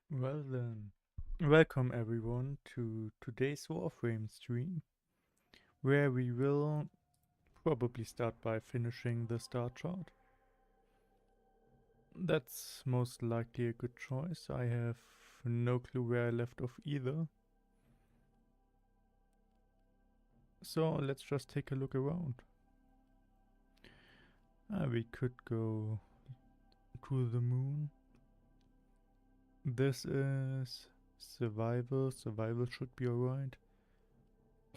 Well then, welcome everyone to today's Warframe stream, where we will probably start by finishing the star chart. That's most likely a good choice. I have no clue where I left off either. So let's just take a look around. We could go to the moon. This is survival. Survival should be alright.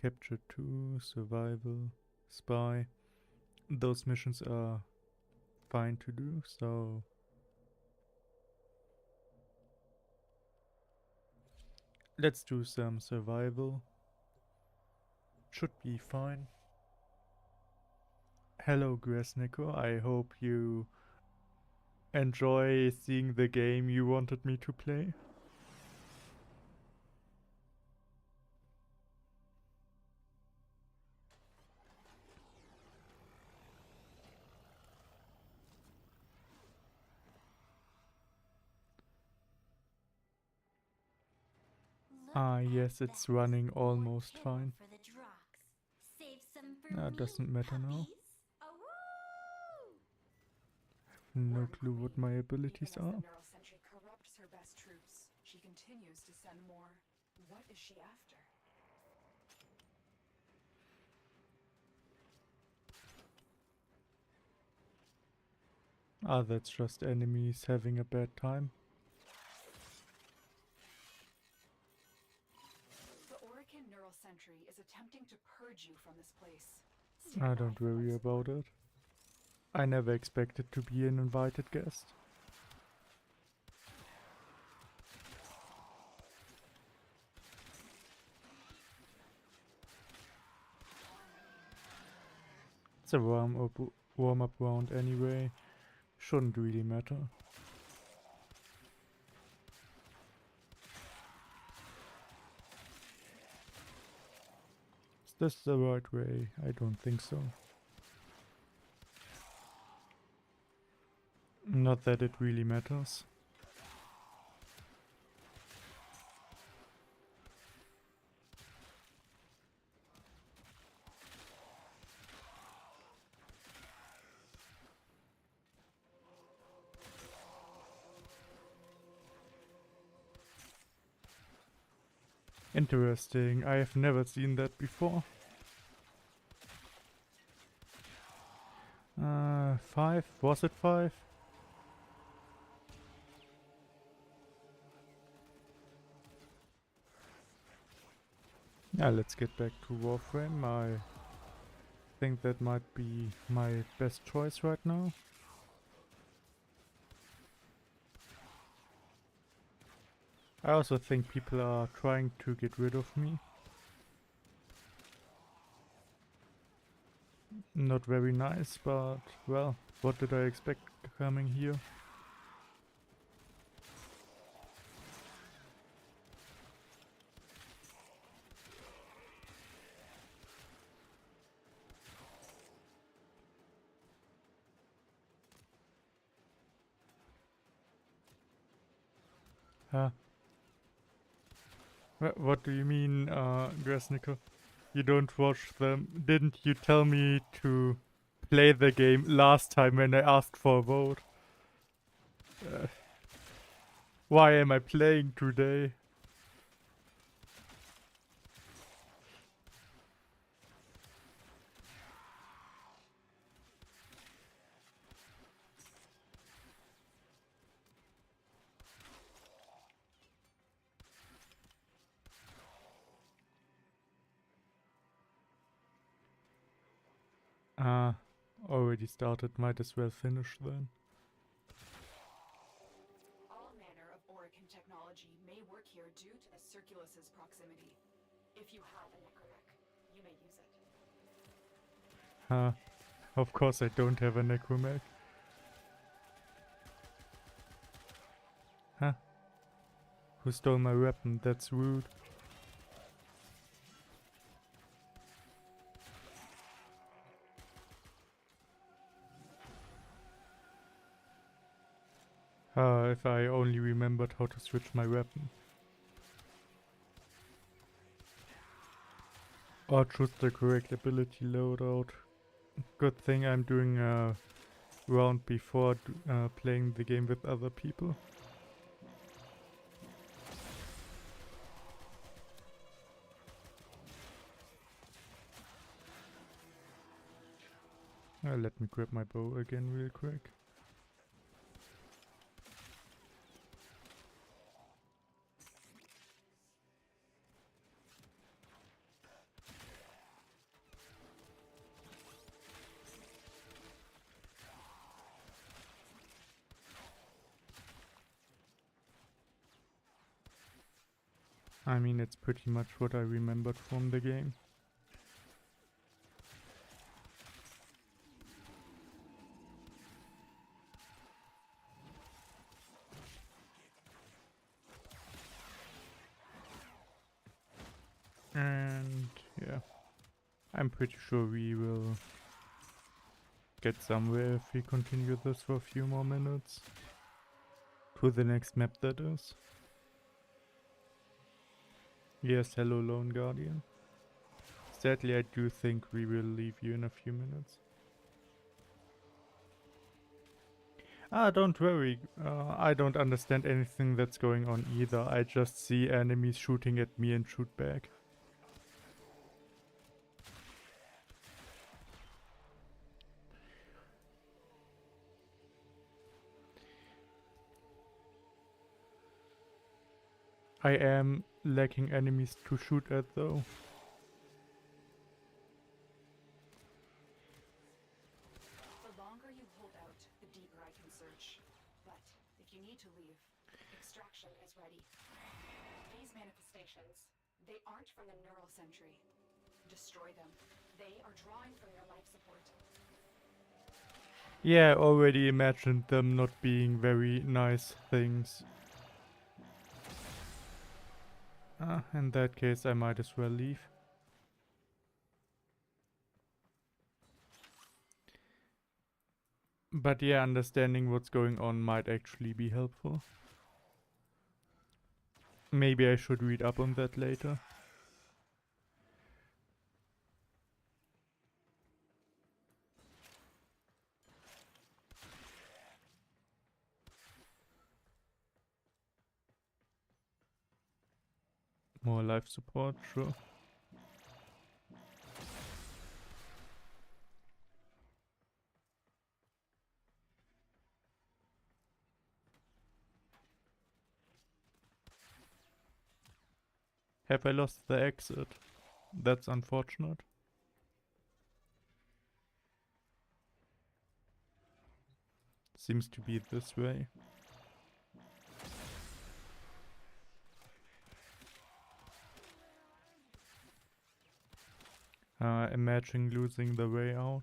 Capture 2, survival, spy. Those missions are fine to do, so let's do some survival. Should be fine. Hello Gresnico, I hope you enjoy seeing the game you wanted me to play. Yes, it's running almost fine. Doesn't matter now. No clue what my abilities are. Corrupts her best troops. She continues to send more. What is she after? That's just enemies having a bad time. The Orican Neural Sentry is attempting to purge you from this place. Don't worry about it. I never expected to be an invited guest. It's a warm-up round anyway. Shouldn't really matter. Is this the right way? I don't think so. Not that it really matters. Interesting, I have never seen that before. 5? Was it 5? Yeah, let's get back to Warframe. I think that might be my best choice right now. I also think people are trying to get rid of me. Not very nice, but well, what did I expect coming here? Huh? What do you mean, Gresnico? You don't watch them? Didn't you tell me to play the game last time when I asked for a vote? Why am I playing today? Already started, might as well finish then. All manner of Orican technology may work here due to the Circulus's proximity. If you have a necromech, you may use it. Of course I don't have a necromech. Who stole my weapon? That's rude. If I only remembered how to switch my weapon. Or choose the correct ability loadout. Good thing I'm doing a round before playing the game with other people. Let me grab my bow again real quick. I mean, it's pretty much what I remembered from the game. And yeah, I'm pretty sure we will get somewhere if we continue this for a few more minutes. To the next map, that is. Yes, hello Lone Guardian. Sadly, I do think we will leave you in a few minutes. Don't worry, I don't understand anything that's going on either. I just see enemies shooting at me and shoot back. I am lacking enemies to shoot at though. The longer you hold out, the deeper I can search. But if you need to leave, extraction is ready. These manifestations, they aren't from the neural sentry. Destroy them. They are drawing from your life support. Yeah, I already imagined them not being very nice things. In that case, I might as well leave. But yeah, understanding what's going on might actually be helpful. Maybe I should read up on that later. More life support, sure. Have I lost the exit? That's unfortunate. Seems to be this way. Imagine losing the way out.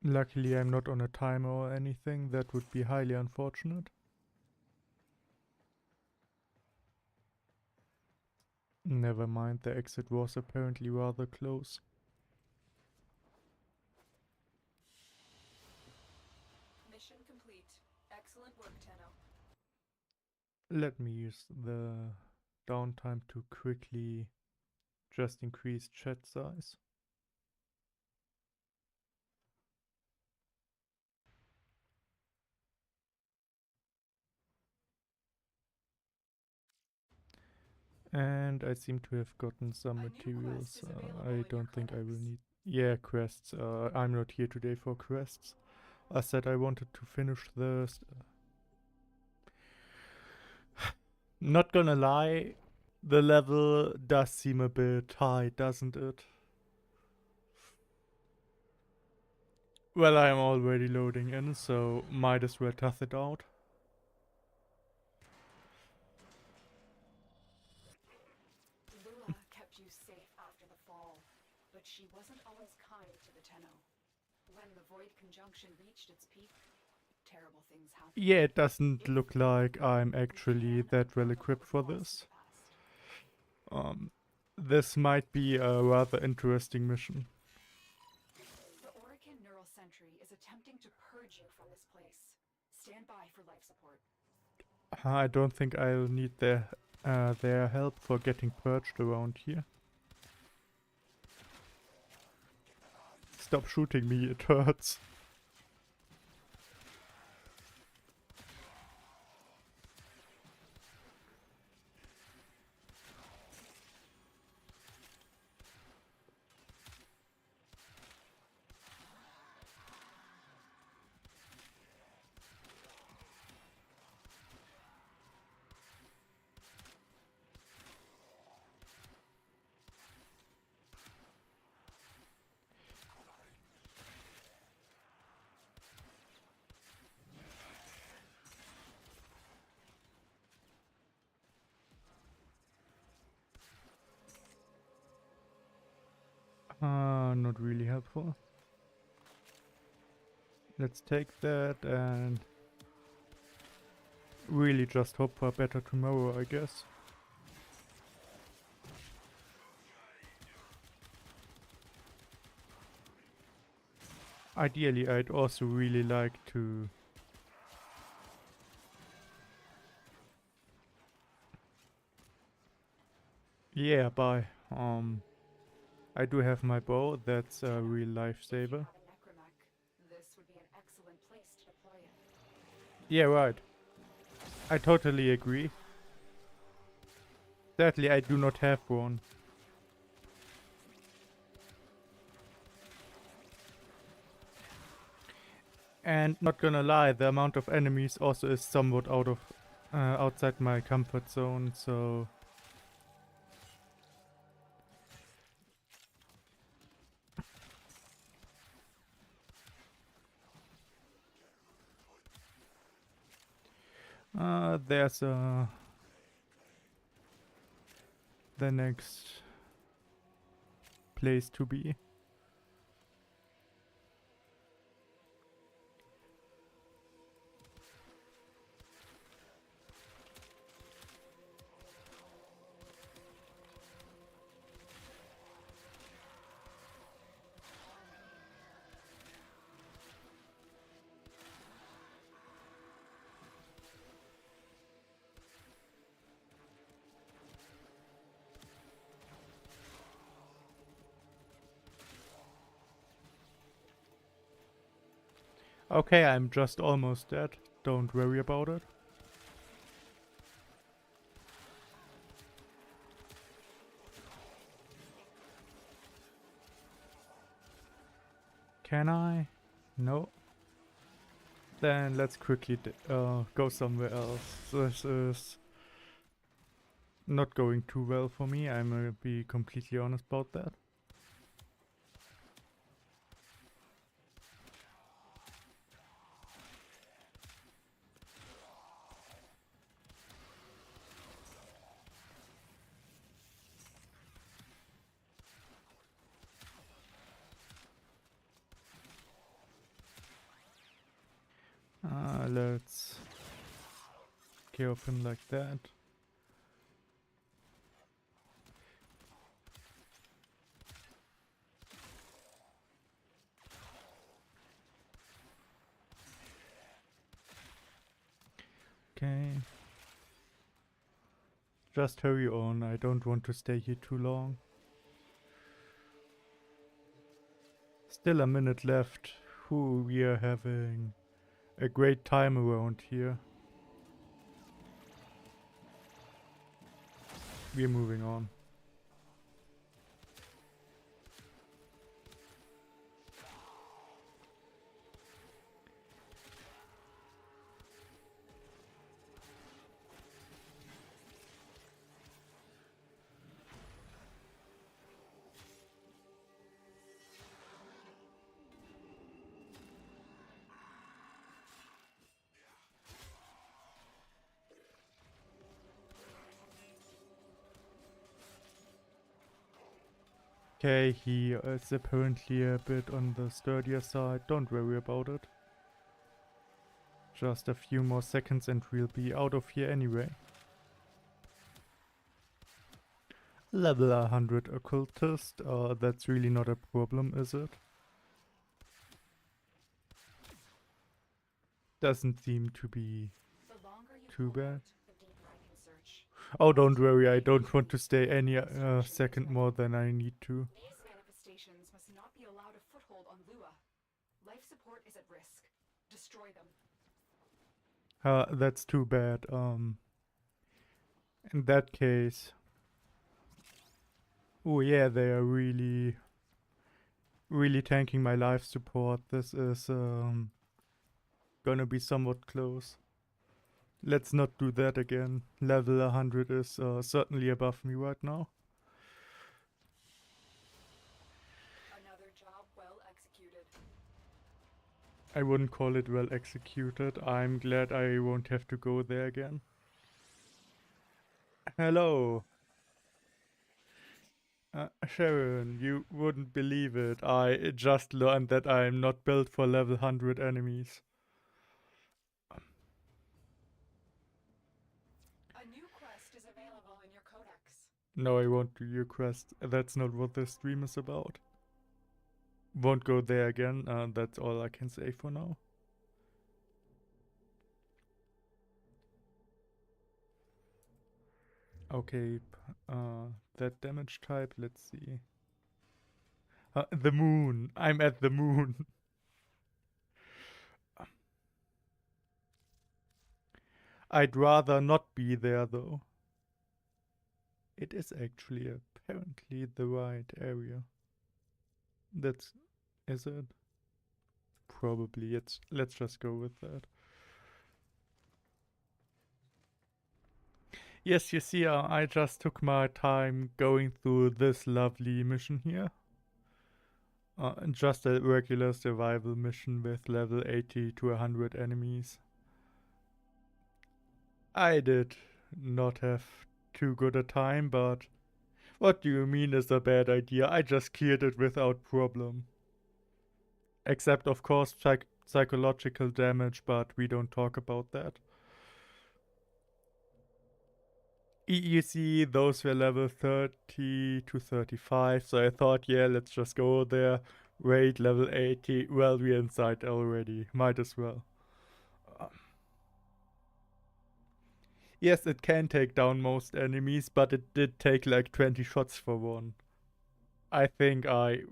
Luckily I'm not on a timer or anything, that would be highly unfortunate. Never mind, the exit was apparently rather close. Mission complete. Excellent work, Tenno. Let me use the downtime to quickly just increase chat size. And I seem to have gotten some materials. I don't think I will need... Yeah, quests. I'm not here today for quests. I said I wanted to finish the... Not gonna lie, the level does seem a bit high, doesn't it? Well, I am already loading in, so might as well tough it out. Lula kept you safe after the fall, but she wasn't always kind to the Tenno. When the Void Conjunction reached its peak, terrible things happened. Yeah, it doesn't look like I'm actually that well equipped for this. This might be a rather interesting mission. The Orican Neural Sentry is attempting to purge you from this place. Stand by for life support. I don't think I'll need their help for getting purged around here. Stop shooting me, it hurts. Not really helpful. Let's take that and really just hope for a better tomorrow, I guess. Ideally, I'd also really like to... Yeah, bye. I do have my bow, that's a real lifesaver. This would be an excellent place to deploy it. Yeah, right. I totally agree. Sadly, I do not have one. And not gonna lie, the amount of enemies also is somewhat outside my comfort zone, so... there's the next place to be. Okay, I'm just almost dead. Don't worry about it. Can I? No. Then let's quickly go somewhere else. This is not going too well for me, I'm gonna be completely honest about that. Let's get off him like that. Okay. Just hurry on, I don't want to stay here too long. Still a minute left. Whew, we are having a great time around here. We're moving on. Okay, he is apparently a bit on the sturdier side, don't worry about it. Just a few more seconds and we'll be out of here anyway. Level 100 occultist, that's really not a problem, is it? Doesn't seem to be The longer you too hold bad. out, the deeper I can search. Oh, don't worry, I don't want to stay any second more than I need to. These manifestations must not be allowed a foothold on Lua. Life support is at risk. Destroy them. That's too bad. In that case... Oh yeah, they are really tanking my life support. This is gonna be somewhat close. Let's not do that again. Level 100 is certainly above me right now. Another job well executed. I wouldn't call it well executed. I'm glad I won't have to go there again. Hello. Sharon, you wouldn't believe it. I just learned that I'm not built for level 100 enemies. A new quest is available in your codex. No, I won't do your quest. That's not what this stream is about. Won't go there again. That's all I can say for now. Okay, that damage type, let's see. The moon. I'm at the moon. I'd rather not be there though. It is actually apparently the right area. Is it? Probably. Let's just go with that. Yes, you see, I just took my time going through this lovely mission here. Just a regular survival mission with level 80 to 100 enemies. I did not have too good a time, but what do you mean is a bad idea? I just cleared it without problem. Except, of course, psychological damage, but we don't talk about that. You see, those were level 30 to 35, so I thought, yeah, let's just go there. Wait, level 80. Well, we're inside already. Might as well. Yes, it can take down most enemies, but it did take like 20 shots for one. I think I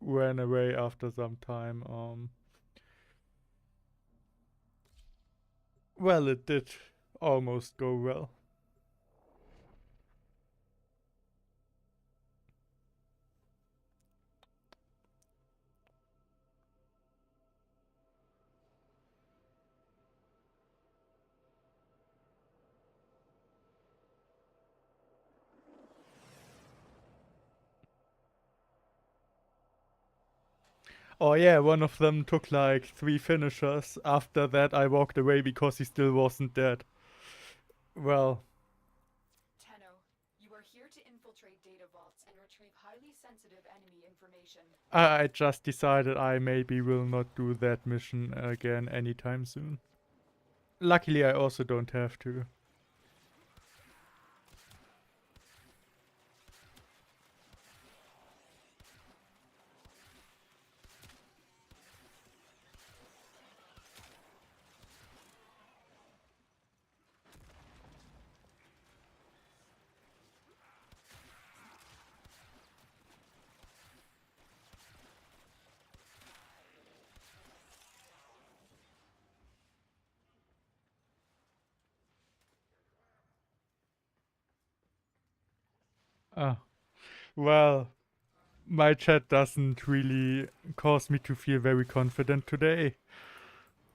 ran away after some time. Well, it did almost go well. Oh yeah, one of them took like 3 finishers. After that I walked away because he still wasn't dead. Well, Tenno, you are here to infiltrate data vaults and retrieve highly sensitive enemy information. I just decided I maybe will not do that mission again anytime soon. Luckily I also don't have to. Ah, well, my chat doesn't really cause me to feel very confident today.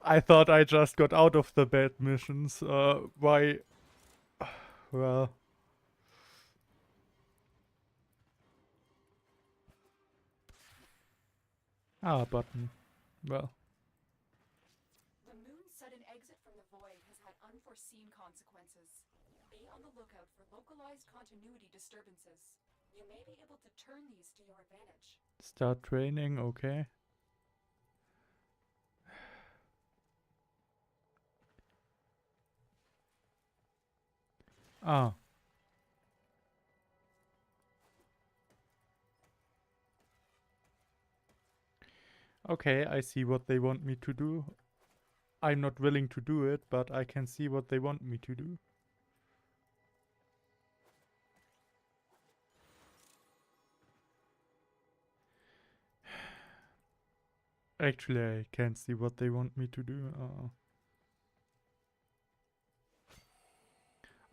I thought I just got out of the bad missions. Why? Well. Button. Well. The moon's sudden exit from the void has had unforeseen consequences. Be on the lookout for localized continuity disturbances. You may be able to turn these to your advantage. Start training, okay. Ah. Okay, I see what they want me to do. I'm not willing to do it, but I can see what they want me to do. Actually, I can't see what they want me to do.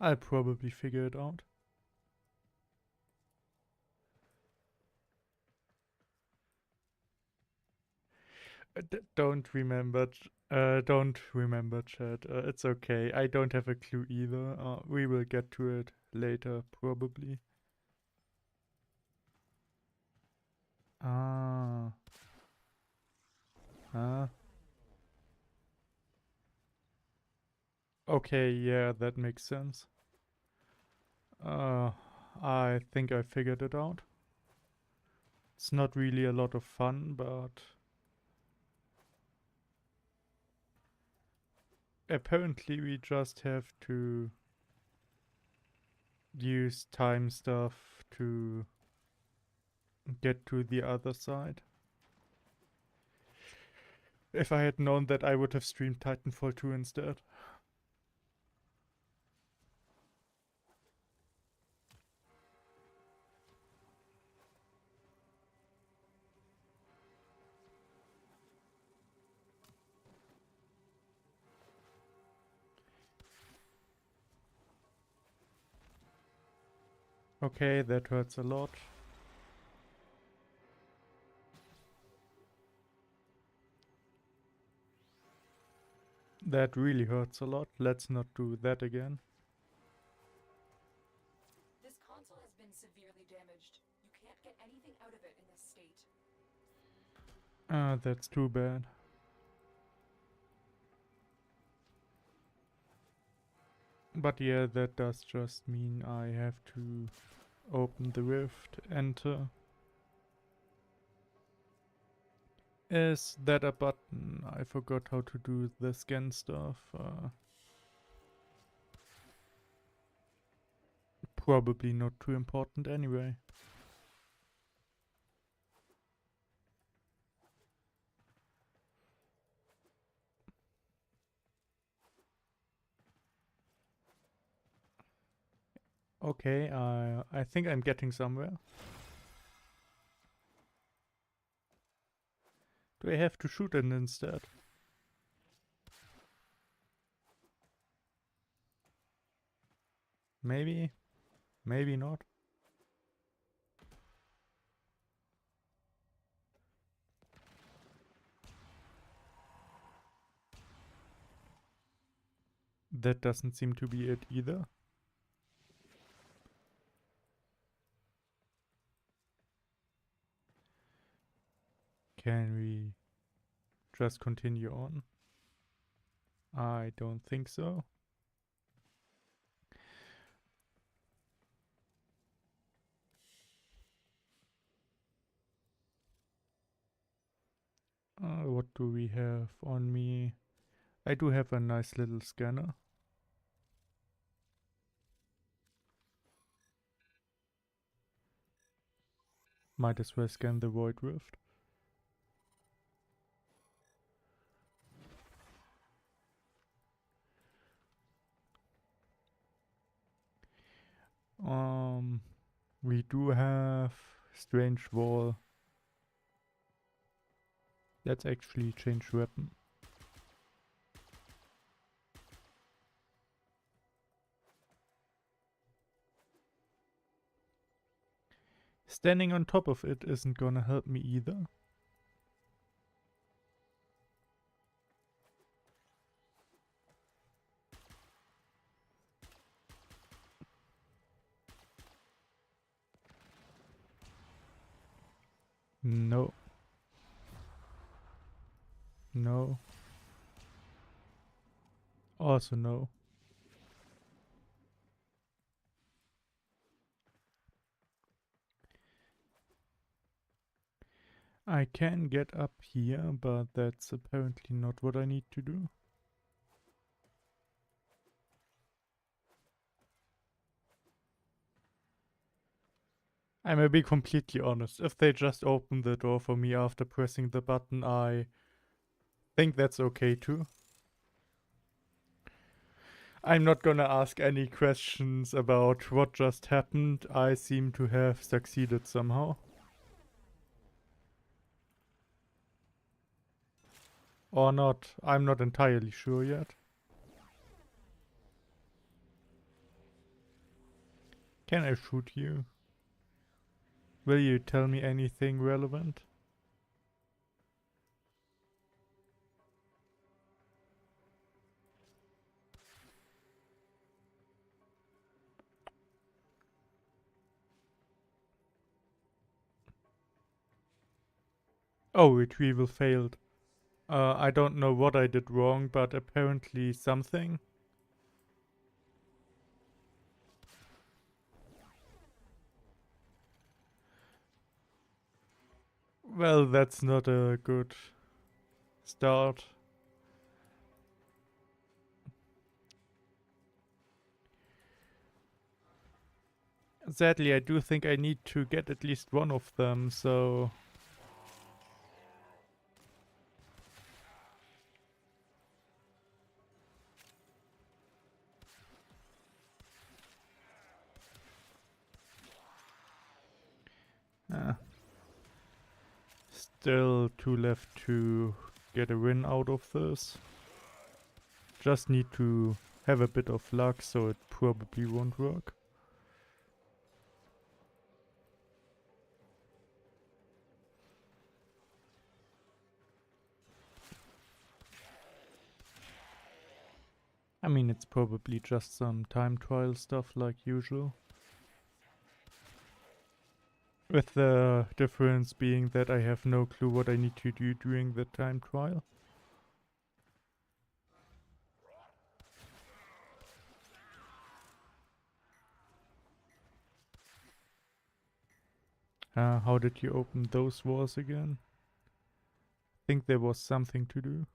I'll probably figure it out. Don't remember. Don't remember, chat. It's okay. I don't have a clue either. We will get to it later, probably. Ah. Ah. Okay, yeah, that makes sense. I think I figured it out. It's not really a lot of fun, but apparently we just have to use time stuff to get to the other side. If I had known that, I would have streamed Titanfall 2 instead. Okay, that hurts a lot. That really hurts a lot. Let's not do that again. This console has been severely damaged. You can't get anything out of it in this state. That's too bad. But yeah, that does just mean I have to open the rift, enter. Is that a button? I forgot how to do the scan stuff. Probably not too important anyway. Okay, I think I'm getting somewhere. Do I have to shoot it instead? Maybe, maybe not. That doesn't seem to be it either. Can we just continue on? I don't think so. What do we have on me? I do have a nice little scanner. Might as well scan the Void Rift. We do have Strange Wall. Let's actually change weapon. Standing on top of it isn't gonna help me either. No. No. Also no. I can get up here, but that's apparently not what I need to do. I'm gonna be completely honest. If they just open the door for me after pressing the button, I think that's okay too. I'm not gonna ask any questions about what just happened. I seem to have succeeded somehow. Or not. I'm not entirely sure yet. Can I shoot you? Will you tell me anything relevant? Oh, retrieval failed. I don't know what I did wrong, but apparently something. Well, that's not a good start. Sadly, I do think I need to get at least one of them, so... Still two left to get a win out of this. Just need to have a bit of luck, so it probably won't work. I mean, it's probably just some time trial stuff like usual. With the difference being that I have no clue what I need to do during the time trial. How did you open those walls again? I think there was something to do.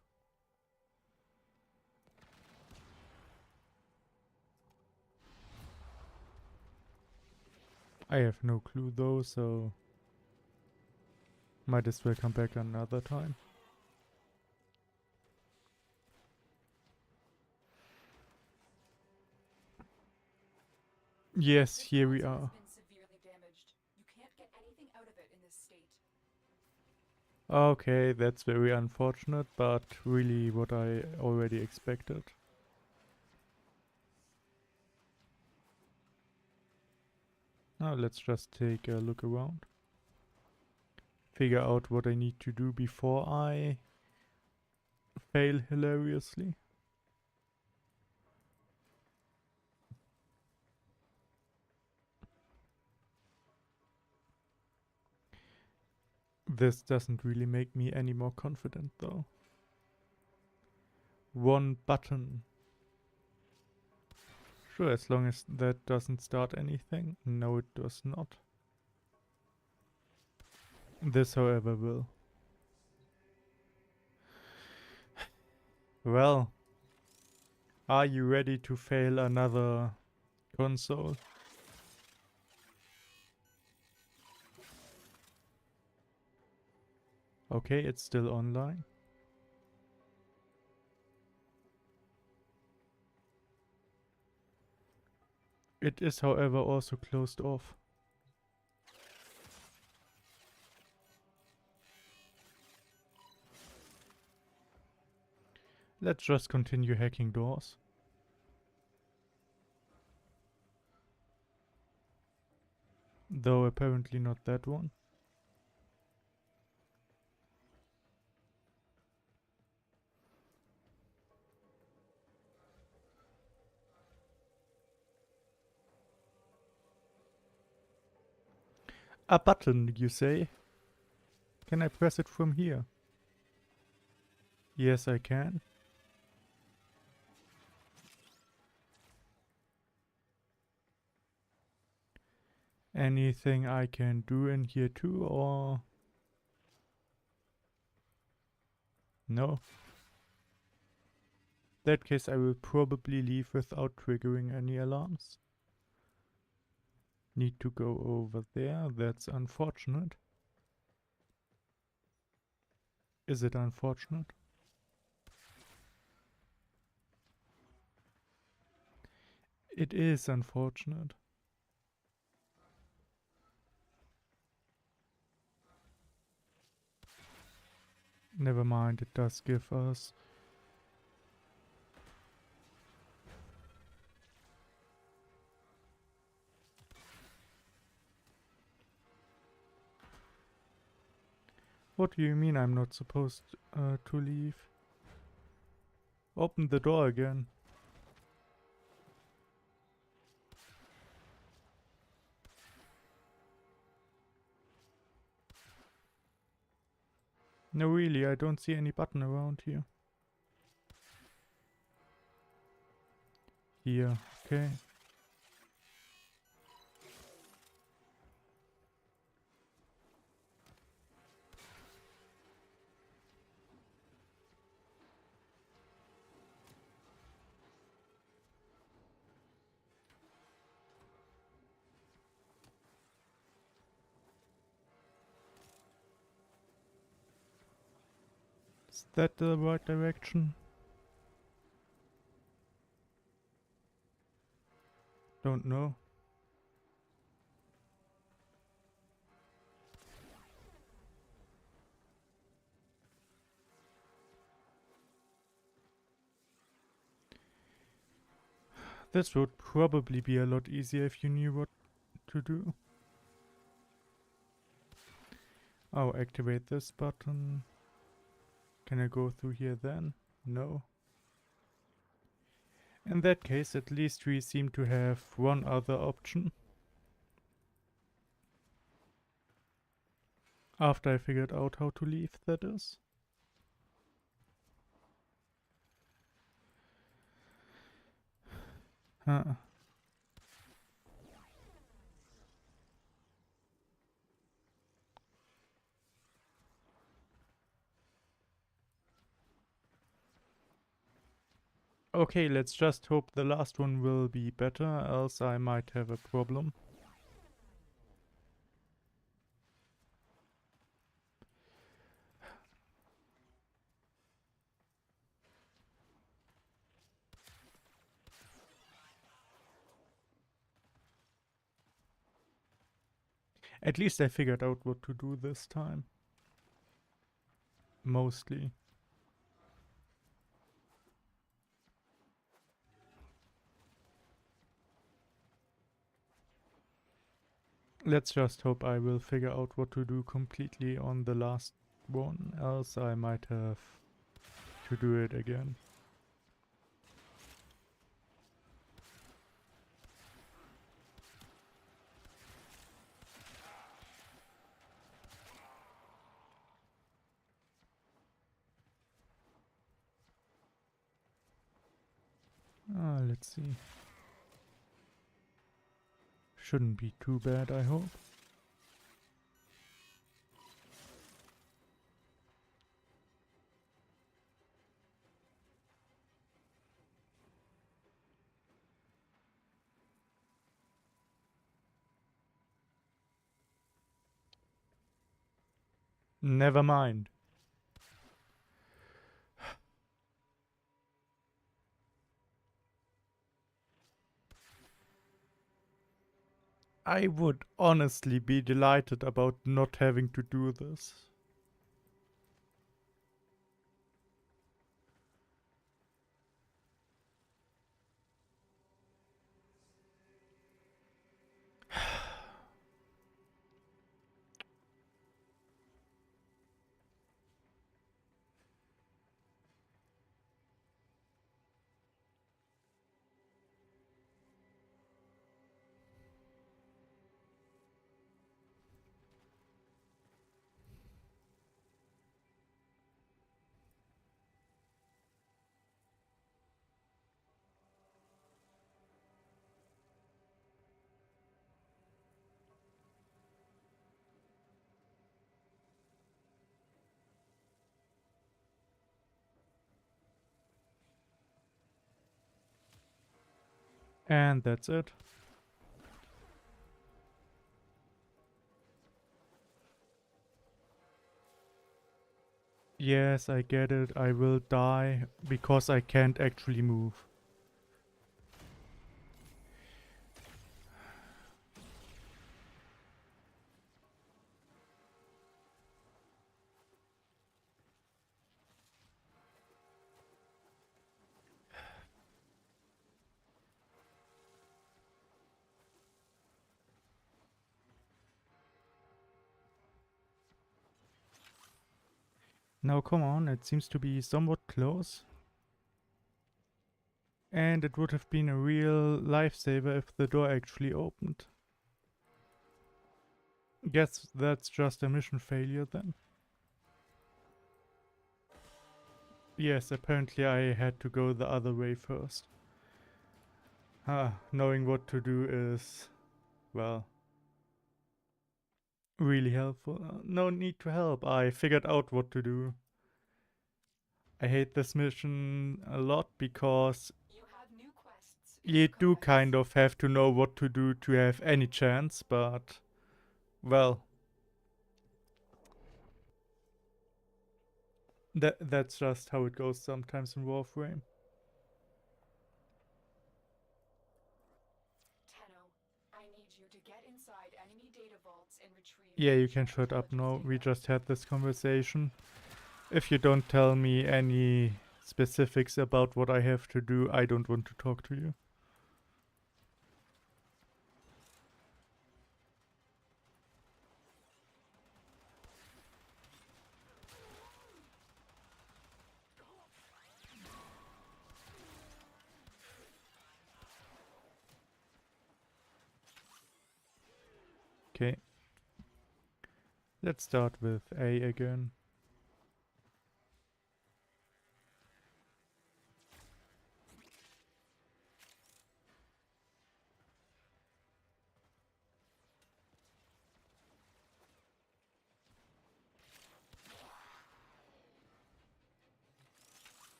I have no clue though, so might as well come back another time. Yes, here we are. Okay, that's very unfortunate, but really what I already expected. Now let's just take a look around. Figure out what I need to do before I fail hilariously. This doesn't really make me any more confident though. One button. Sure, as long as that doesn't start anything. No, it does not. This, however, will. Well, are you ready to fail another console? Okay, it's still online. It is, however, also closed off. Let's just continue hacking doors. Though apparently not that one. A button, you say? Can I press it from here? Yes, I can. Anything I can do in here too, or... No. In that case, I will probably leave without triggering any alarms. Need to go over there. That's unfortunate. Is it unfortunate? It is unfortunate. Never mind, it does give us... What do you mean I'm not supposed to leave? Open the door again. No, really, I don't see any button around here. Here, okay. Is that the right direction? Don't know. This would probably be a lot easier if you knew what to do. Oh, activate this button. Can I go through here then? No. In that case, at least we seem to have one other option. After I figured out how to leave, that is. Huh. Okay, let's just hope the last one will be better, else I might have a problem. At least I figured out what to do this time. Mostly. Let's just hope I will figure out what to do completely on the last one, else I might have to do it again. Let's see. Shouldn't be too bad, I hope. Never mind. I would honestly be delighted about not having to do this. And that's it. Yes, I get it. I will die because I can't actually move. Now come on, it seems to be somewhat close. And it would have been a real lifesaver if the door actually opened. Guess that's just a mission failure then. Yes, apparently I had to go the other way first. Knowing what to do is, well, really helpful. No need to help, I figured out what to do. I hate this mission a lot because You have new quests. you do kind of have to know what to do to have any chance, but, well, that's just how it goes sometimes in Warframe. Tenno, I need you to get inside enemy data vaults and retrieve. Yeah, you can shut up now. We just had this conversation. If you don't tell me any specifics about what I have to do, I don't want to talk to you. Okay. Let's start with A again.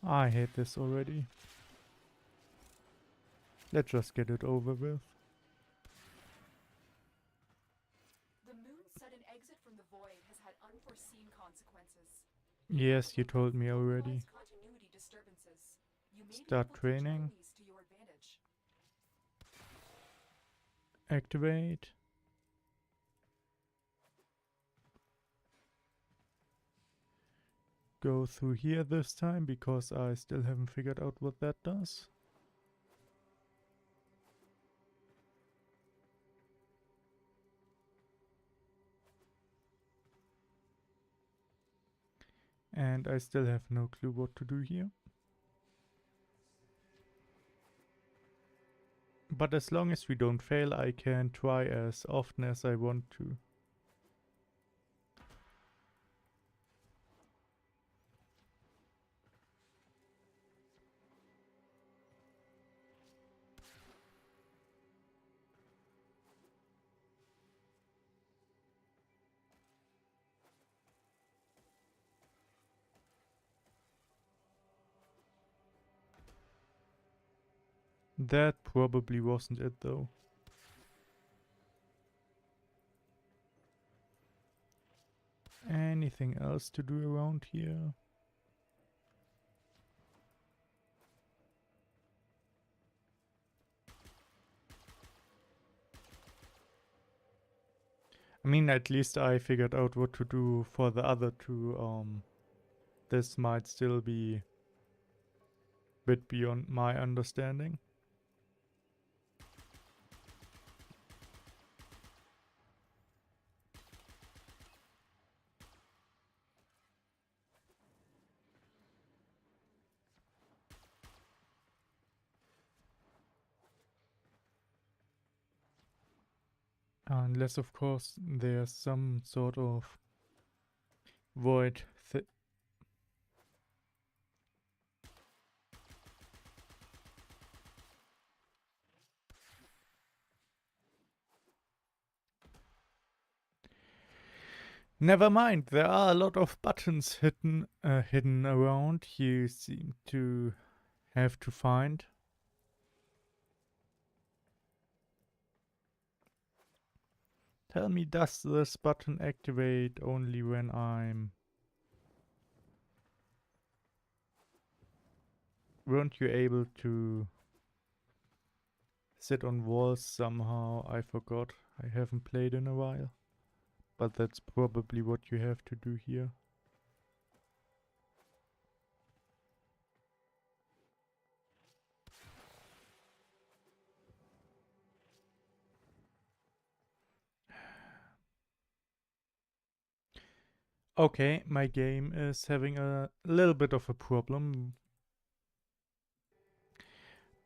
I hate this already. Let's just get it over with. The moon's sudden exit from the void has had unforeseen consequences. Yes, you told me already. Continuity disturbances. You may Start be able training. to turn these to your advantage. Activate. Go through here this time because I still haven't figured out what that does. And I still have no clue what to do here. But as long as we don't fail, I can try as often as I want to. That probably wasn't it though. Anything else to do around here? I mean, at least I figured out what to do for the other two. This might still be a bit beyond my understanding. Unless, of course, there's some sort of void Never mind, there are a lot of buttons hidden around you seem to have to find. Tell me, does this button activate only when I'm... Weren't you able to sit on walls somehow? I forgot. I haven't played in a while. But that's probably what you have to do here. Okay, my game is having a little bit of a problem.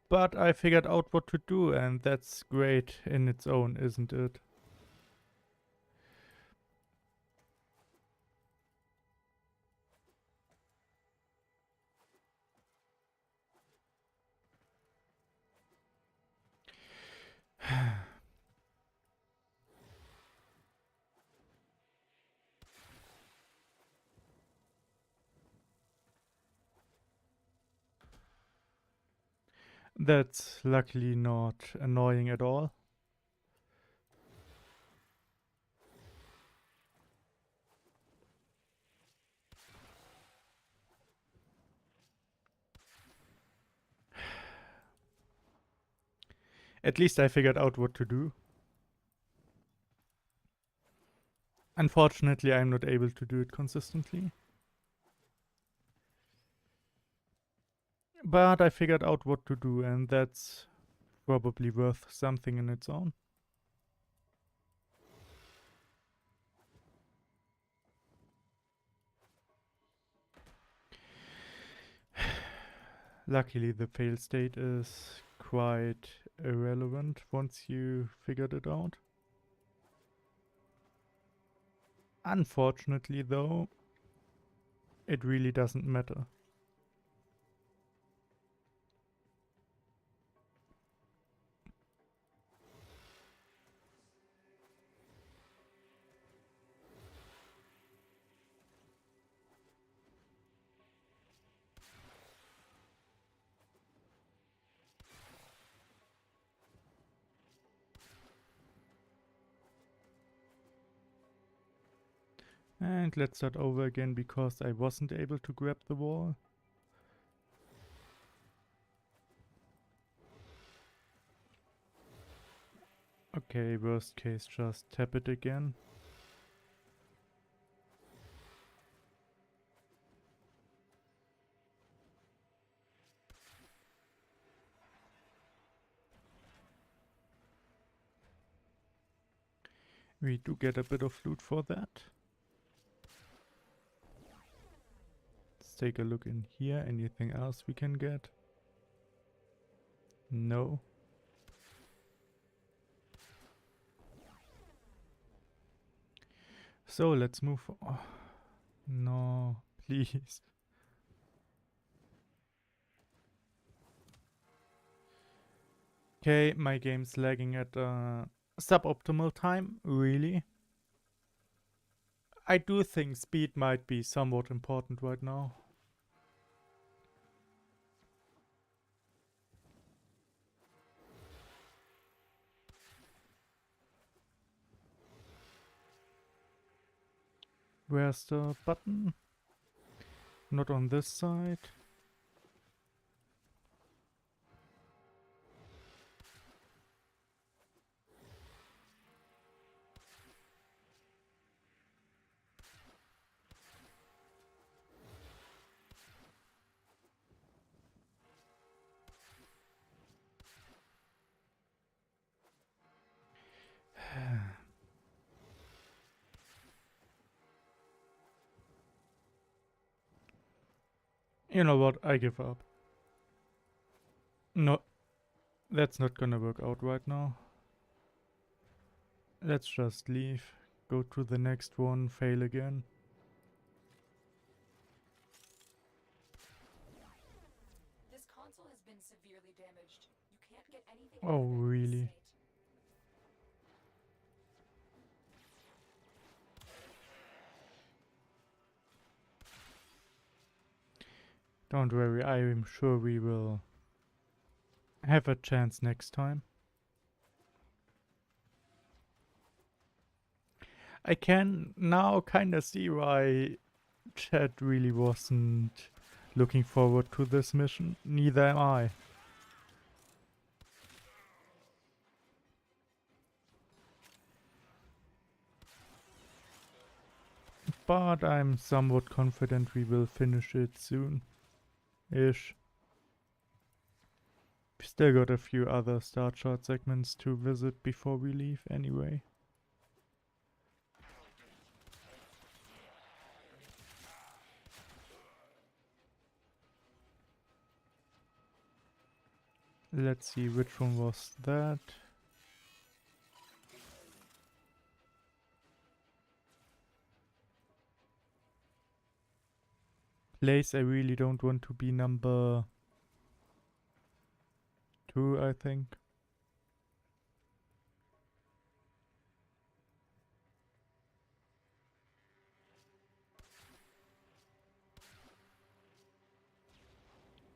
But I figured out what to do, and that's great in its own, isn't it? That's luckily not annoying at all. At least I figured out what to do. Unfortunately, I'm not able to do it consistently. But I figured out what to do, and that's probably worth something in its own. Luckily, the fail state is quite irrelevant once you figured it out. Unfortunately, though, it really doesn't matter. And let's start over again because I wasn't able to grab the wall. Okay, worst case, just tap it again. We do get a bit of loot for that. Let's take a look in here. Anything else we can get? No. So let's move. Oh, no, please. Okay, my game's lagging at suboptimal time. Really? I do think speed might be somewhat important right now. Where's the button? Not on this side. You know what? I give up. No, that's not gonna work out right now. Let's just leave. Go to the next one, fail again. This console has been severely damaged. You can't get anything Oh, out of it in this really? state. Don't worry, I'm sure we will have a chance next time. I can now kinda see why Chad really wasn't looking forward to this mission. Neither am I. But I'm somewhat confident we will finish it soon-ish. We still got a few other start shot segments to visit before we leave anyway. Let's see, which one was that? Place I really don't want to be number 2, I think.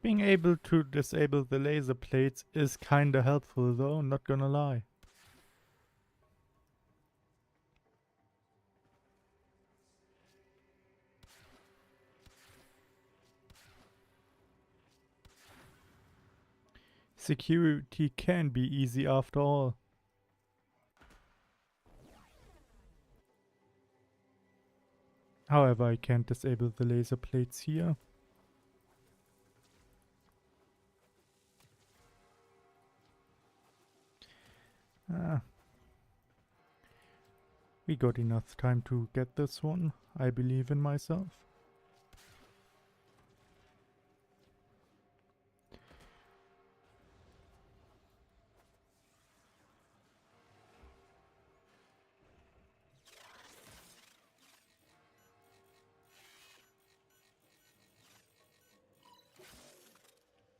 Being able to disable the laser plates is kinda helpful though, not gonna lie. Security can be easy after all. However, I can't disable the laser plates here. We got enough time to get this one. I believe in myself.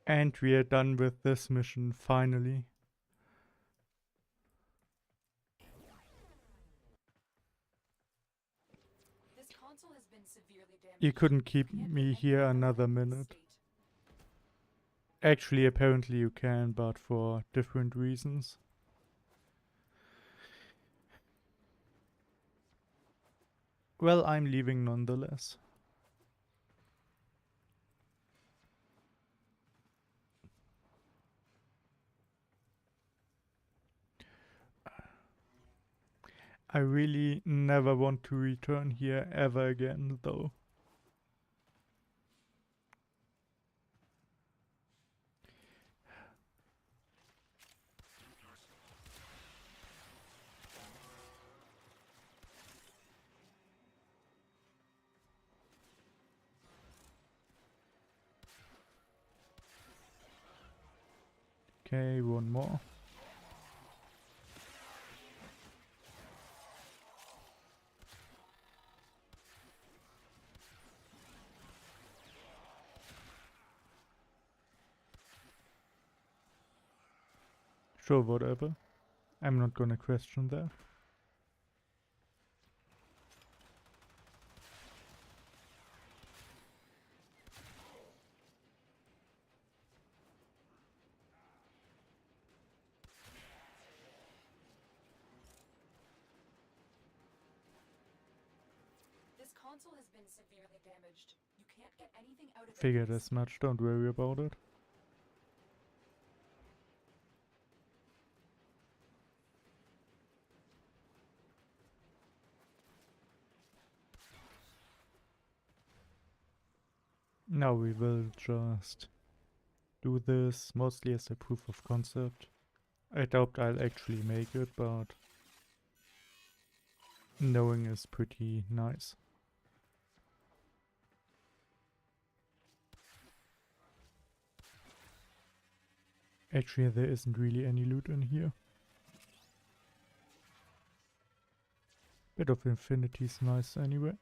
And we are done with this mission, finally. This console has been severely damaged. You couldn't keep me here another minute. Actually, apparently you can, but for different reasons. Well, I'm leaving nonetheless. I really never want to return here ever again, though. Okay, one more. Sure, whatever. I'm not gonna question that. This console has been severely damaged. You can't get anything out of it. Figured as much, don't worry about it. Now we will just do this mostly as a proof of concept. I doubt I'll actually make it, but knowing is pretty nice. Actually, there isn't really any loot in here. Bit of infinity's nice anyway.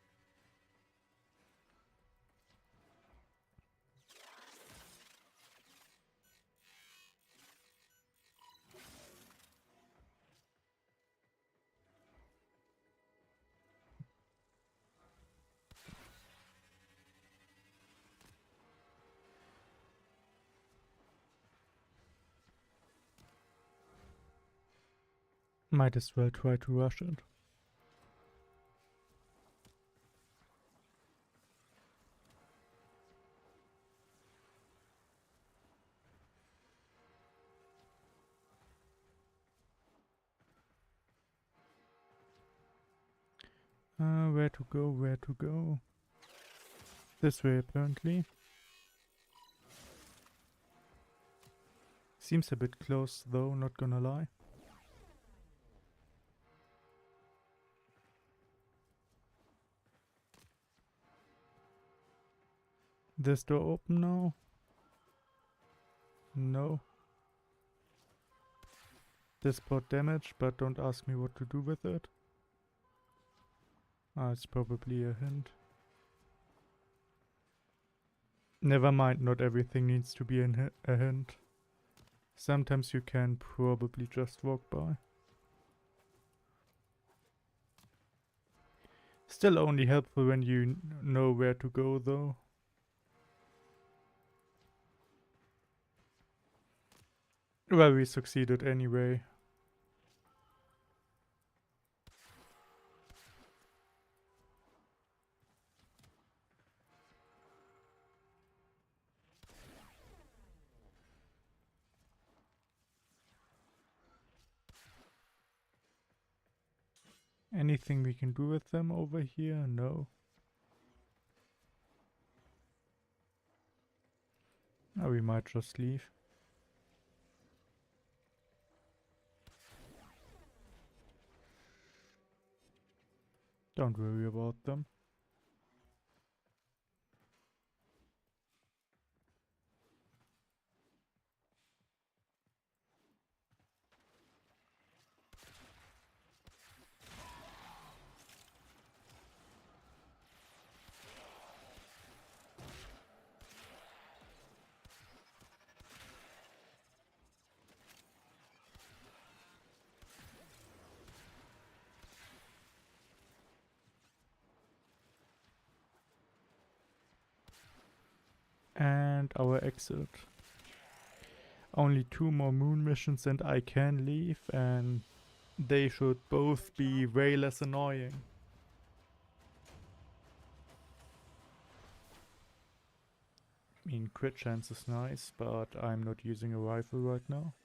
Might as well try to rush it. Where to go, where to go? This way, apparently. Seems a bit close, though, not gonna lie. This door open now? No. This brought damage, but don't ask me what to do with it. Ah, it's probably a hint. Never mind, not everything needs to be a hint. Sometimes you can probably just walk by. Still only helpful when you know where to go, though. Well, we succeeded anyway. Anything we can do with them over here? No. Oh, we might just leave. Don't worry about them. And our exit. Only 2 more moon missions and I can leave, and they should both be way less annoying. I mean, crit chance is nice, but I'm not using a rifle right now.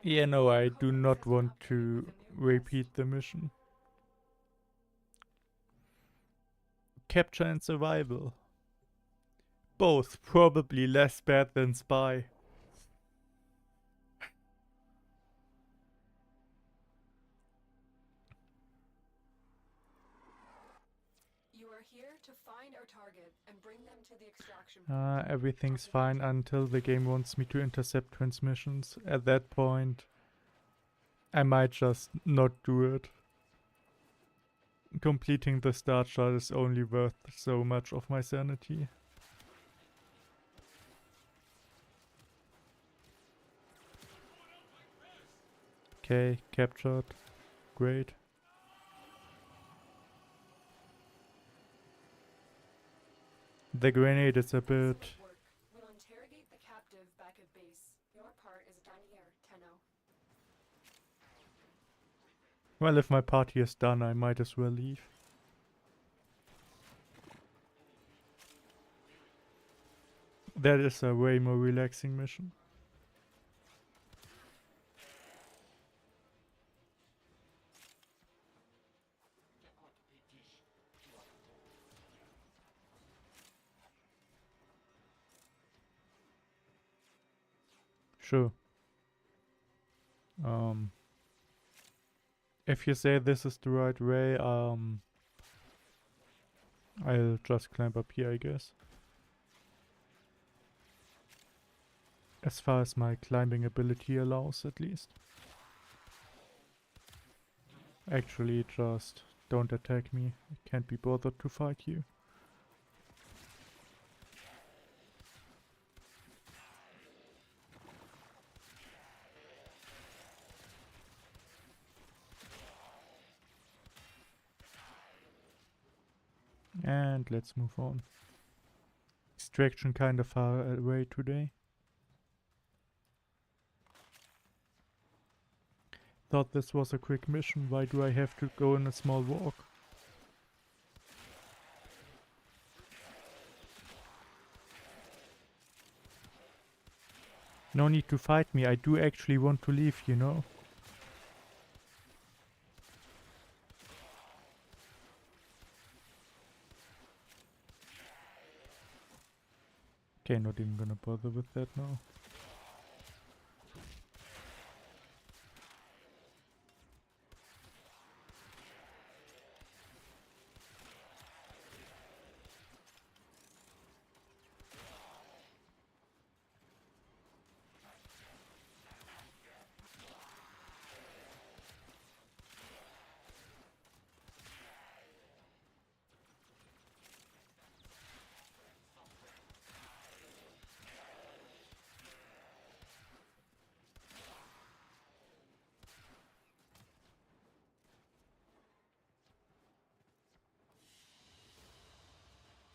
Yeah, no, I do not want to repeat the mission. Capture and survival. Both probably less bad than spy. You are here to find our target and bring them to the extraction point. Everything's fine until the game wants me to intercept transmissions. At that point, I might just not do it. Completing the start shot is only worth so much of my sanity. Okay, captured. Great. The grenade is a bit... We'll interrogate the captive back at base. Your part is done here, Tenno. Well, if my party is done, I might as well leave. That is a way more relaxing mission. Sure. If you say this is the right way, I'll just climb up here, I guess. As far as my climbing ability allows, at least. Actually, just don't attack me. I can't be bothered to fight you. And let's move on. Extraction kinda far away today. Thought this was a quick mission. Why do I have to go on a small walk? No need to fight me. I do actually want to leave, you know. Okay, not even gonna bother with that now.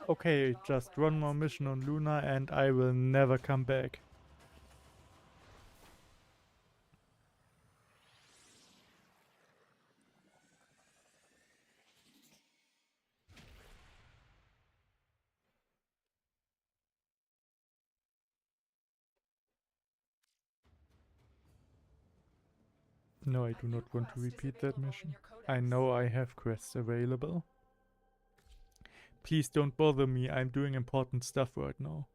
Okay, just one more mission on Luna and I will never come back. No, I do not want to repeat that mission. I know I have quests available. Please don't bother me, I'm doing important stuff right now.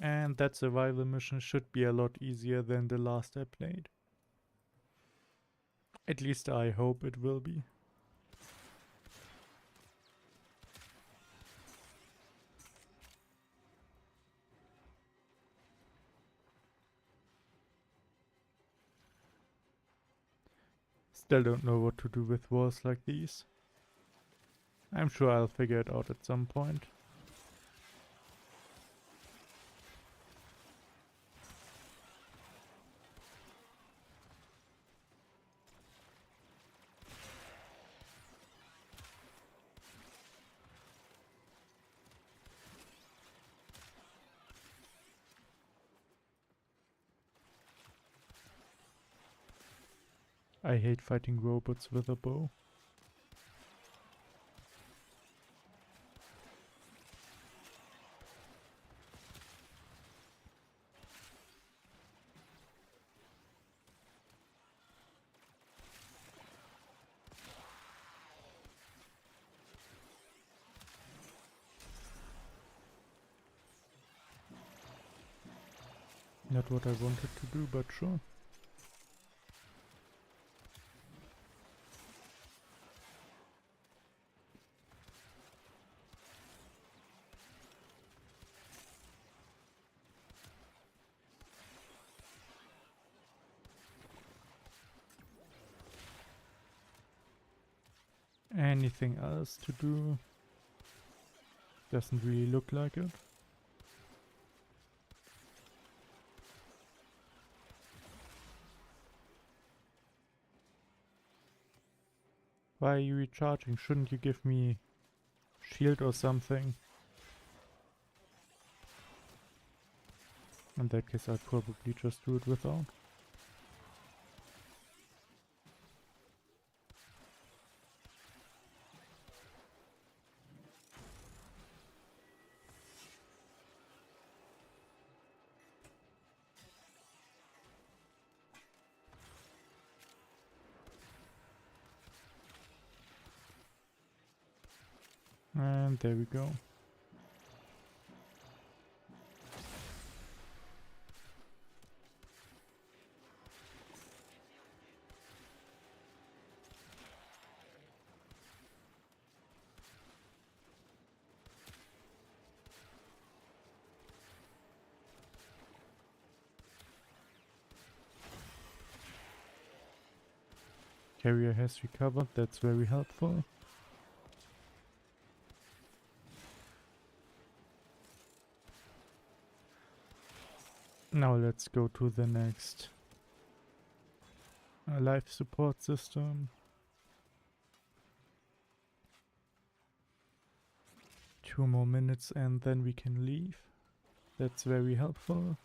And that survival mission should be a lot easier than the last I played. At least I hope it will be. Still don't know what to do with walls like these. I'm sure I'll figure it out at some point. I hate fighting robots with a bow. Not what I wanted to do, but sure. Anything else to do? Doesn't really look like it. Why are you recharging? Shouldn't you give me shield or something? In that case, I'll probably just do it without. And there we go. Carrier has recovered, that's very helpful. Now let's go to the next life support system. 2 more minutes and then we can leave. That's very helpful.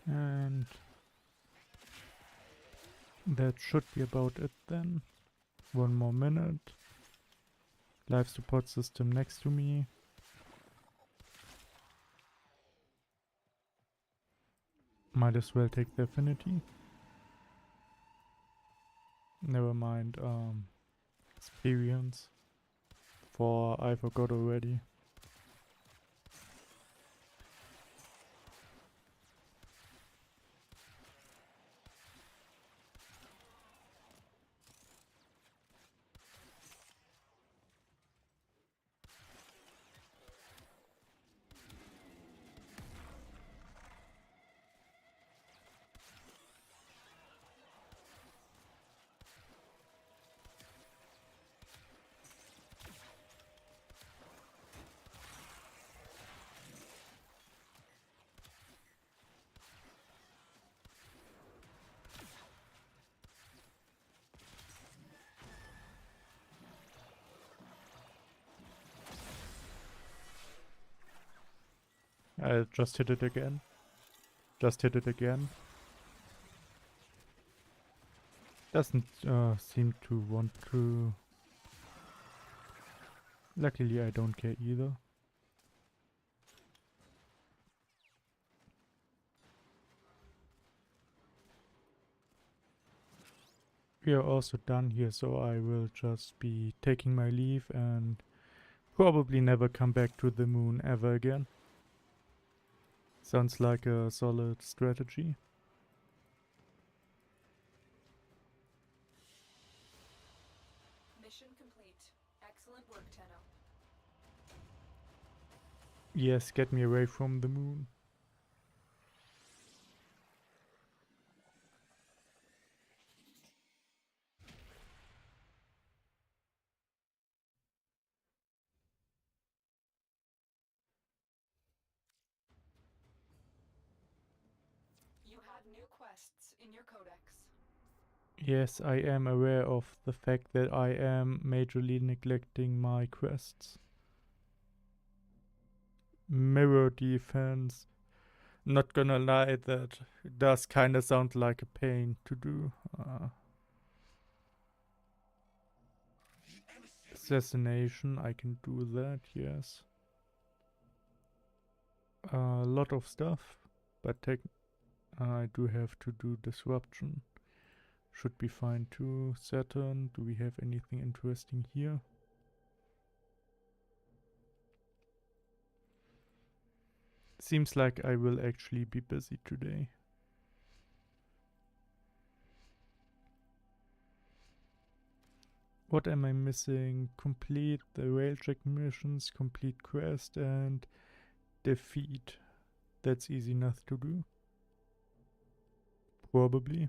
And that should be about it then. 1 more minute. Life support system next to me. Might as well take the affinity. Never mind, experience. For I forgot already. I just hit it again. Just hit it again. Doesn't seem to want to. Luckily I don't care either. We are also done here, so I will just be taking my leave and probably never come back to the moon ever again. Sounds like a solid strategy. Mission complete. Excellent work, Tenno. Yes, get me away from the moon. You have new quests in your codex. Yes, I am aware of the fact that I am majorly neglecting my quests. Mirror defense. Not gonna lie, that does kinda sound like a pain to do. Assassination, I can do that, yes. A lot of stuff, but I do have to do disruption. Should be fine too. Saturn, do we have anything interesting here? Seems like I will actually be busy today. What am I missing? Complete the railjack missions, complete quest, and defeat. That's easy enough to do. Probably.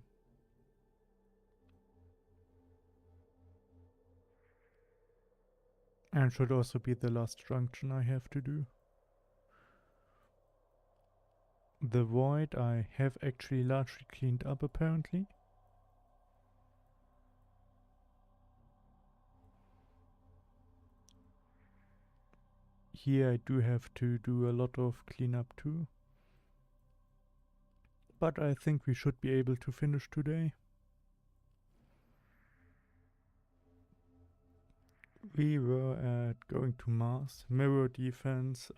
And should also be the last junction I have to do. The void I have actually largely cleaned up apparently. Here I do have to do a lot of cleanup too. But I think we should be able to finish today. We were at going to Mars, mirror defense,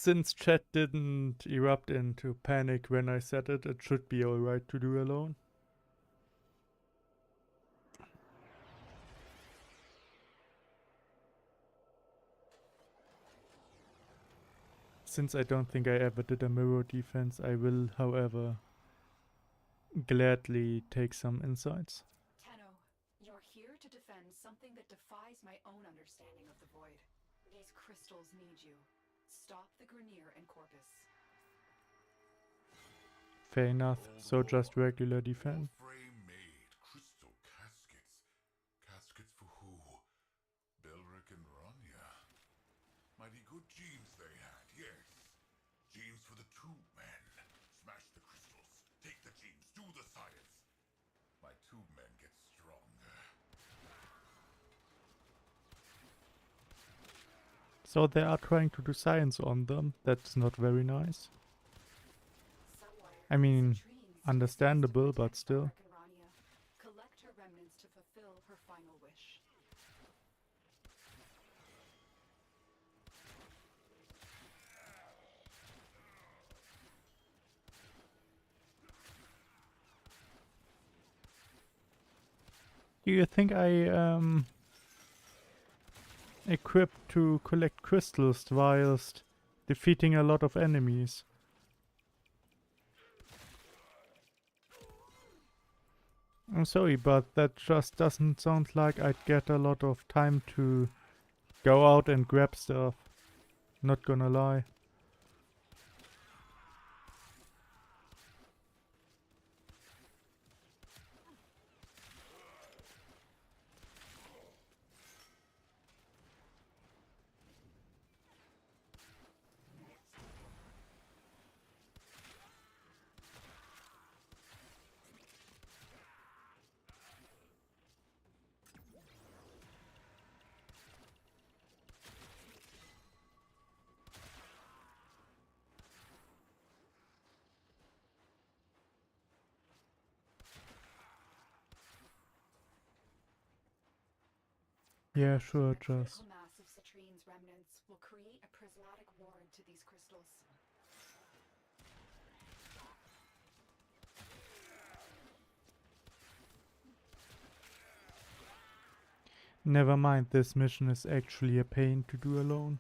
since chat didn't erupt into panic when I said it, it should be alright to do alone. Since I don't think I ever did a mirror defense, I will, however, gladly take some insights. Tenno, you're here to defend something that defies my own understanding of the void. These crystals need you. Stop the Grineer and Corpus. Fair enough, so just regular defense. Warframe made crystal caskets. Caskets for who? Belric and Rania. Mighty good genes they had, yes. Genes for the two men. Smash the crystals, take the genes, do the science. My two men get stronger. So they are trying to do science on them. That's not very nice. I mean, understandable, but still. Collect her remnants to fulfill her final wish. Do you think I equipped to collect crystals whilst defeating a lot of enemies? I'm sorry, but that just doesn't sound like I'd get a lot of time to go out and grab stuff. Not gonna lie. Yeah, sure, just. The mass of Citrine's remnants will create a prismatic ward to these crystals. Never mind, this mission is actually a pain to do alone.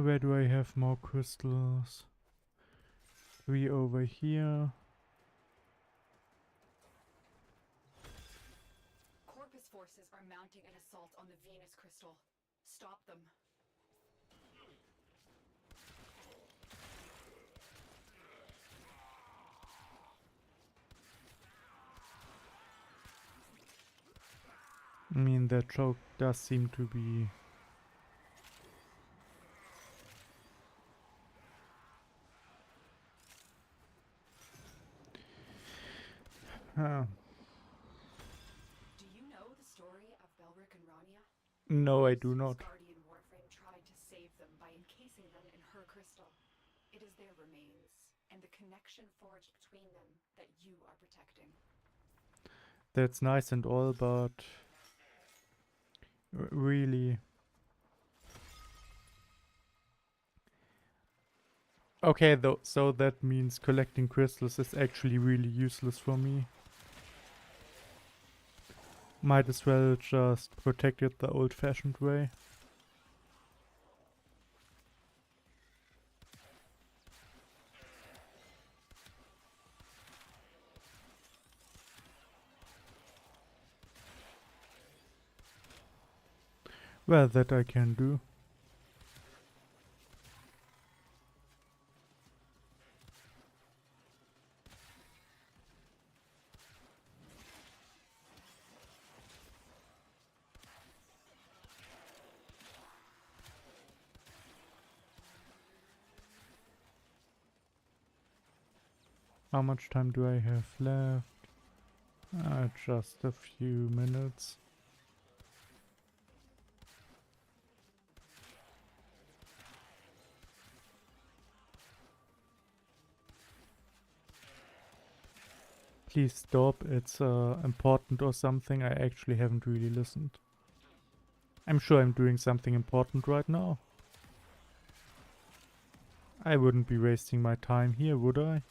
Where do I have more crystals? 3 over here. Corpus forces are mounting an assault on the Venus crystal. Stop them. I mean, that choke does seem to be... Do you know the story of Belric and Rania? No, I do not. Guardian Warframe tried to save them by encasing them in her crystal. It is their remains, and the connection forged between them that you are protecting. That's nice and all, but... really... Okay, though, so that means collecting crystals is actually really useless for me. Might as well just protect it the old-fashioned way. Well, that I can do. How much time do I have left? Just a few minutes. Please stop, it's important or something. I actually haven't really listened. I'm sure I'm doing something important right now. I wouldn't be wasting my time here, would I?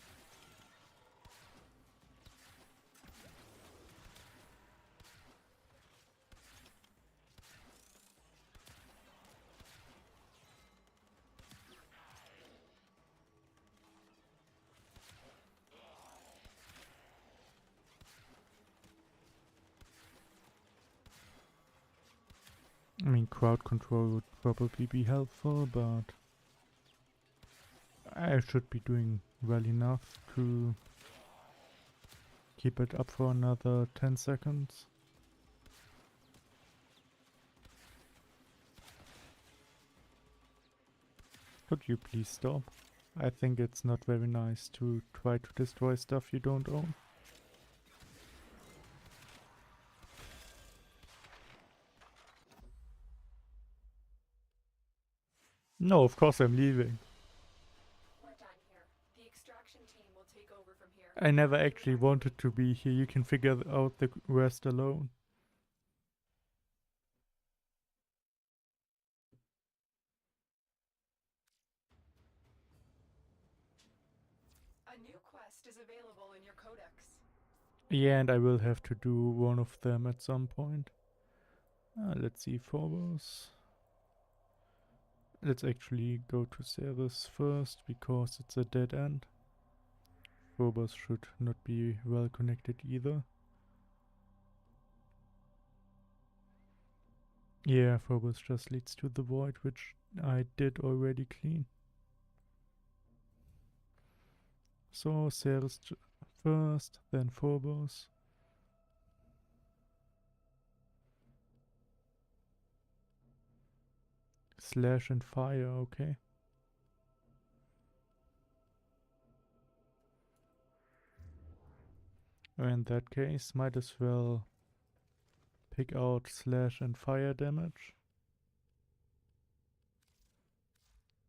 I mean, crowd control would probably be helpful, but I should be doing well enough to keep it up for another 10 seconds. Could you please stop? I think it's not very nice to try to destroy stuff you don't own. No, of course I'm leaving. We're done here. The extraction team will take over from here. I never actually wanted to be here. You can figure out the rest alone. A new quest is available in your codex. Yeah, and I will have to do one of them at some point. Let's see, Phobos. Let's actually go to Ceres first, because it's a dead end. Phobos should not be well connected either. Yeah, Phobos just leads to the void, which I did already clean. So Ceres first, then Phobos. Slash and fire, okay. In that case, might as well pick out slash and fire damage.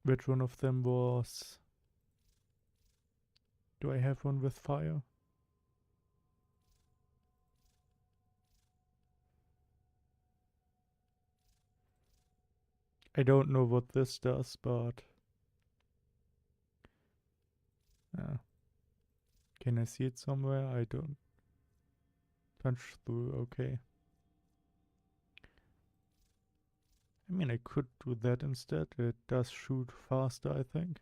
Which one of them was... Do I have one with fire? I don't know what this does, but... can I see it somewhere? I don't. Punch through, okay. I mean, I could do that instead. It does shoot faster, I think.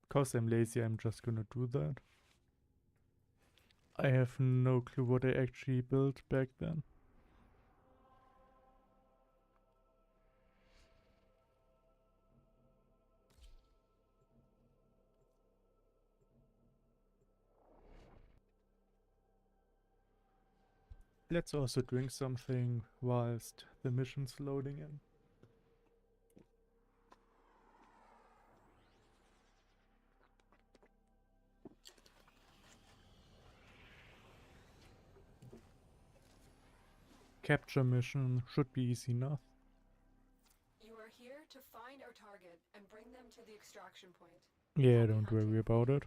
Because I'm lazy, I'm just gonna do that. I have no clue what I actually built back then. Let's also drink something whilst the mission's loading in. Capture mission should be easy enough. You are here to find our target and bring them to the extraction point. Yeah, don't worry about it.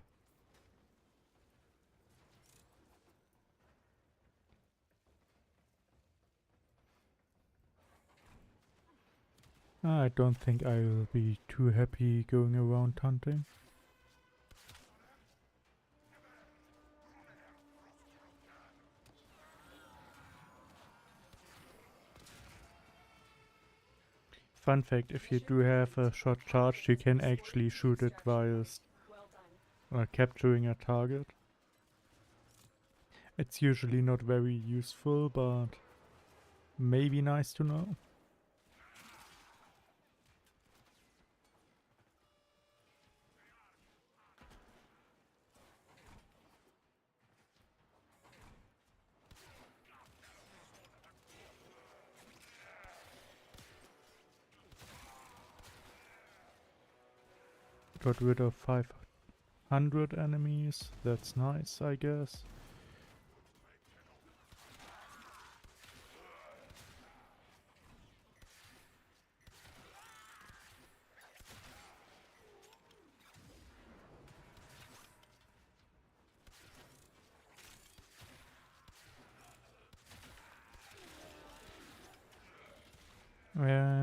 I don't think I will be too happy going around hunting. Fun fact, if you do have a shot charged, you can actually shoot it whilst Well done. capturing a target. It's usually not very useful, but maybe nice to know. Got rid of 500 enemies. That's nice, I guess.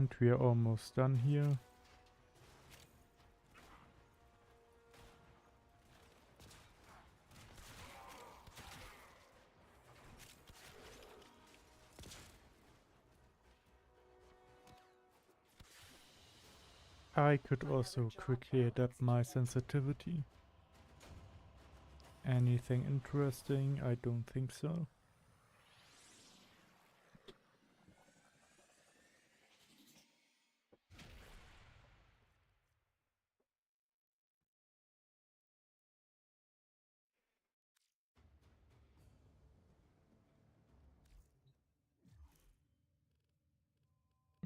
And we are almost done here. I could also quickly adapt my sensitivity. Anything interesting? I don't think so.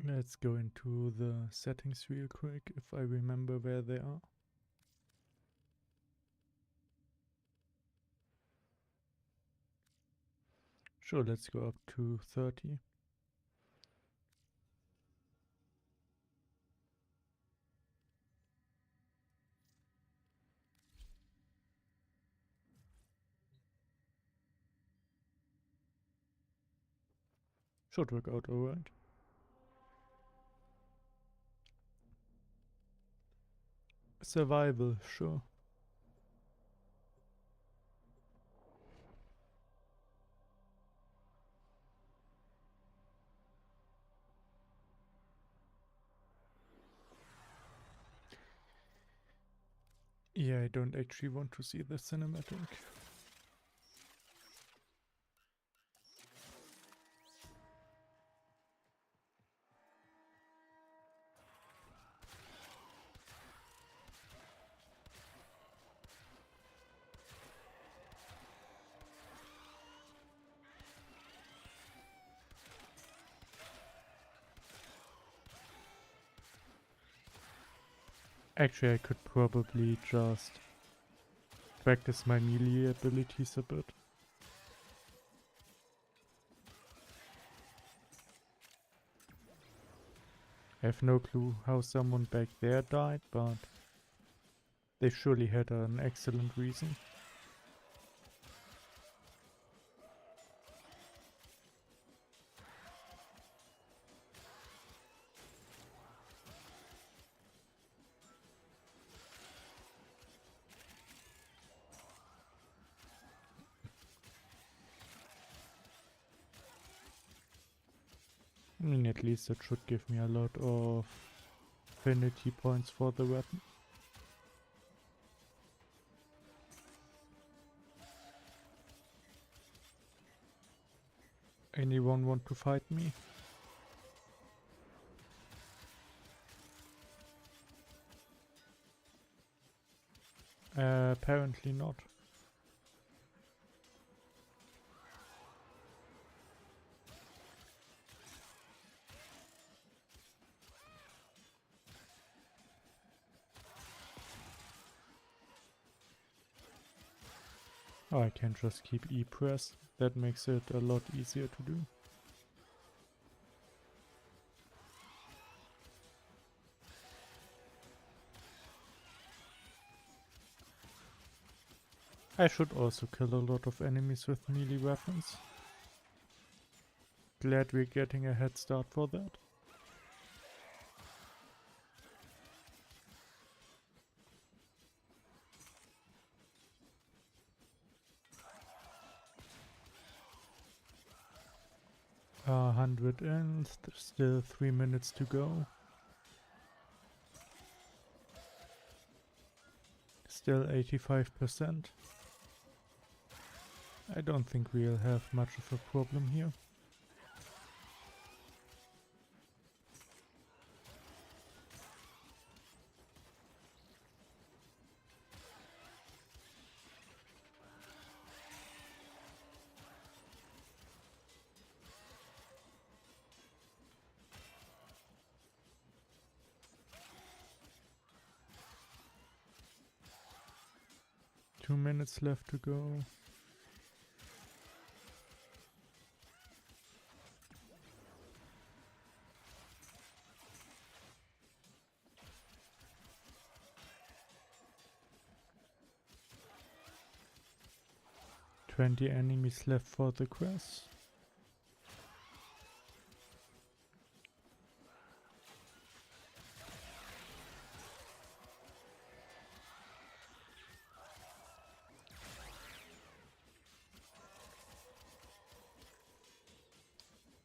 Let's go into the settings real quick if I remember where they are. Sure, let's go up to 30. Should work out alright. Survival, sure. Yeah, I don't actually want to see the cinematic. Actually, I could probably just practice my melee abilities a bit. I have no clue how someone back there died, but they surely had an excellent reason. I mean, at least that should give me a lot of affinity points for the weapon. Anyone want to fight me? Apparently not. Oh, I can just keep E press. That makes it a lot easier to do. I should also kill a lot of enemies with melee weapons. Glad we're getting a head start for that. Uh, 100 in, still 3 minutes to go. Still 85%. I don't think we'll have much of a problem here. Two minutes left to go. "20 enemies left for the quest."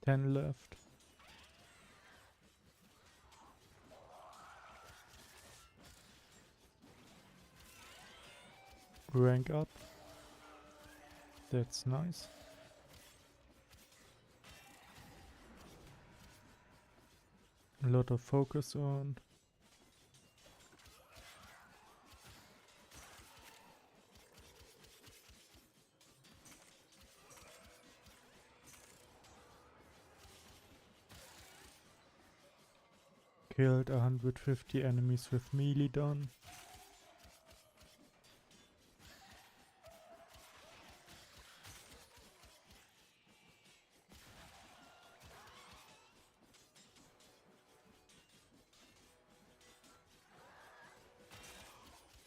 10 left. Rank up. That's nice. A lot of focus on. Killed 150 enemies with melee done.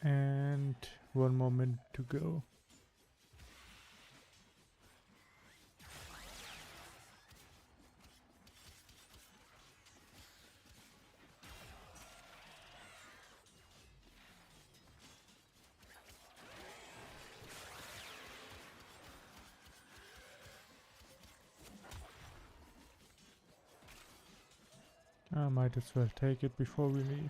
And 1 more minute to go. I might as well take it before we leave.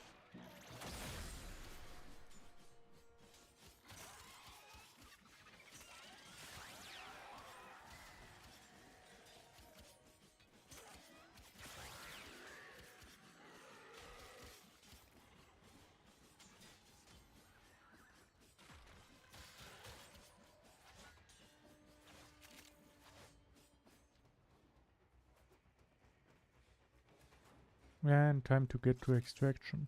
And time to get to extraction.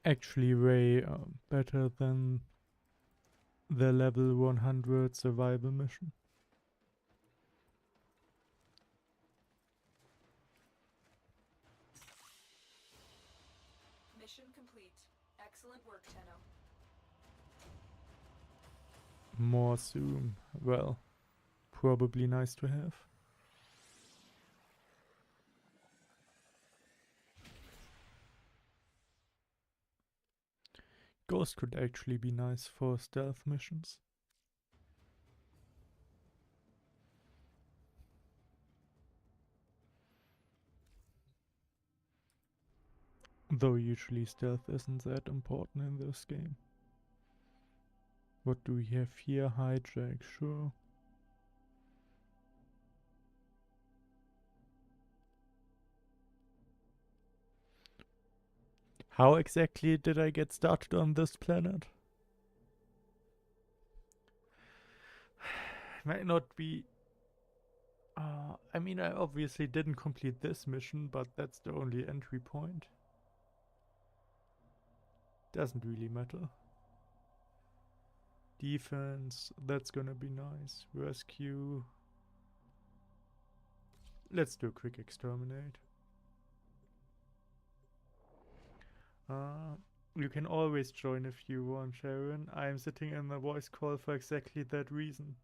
Actually way better than the level 100 survival mission. Mission complete. Excellent work, Tenno. More zoom. Well, probably nice to have. Ghost could actually be nice for stealth missions. Though usually stealth isn't that important in this game. What do we have here? Hijack, sure. How exactly did I get started on this planet? Might not be... I mean, I obviously didn't complete this mission, but that's the only entry point. Doesn't really matter. Defense, that's gonna be nice. Rescue. Let's do a quick exterminate. You can always join if you want, Sharon. I am sitting in the voice call for exactly that reason.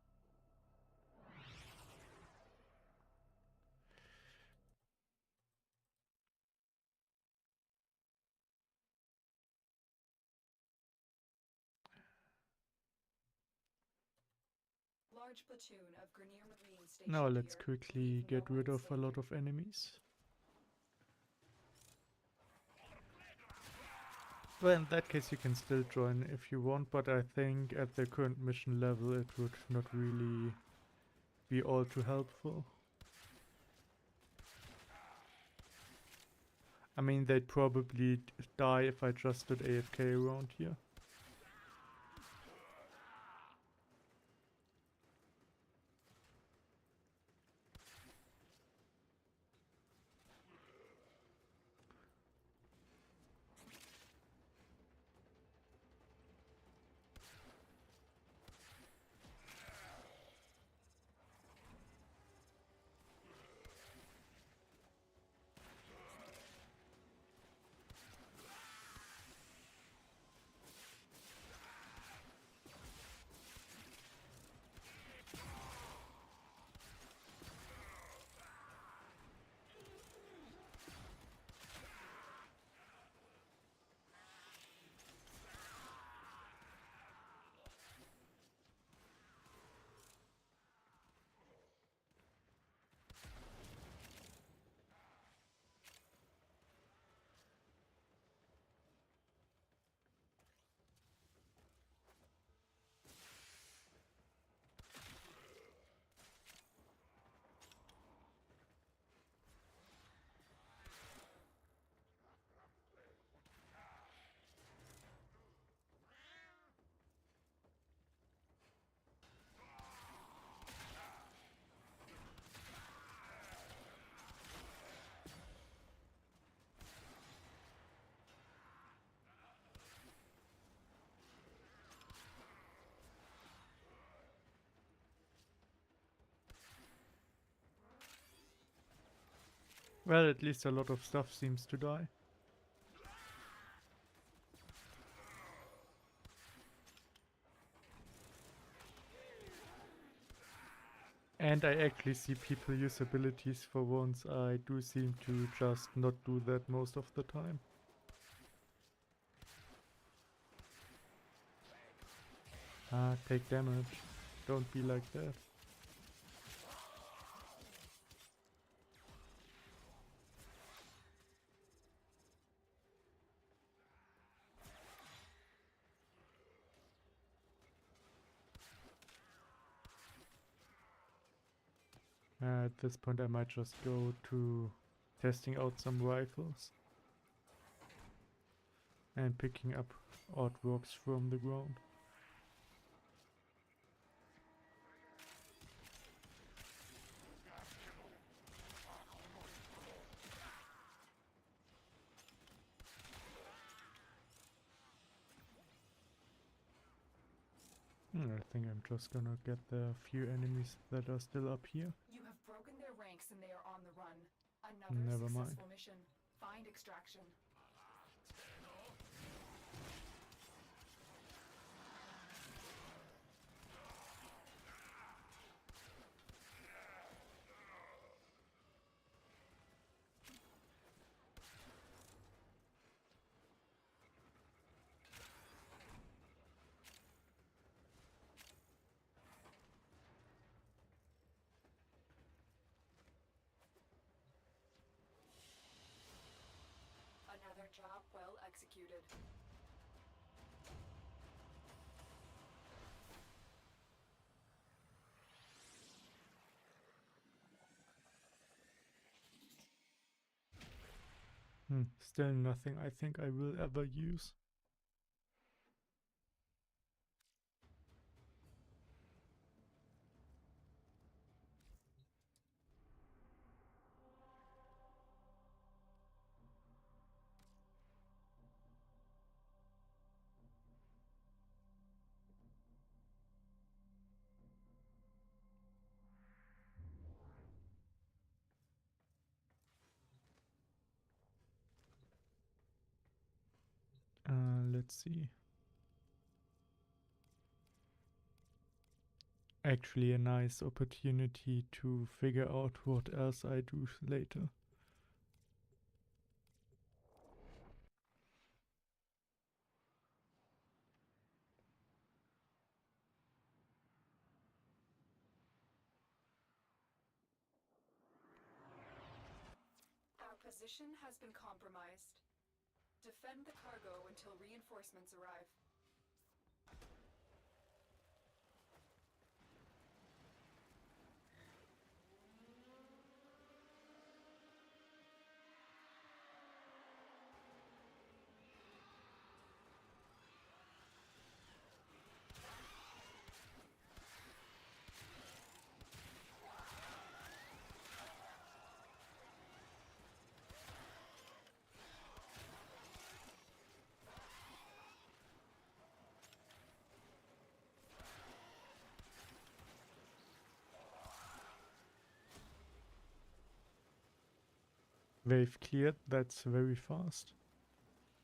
Large platoon of Grenier Marine stationed Now let's here. quickly Leaving get no rid of a unsaved. lot of enemies. Well, in that case you can still join if you want, but I think at the current mission level it would not really be all too helpful. I mean, they'd probably die if I just stood AFK around here. Well, at least a lot of stuff seems to die. And I actually see people use abilities for once. I do seem to just not do that most of the time. Ah, take damage. Don't be like that. At this point I might just go to testing out some rifles and picking up artworks from the ground. I think I'm just gonna get the few enemies that are still up here. You have broken their ranks and they are on the run. Another Never mind. successful mission. Find extraction. Another job well executed. Still nothing I think I will ever use. Let's see. Actually a nice opportunity to figure out what else I do later. Our position has been compromised. Defend the cargo until reinforcements arrive. Wave cleared, that's very fast.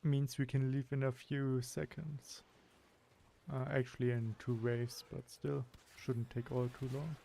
Means we can leave in a few seconds. Actually in 2 waves, but still, shouldn't take all too long.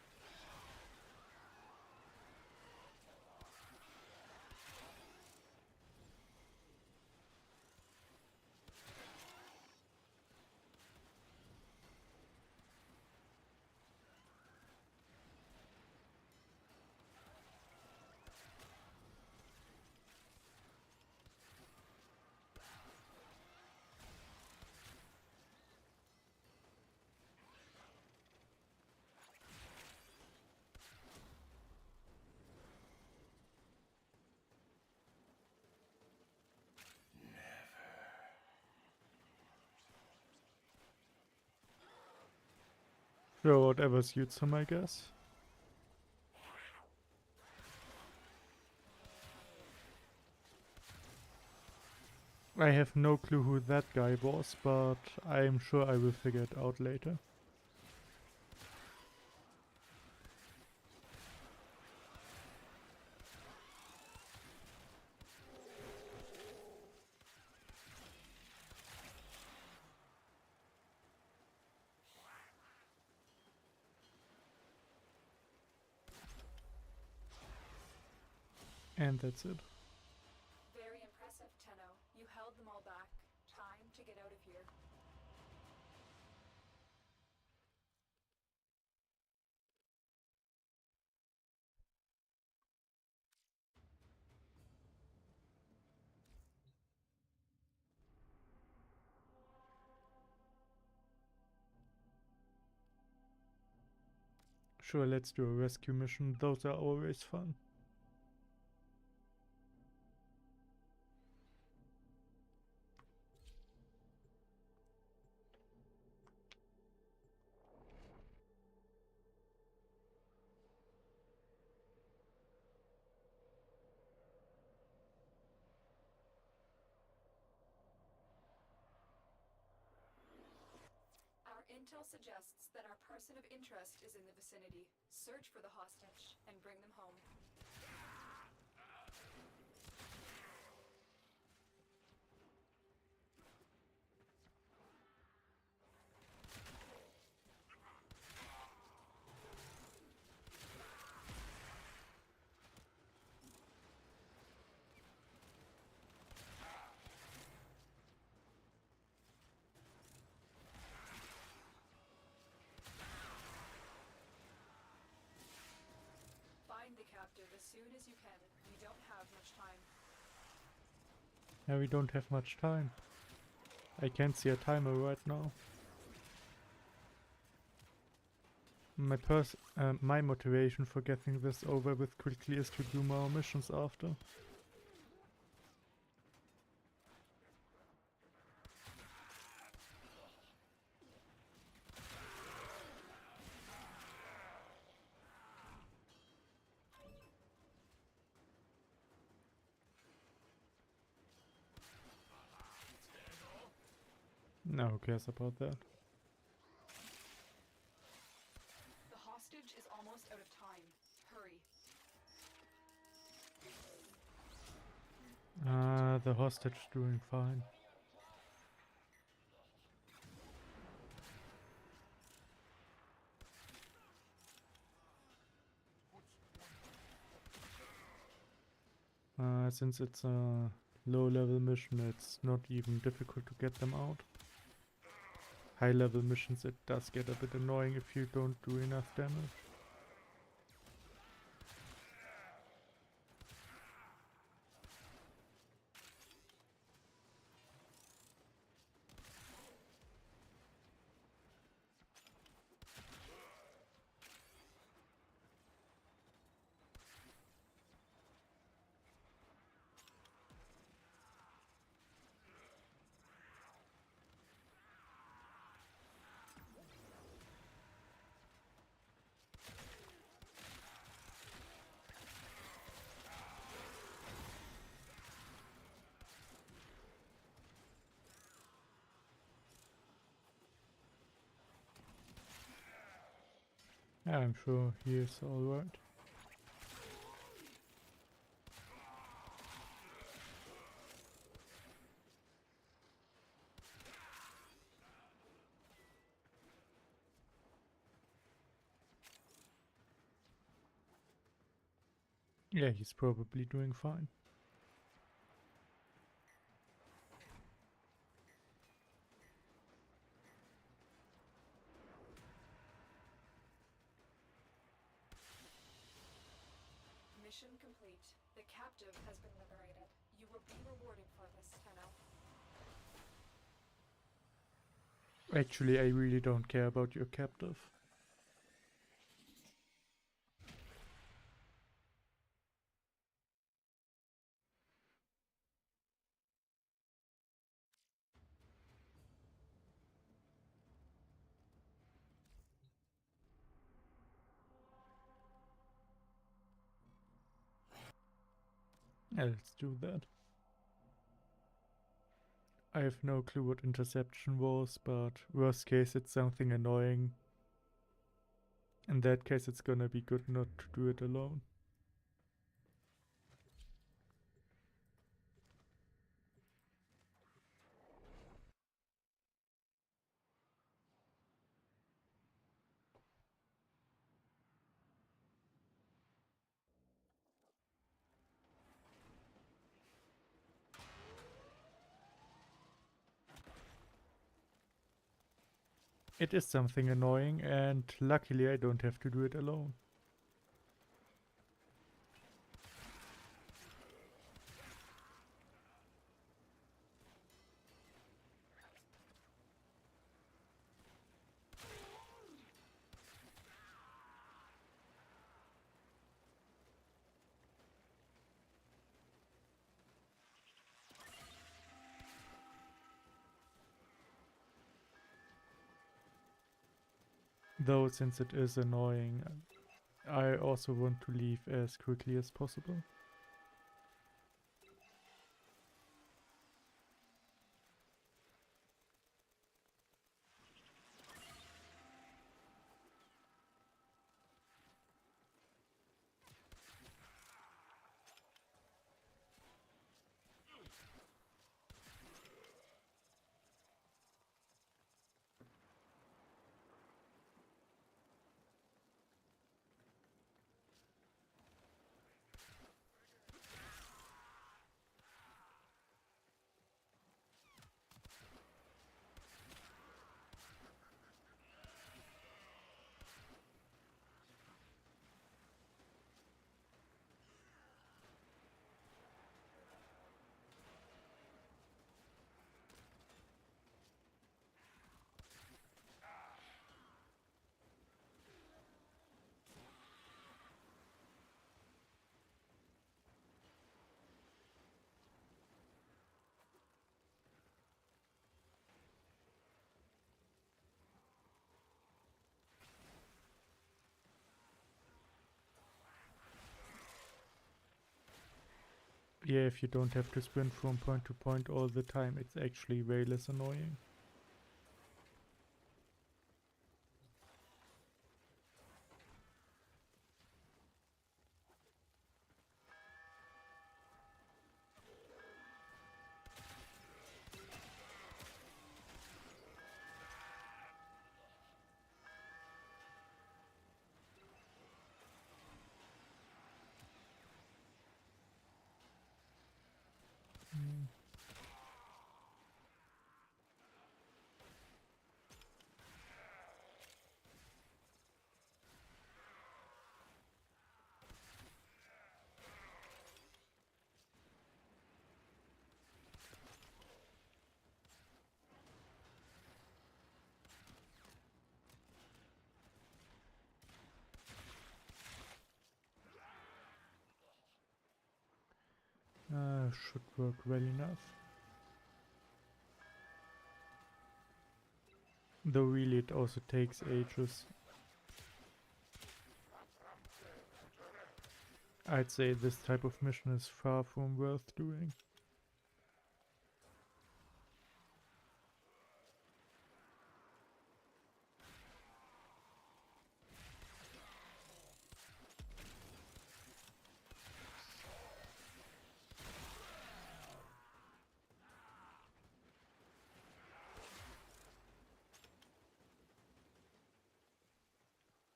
So whatever suits him, I guess. I have no clue who that guy was, but I'm sure I will figure it out later. And that's it. Very impressive, Tenno. You held them all back. Time to get out of here. Sure, let's do a rescue mission. Those are always fun. Our intel suggests that our person of interest is in the vicinity. Search for the hostage and bring them home. Find the captive as soon as you can. We don't have much time. Yeah, we don't have much time. I can't see a timer right now. My motivation for getting this over with quickly is to do more missions after. No, who cares about that? The hostage is almost out of time. Hurry. The hostage doing fine. Since it's a low-level mission, it's not even difficult to get them out. High-level missions, it does get a bit annoying if you don't do enough damage. Yeah, I'm sure he is alright. Yeah, he's probably doing fine. Mission complete. The captive has been liberated. You will be rewarded for this, Tenno. Actually, I really don't care about your captive. Yeah, let's do that. I have no clue what interception was, but worst case it's something annoying. In that case it's gonna be good not to do it alone. It is something annoying, and luckily I don't have to do it alone. Though, since it is annoying, I also want to leave as quickly as possible. Yeah, if you don't have to sprint from point to point all the time, it's actually way less annoying. Should work well enough. Though really it also takes ages. I'd say this type of mission is far from worth doing.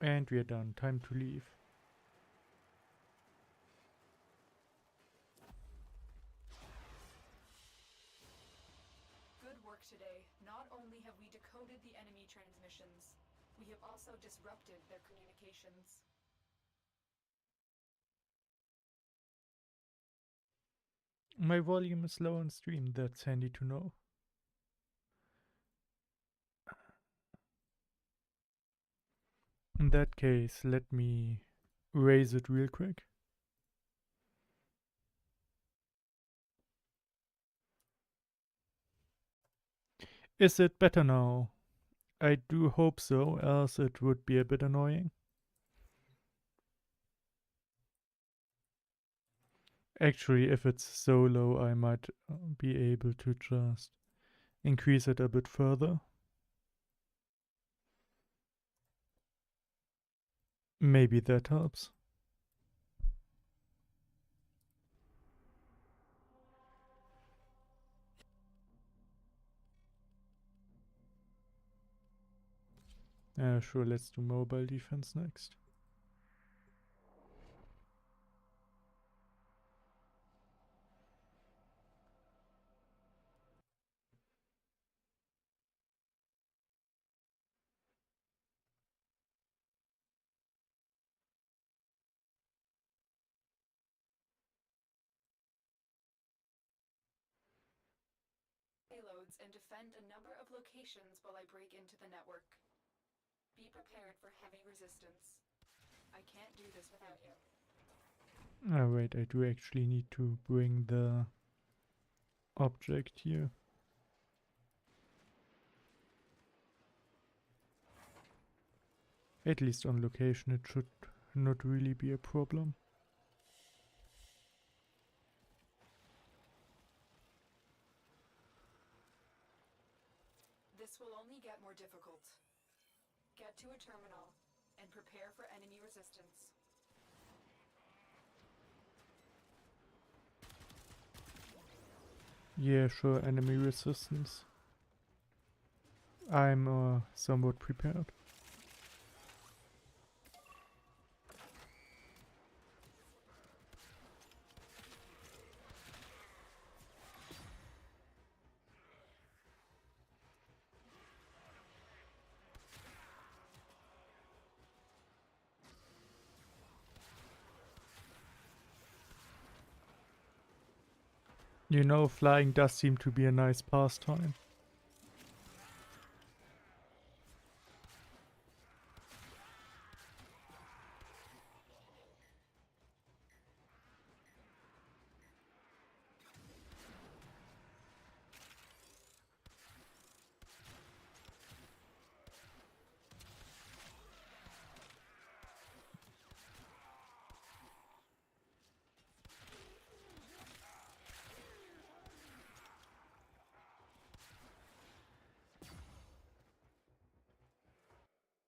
And we're done. Time to leave. Good work today. Not only have we decoded the enemy transmissions, we have also disrupted their communications. My volume is low on stream, that's handy to know. In that case, let me raise it real quick. Is it better now? I do hope so, else it would be a bit annoying. Actually, if it's so low, I might be able to just increase it a bit further. Maybe that helps. Sure, let's do mobile defense next. defense and defend a number of locations while I break into the network. Be prepared for heavy resistance. I can't do this without you. Oh wait, I do actually need to bring the object here. At least on location it should not really be a problem. This will only get more difficult. Get to a terminal and prepare for enemy resistance. Yeah, sure, enemy resistance. I'm somewhat prepared. You know, flying does seem to be a nice pastime.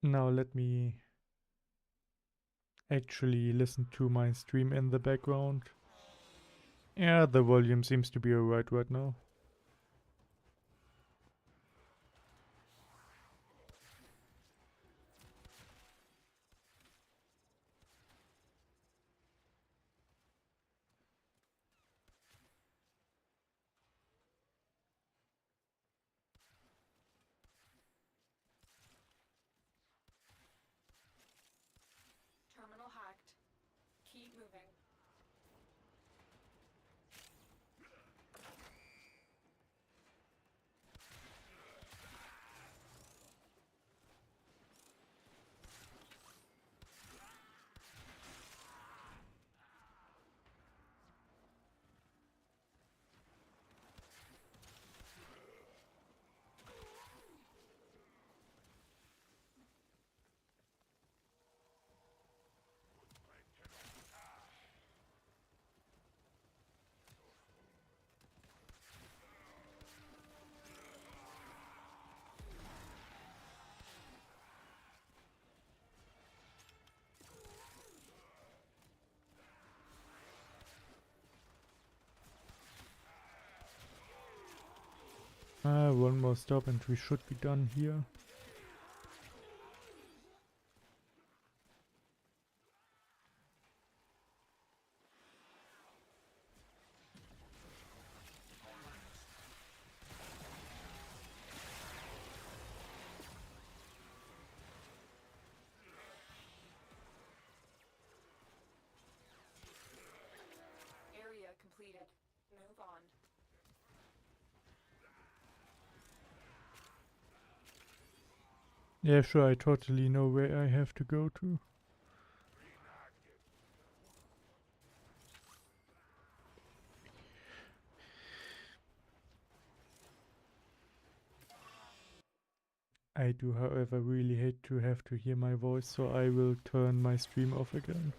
Now let me actually listen to my stream in the background. Yeah, the volume seems to be alright right now. Terminal hacked. Keep moving. One more stop and we should be done here. Area completed. Move on. Yeah, sure, I totally know where I have to go to. I do, however, really hate to have to hear my voice, so I will turn my stream off again.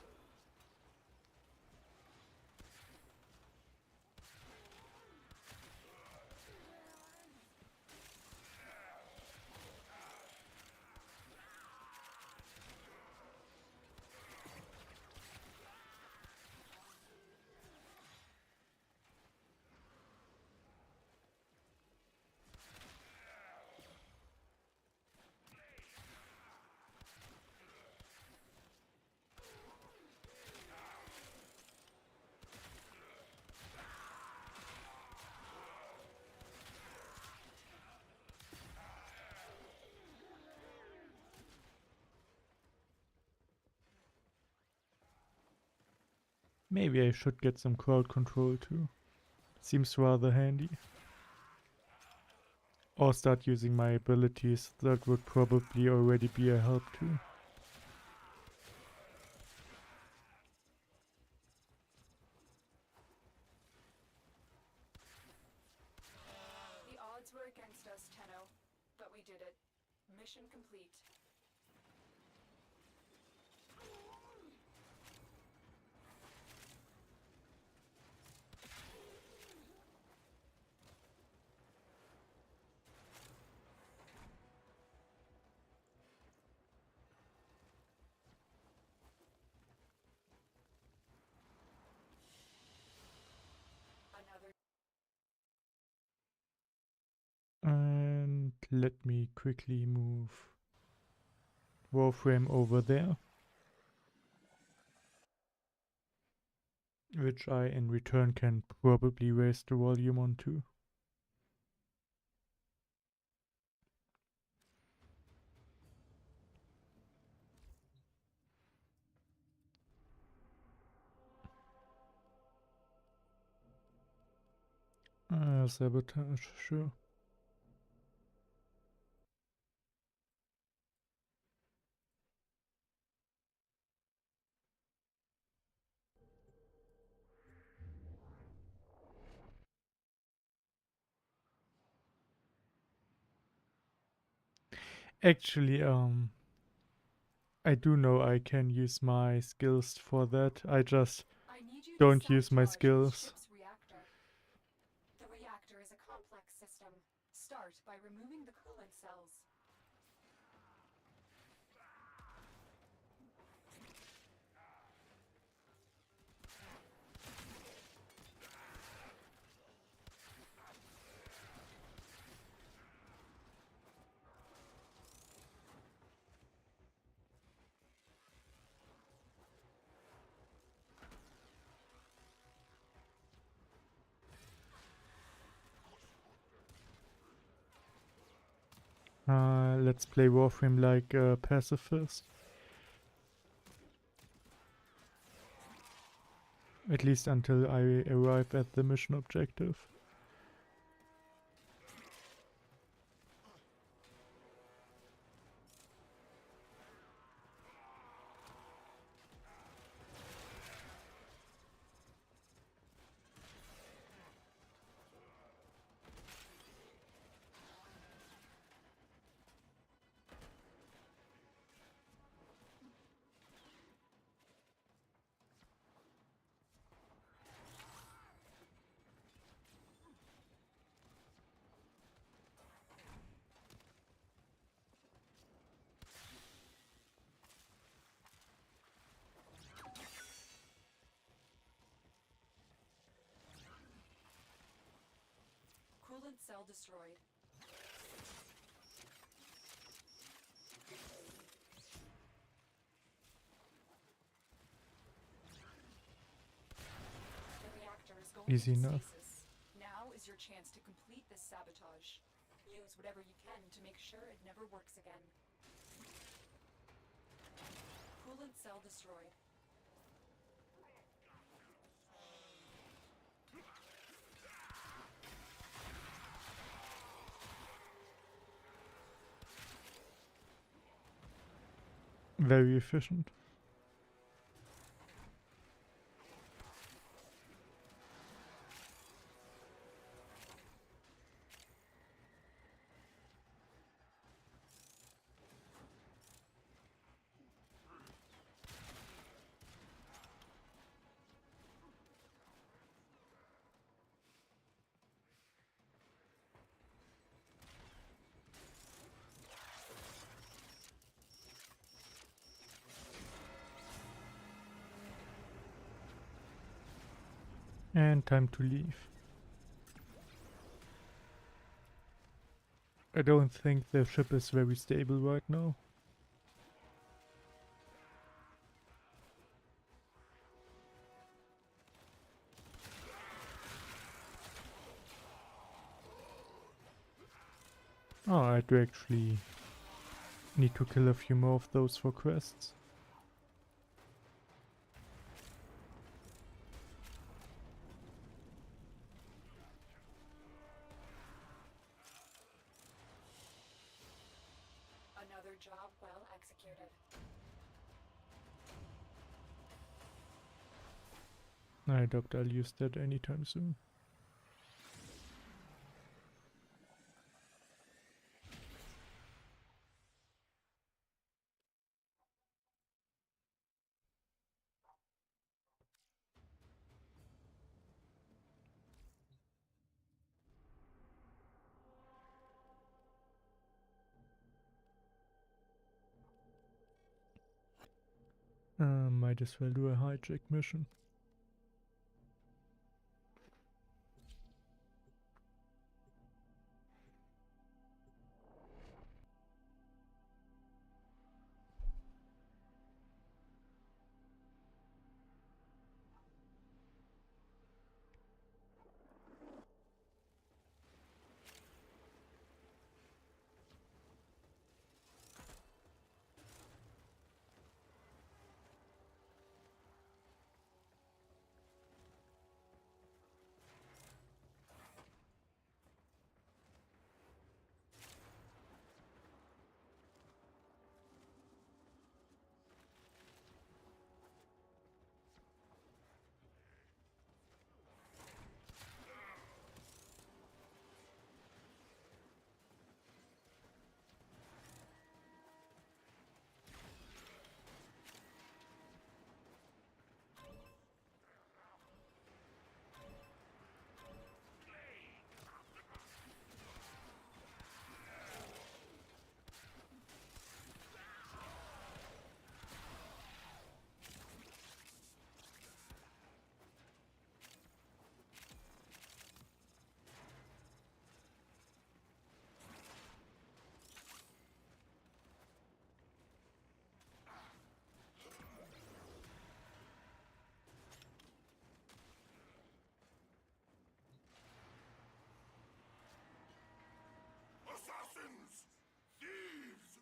Maybe I should get some crowd control too. Seems rather handy. Or start using my abilities. That would probably already be a help too. The odds were against us, Tenno, but we did it. Mission complete. Another. And let me quickly move Warframe over there, which I in return can probably raise the volume on too. Sabotage, sure. Actually, I do know I can use my skills for that. I just I need you don't to use my sabotage the skills. ship's reactor. The reactor is a complex system. Start by removing the coolant cells. Let's play Warframe like a pacifist. At least until I arrive at the mission objective. Coolant cell destroyed. The reactor is going Easy into enough. stasis. Now is your chance to complete this sabotage. Use whatever you can to make sure it never works again. Coolant cell destroyed. Very efficient. And time to leave. I don't think the ship is very stable right now. Oh, I do actually need to kill a few more of those for quests. job well executed. I doubt I'll use that anytime soon. Might as well do a hijack mission. Assassins! Thieves!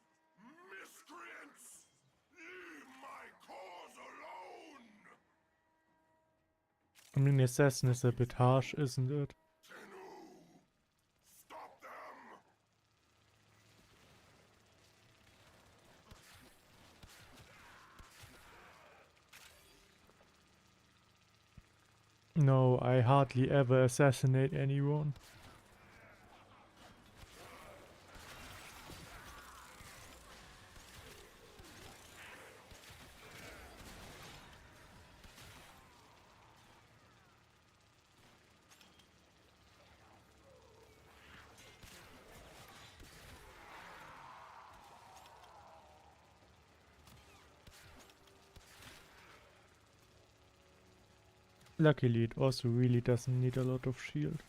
Miscreants! Leave my cause alone! I mean, assassin is a bit harsh, isn't it? Tenno! Stop them! No, I hardly ever assassinate anyone. Luckily, it also really doesn't need a lot of shield.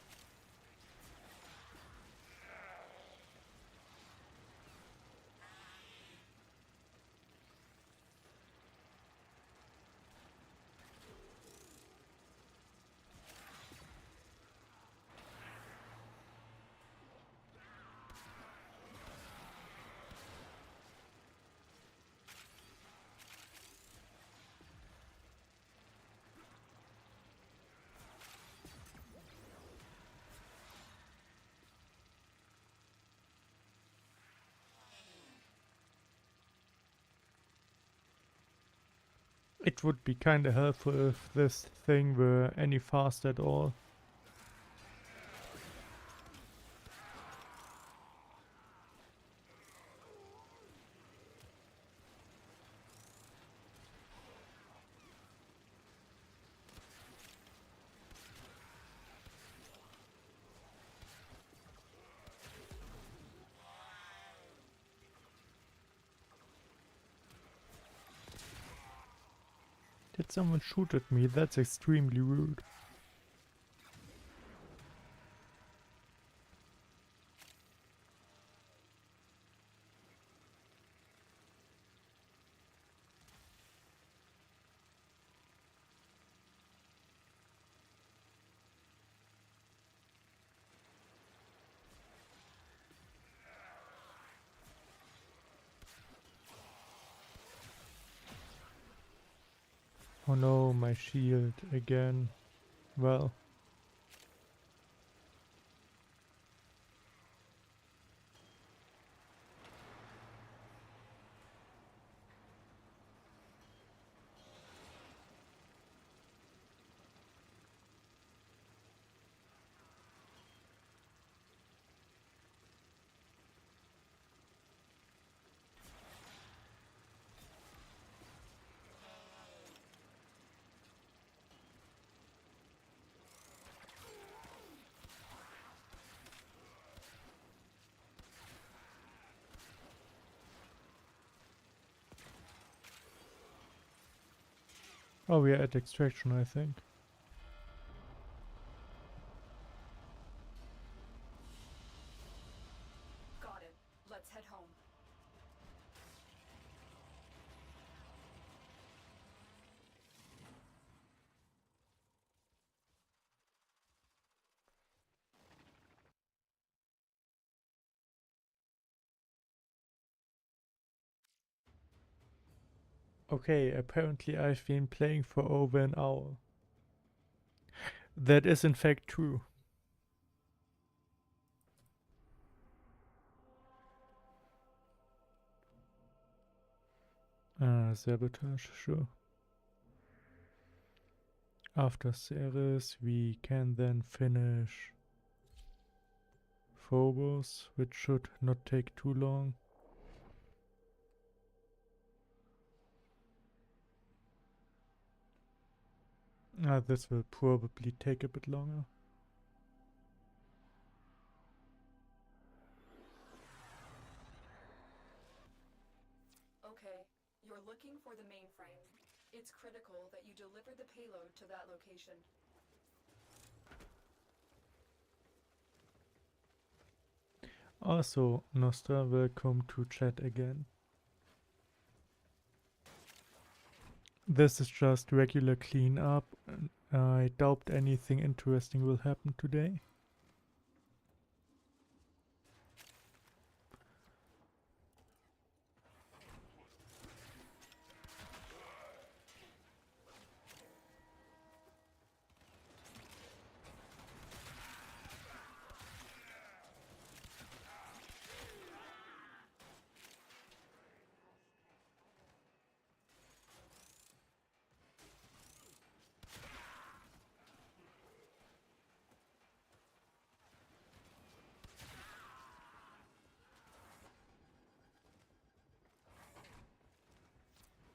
It would be kinda helpful if this thing were any fast at all. Did someone shoot at me? That's extremely rude. Oh no, my shield again. Well. Oh, we are at extraction, I think. Got it. Let's head home. Okay, apparently I've been playing for over an hour. That is in fact true. Sabotage, sure. After Ceres, we can then finish Phobos, which should not take too long. This will probably take a bit longer. Okay, you're looking for the mainframe. It's critical that you deliver the payload to that location. Also, Nostra, welcome to chat again. This is just regular cleanup. I doubt anything interesting will happen today.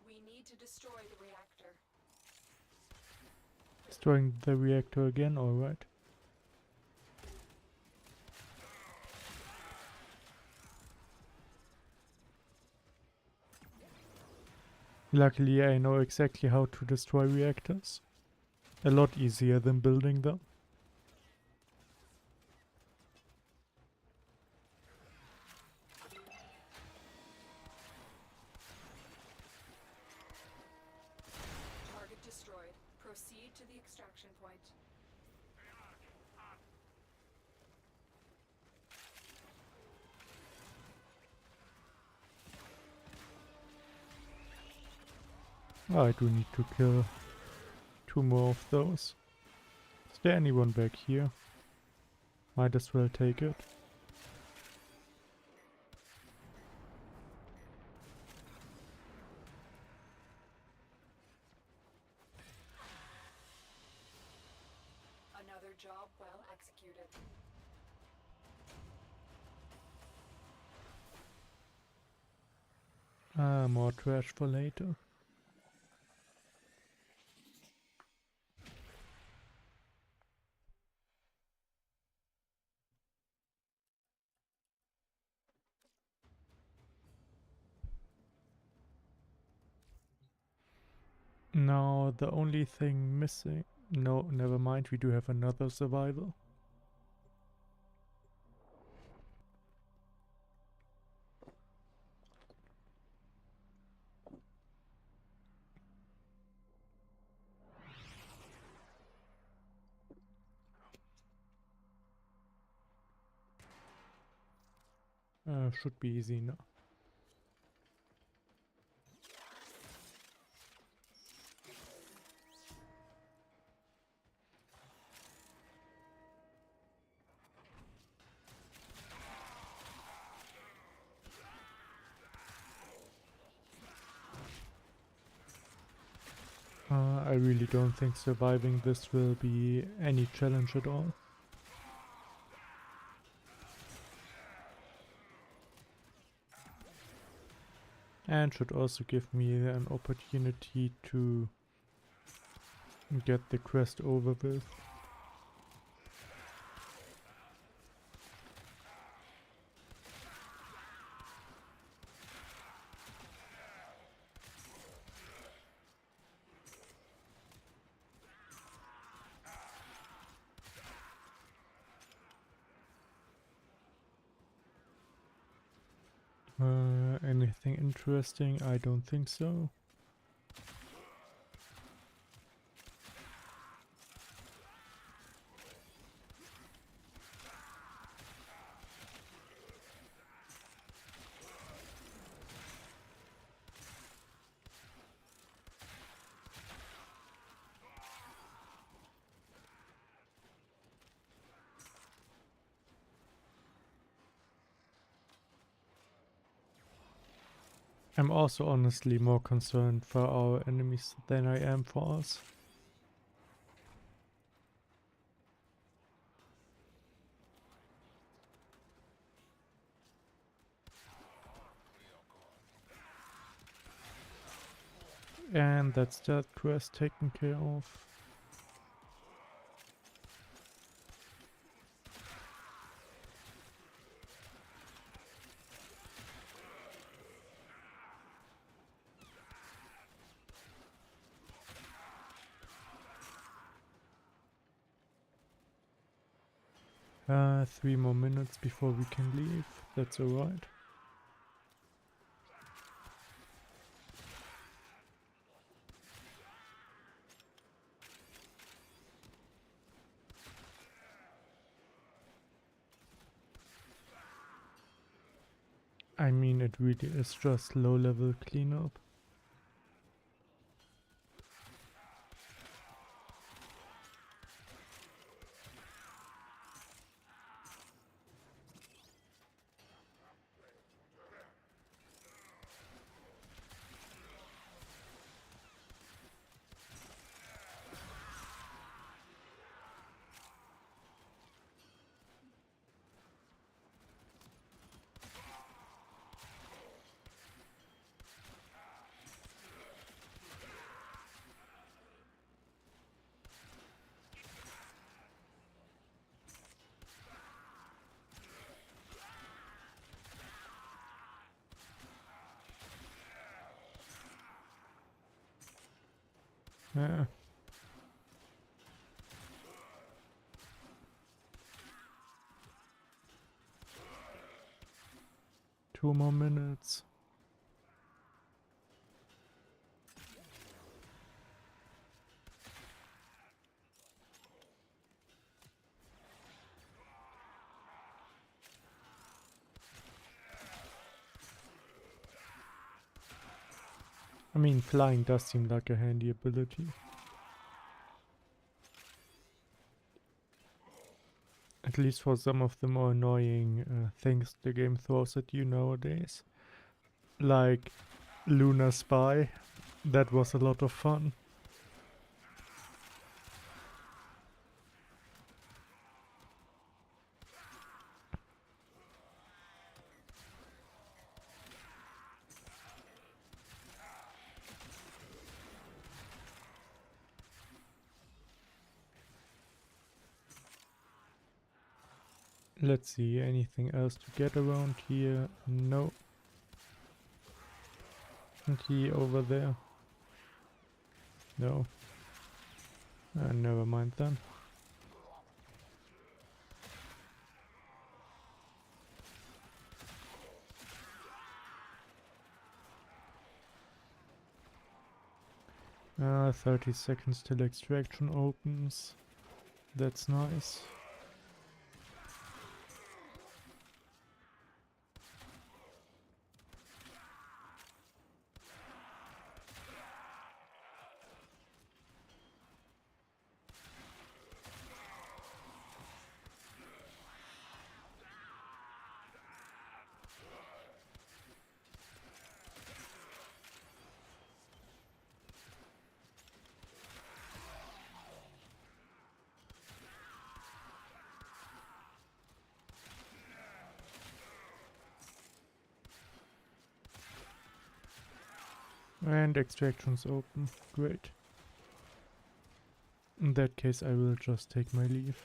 We need to destroy the reactor. Destroying the reactor again, alright. Luckily, I know exactly how to destroy reactors. A lot easier than building them. Target destroyed. Proceed to the extraction point. I do need to kill 2 more of those. Is there anyone back here? Might as well take it. Another job well executed. More trash for later. Now, the only thing missing... No, never mind, we do have another survival. Should be easy now. I really don't think surviving this will be any challenge at all. And should also give me an opportunity to get the quest over with. anything interesting? I don't think so. I'm also honestly more concerned for our enemies than I am for us. And that's that quest taken care of. Three more minutes before we can leave. That's alright. I mean, it really is just low-level cleanup. Yeah. Two more minutes. I mean, flying does seem like a handy ability. At least for some of the more annoying things the game throws at you nowadays. Like Lunar Spy. That was a lot of fun. Let's see, anything else to get around here? No. Key over there? No. Never mind then. Ah, 30 seconds till extraction opens. That's nice. And extractions open. Great. In that case, I will just take my leave.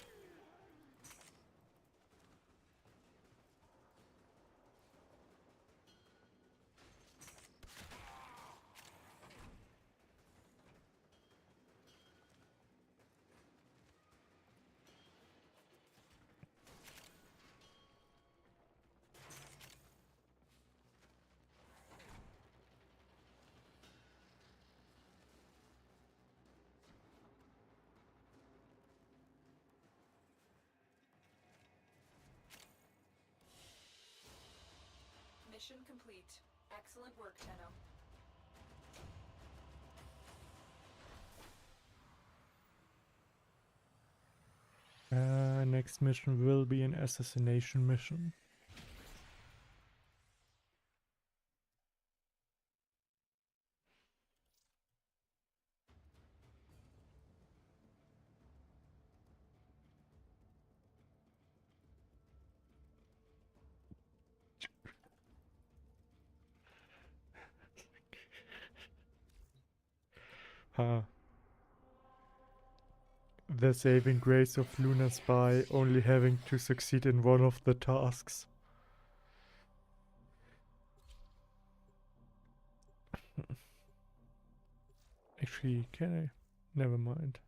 Mission complete. Excellent work, Tenno. Next mission will be an assassination mission. The saving grace of Lunar Spy only having to succeed in one of the tasks. Actually, can I? Never mind.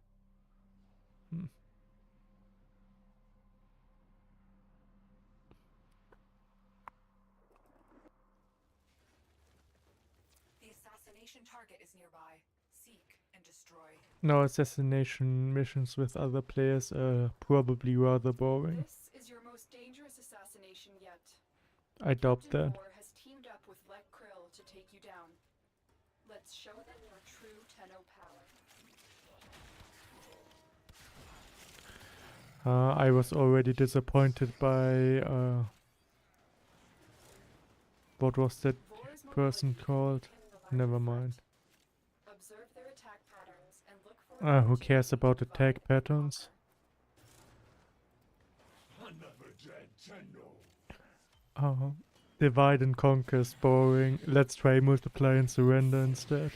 The assassination target is nearby. Seek and destroy. No, assassination missions with other players are probably rather boring. This is your most dangerous assassination yet. I doubt Captain that. Vor has teamed up with Lek Krill to take you down. Let's show them your true Tenno power. I was already disappointed by what was that Vor's person mobility called? weakened the line Never of mind. threat. Observe their attack patterns and look for Who cares about opportunities to attack divide and patterns? Another dead Tenno. Divide and conquer is boring. Let's try multiply and surrender instead.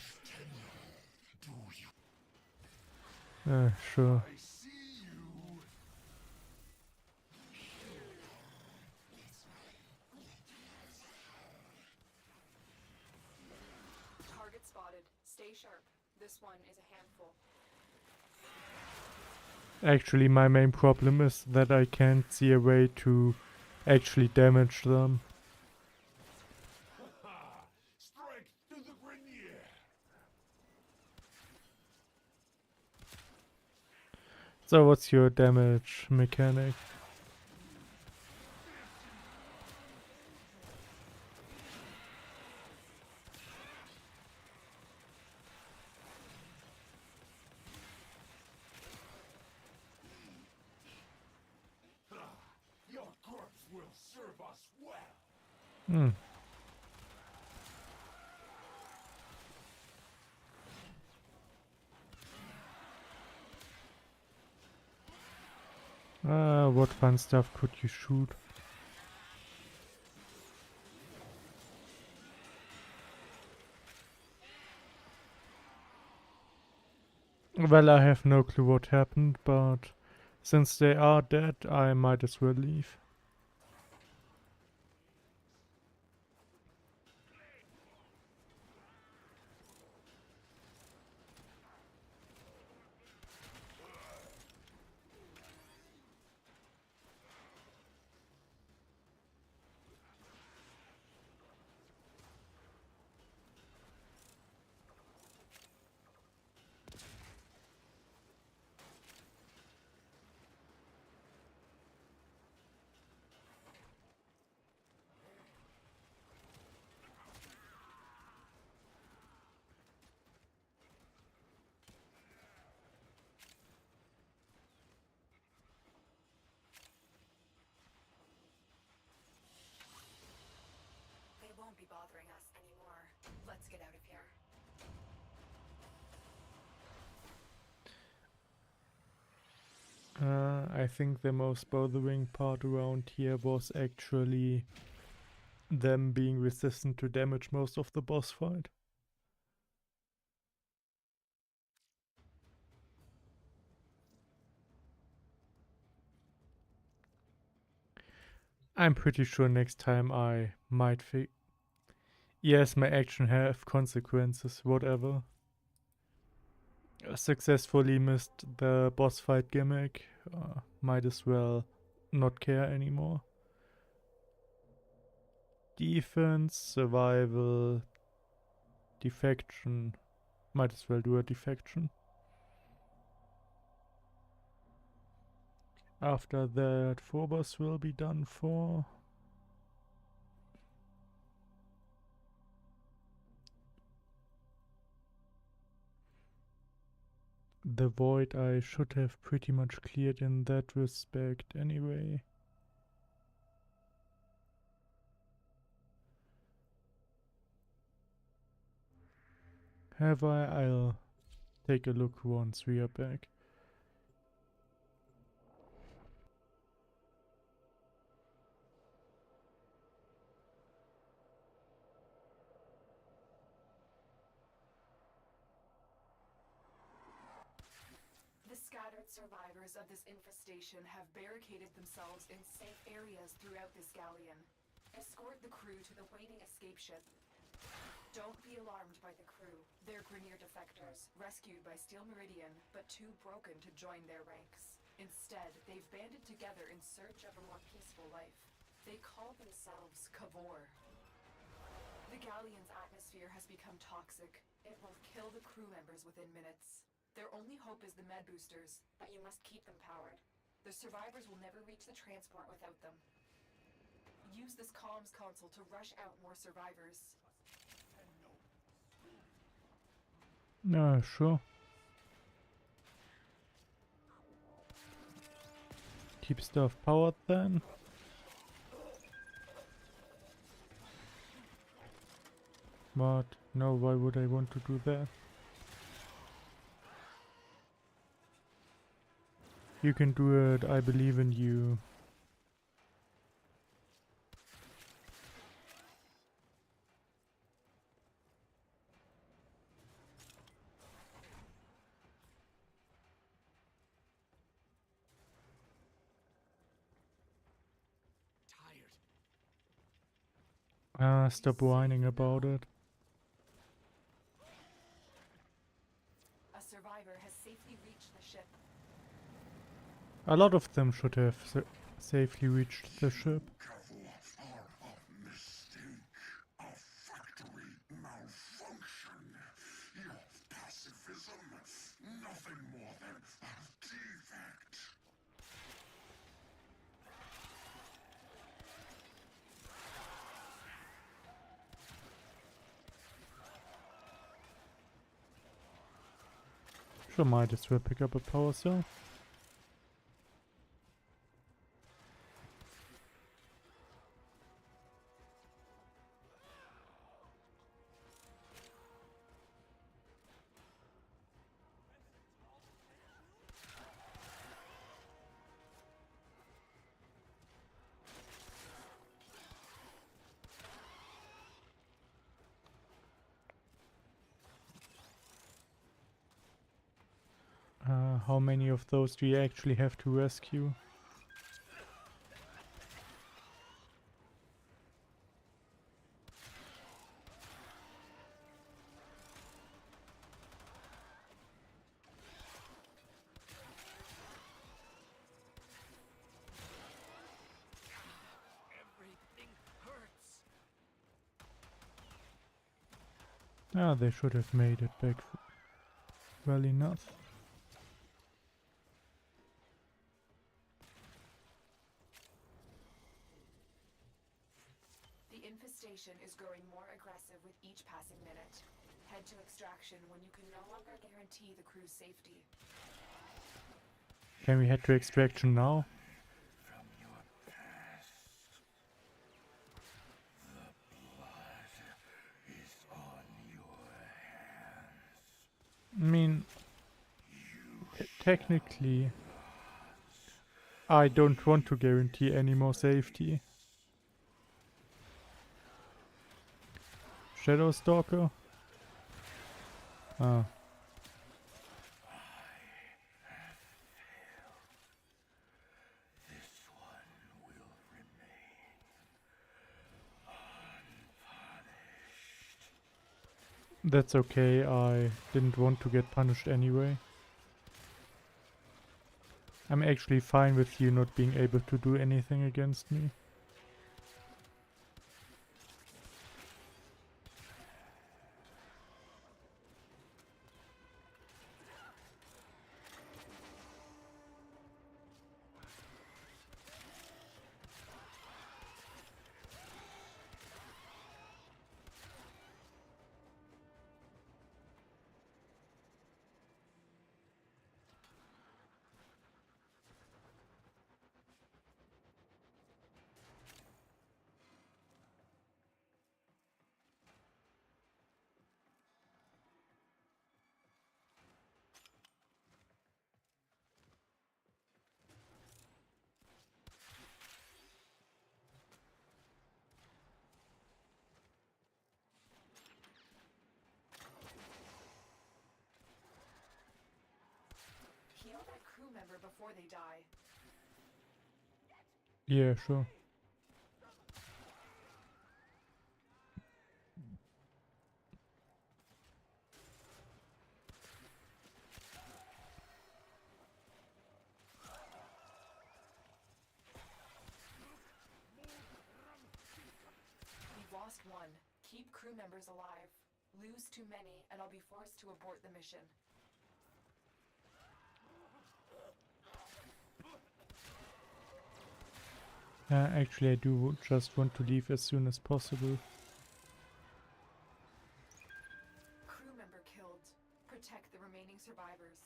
Sure. I see you. Target spotted. Stay sharp. This one is a handful. Actually, my main problem is that I can't see a way to actually damage them. Strength to the Grenier. So what's your damage mechanic? Your corpse will serve us well. What fun stuff could you shoot? Well, I have no clue what happened, but since they are dead, I might as well leave. They won't be bothering us anymore. Let's get out of here. I think the most bothering part around here was actually them being resistant to damage most of the boss fight. I'm pretty sure next time I might yes, my action have consequences, whatever. Successfully missed the boss fight gimmick. Might as well not care anymore. Defense, survival, defection. Might as well do a defection. After that, Phobos will be done for. The void I should have pretty much cleared in that respect anyway. Have I? I'll take a look once we are back. The scattered survivors of this infestation have barricaded themselves in safe areas throughout this galleon. Escort the crew to the waiting escape ship. Don't be alarmed by the crew. They're Grineer defectors, rescued by Steel Meridian, but too broken to join their ranks. Instead, they've banded together in search of a more peaceful life. They call themselves Kavor. The galleon's atmosphere has become toxic. It will kill the crew members within minutes. Their only hope is the med boosters, but you must keep them powered. The survivors will never reach the transport without them. Use this comms console to rush out more survivors. Sure. Keep stuff powered then. But no, why would I want to do that? You can do it, I believe in you. Stop whining about it. A survivor has safely reached the ship. A lot of them should have safely reached the ship. Sure, might as well pick up a power cell. How many of those do you actually have to rescue? Everything hurts. They should have made it back well enough. The infestation is growing more aggressive with each passing minute. Head to extraction when you can no longer guarantee the crew's safety. Can we head to extraction now? From your past, the blood is on your hands. I mean, technically, I don't want to guarantee any more safety. Shadow Stalker? Ah. This one will remain unpunished. That's okay, I didn't want to get punished anyway. I'm actually fine with you not being able to do anything against me. crew member before they die. Yeah, sure. We've lost one. Keep crew members alive. Lose too many, and I'll be forced to abort the mission. Actually, I do just want to leave as soon as possible. Crew member killed. Protect the remaining survivors.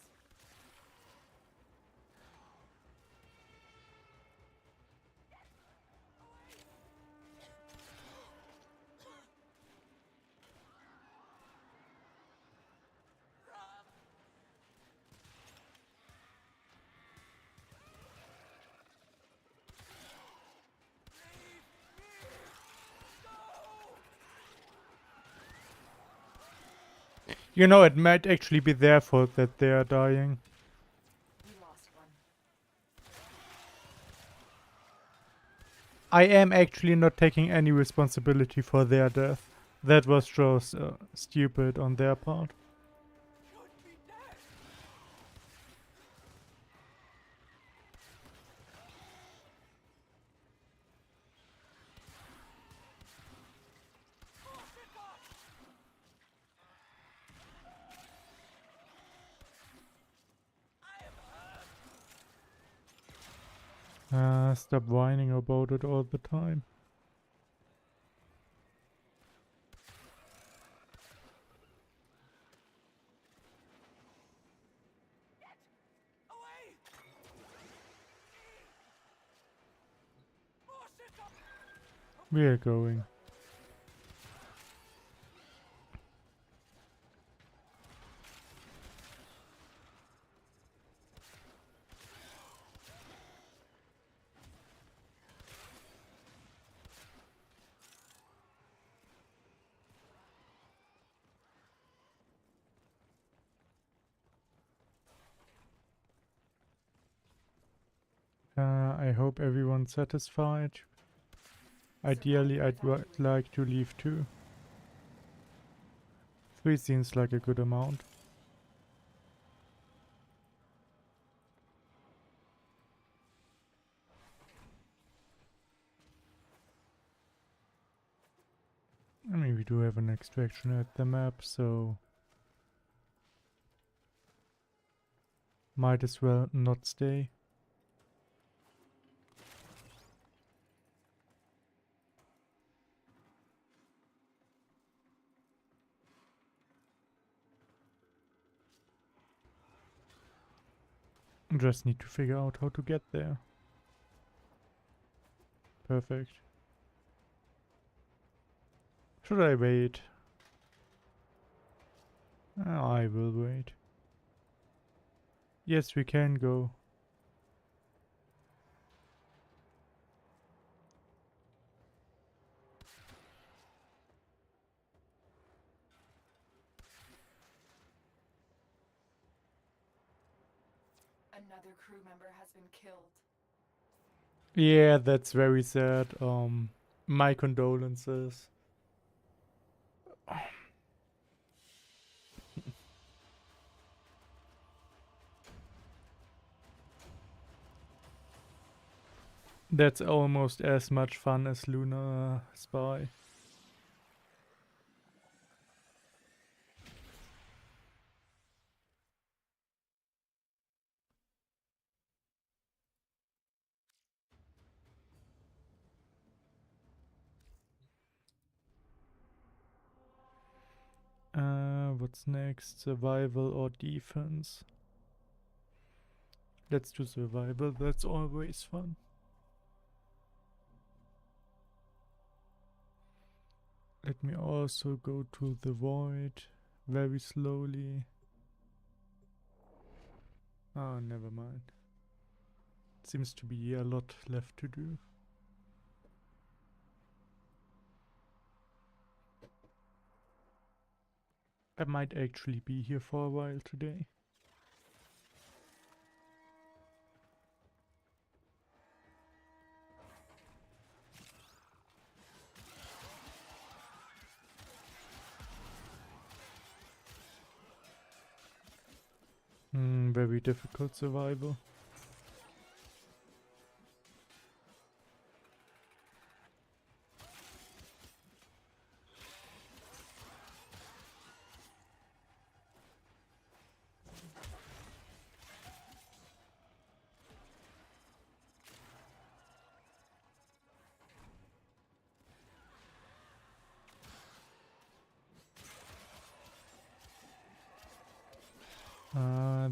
You know, it might actually be their fault that they are dying. We lost one. I am actually not taking any responsibility for their death. That was just stupid on their part. Stop whining about it all the time. We're going. I hope everyone's satisfied. Ideally, I'd like to leave too. 3 seems like a good amount. I mean, we do have an extraction at the map, so might as well not stay. Just need to figure out how to get there. Perfect. Should I wait? I will wait. Yes, we can go. Another crew member has been killed. Yeah, that's very sad. My condolences. That's almost as much fun as Lunar Spy. What's next? Survival or defense? Let's do survival, that's always fun. Let me also go to the void very slowly. Oh, never mind. Seems to be a lot left to do. I might actually be here for a while today. very difficult survival.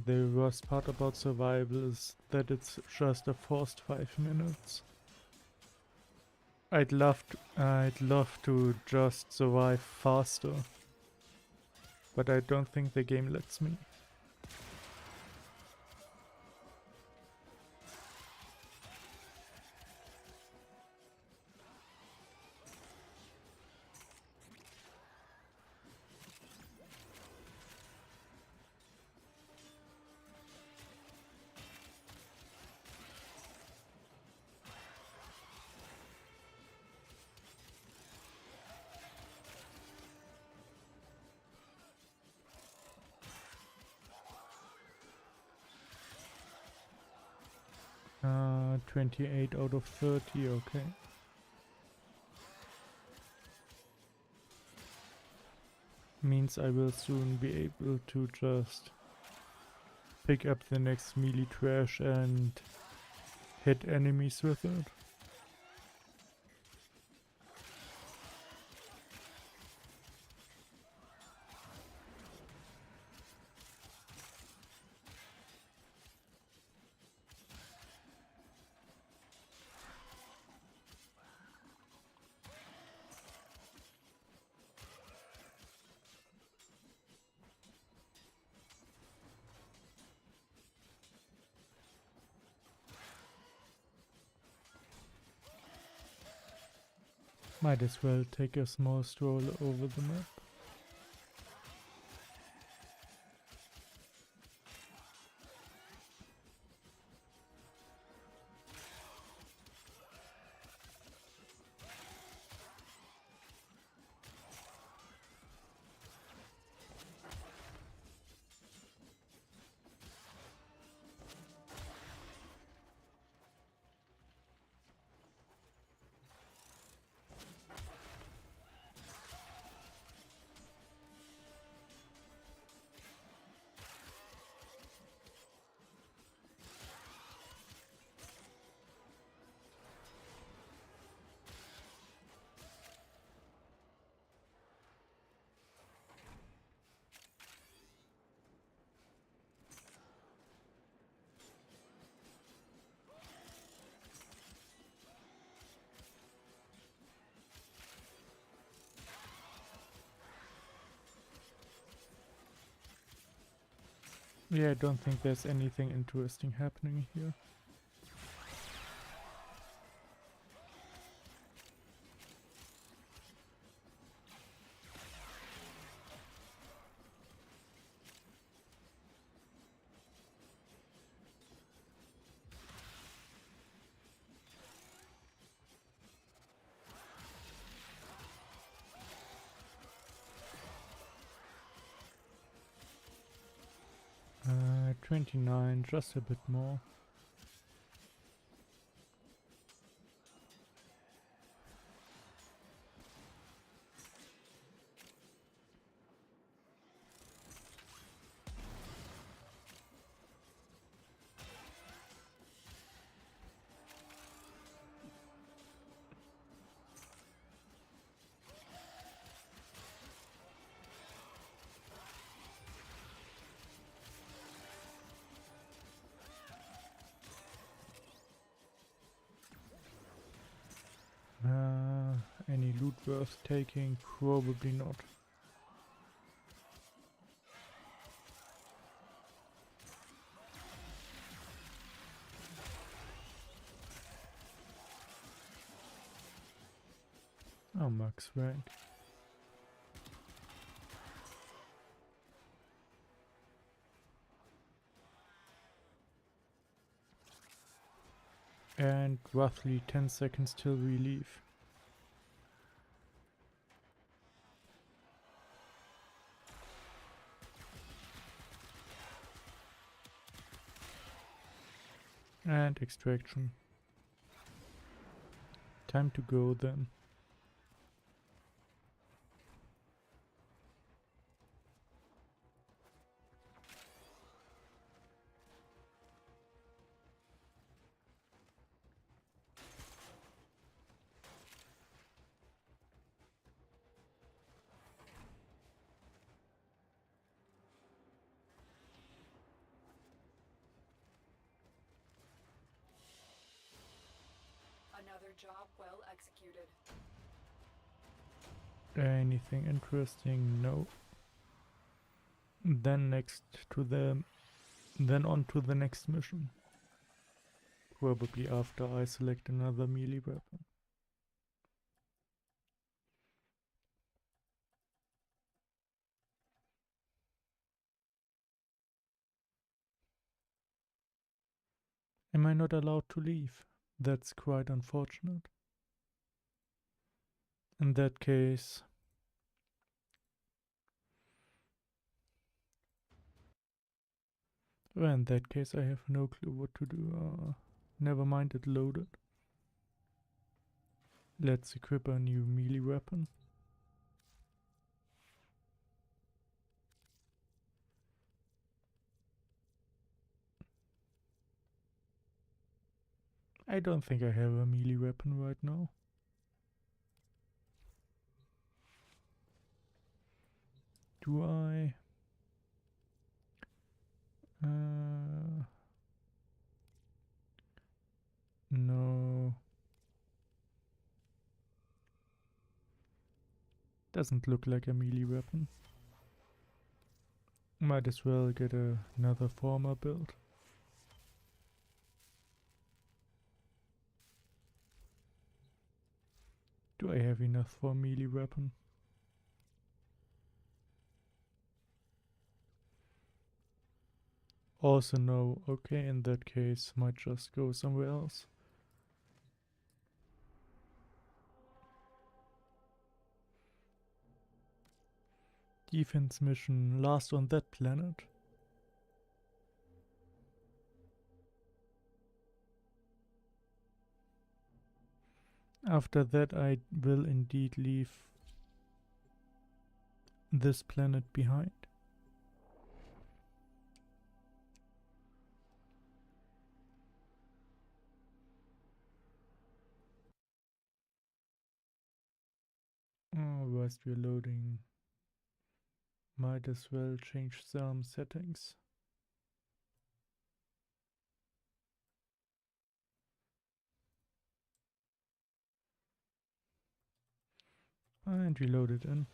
The worst part about survival is that it's just a forced 5 minutes. I'd love to just survive faster, but I don't think the game lets me. Uh, 28 out of 30, okay. Means I will soon be able to just pick up the next melee trash and hit enemies with it. Might as well take a small stroll over the map. Yeah, I don't think there's anything interesting happening here. Uh, 29, just a bit more. Any loot worth taking? Probably not. Oh, max rank. And roughly 10 seconds till we leave. And extraction. Time to go then. Another job well executed. Anything interesting? No. Then on to the next mission. Probably after I select another melee weapon. Am I not allowed to leave? That's quite unfortunate. In that case... Well, in that case I have no clue what to do. Never mind, it loaded. Let's equip a new melee weapon. I don't think I have a melee weapon right now. Do I? No. Doesn't look like a melee weapon. Might as well get another former build. Do I have enough for a melee weapon? Also no. Okay, in that case, might just go somewhere else. Defense mission, last on that planet. After that I will indeed leave this planet behind. Oh, whilst we're loading, might as well change some settings. And reload it in.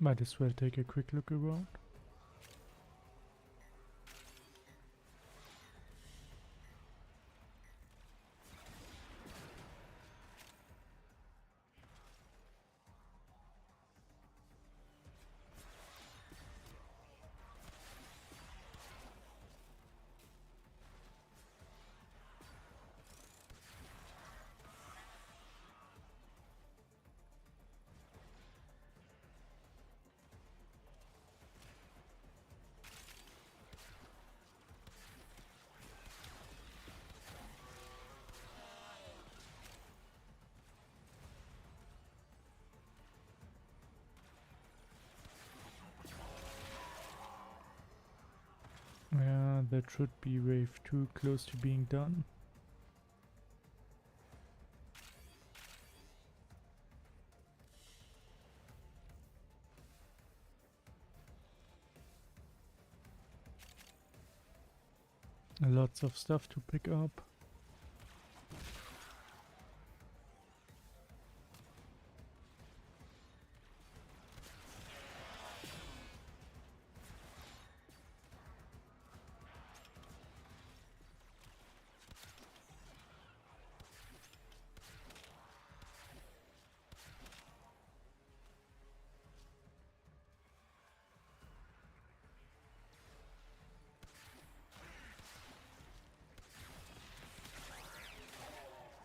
Might as well take a quick look around. That should be wave 2 close to being done. Lots of stuff to pick up.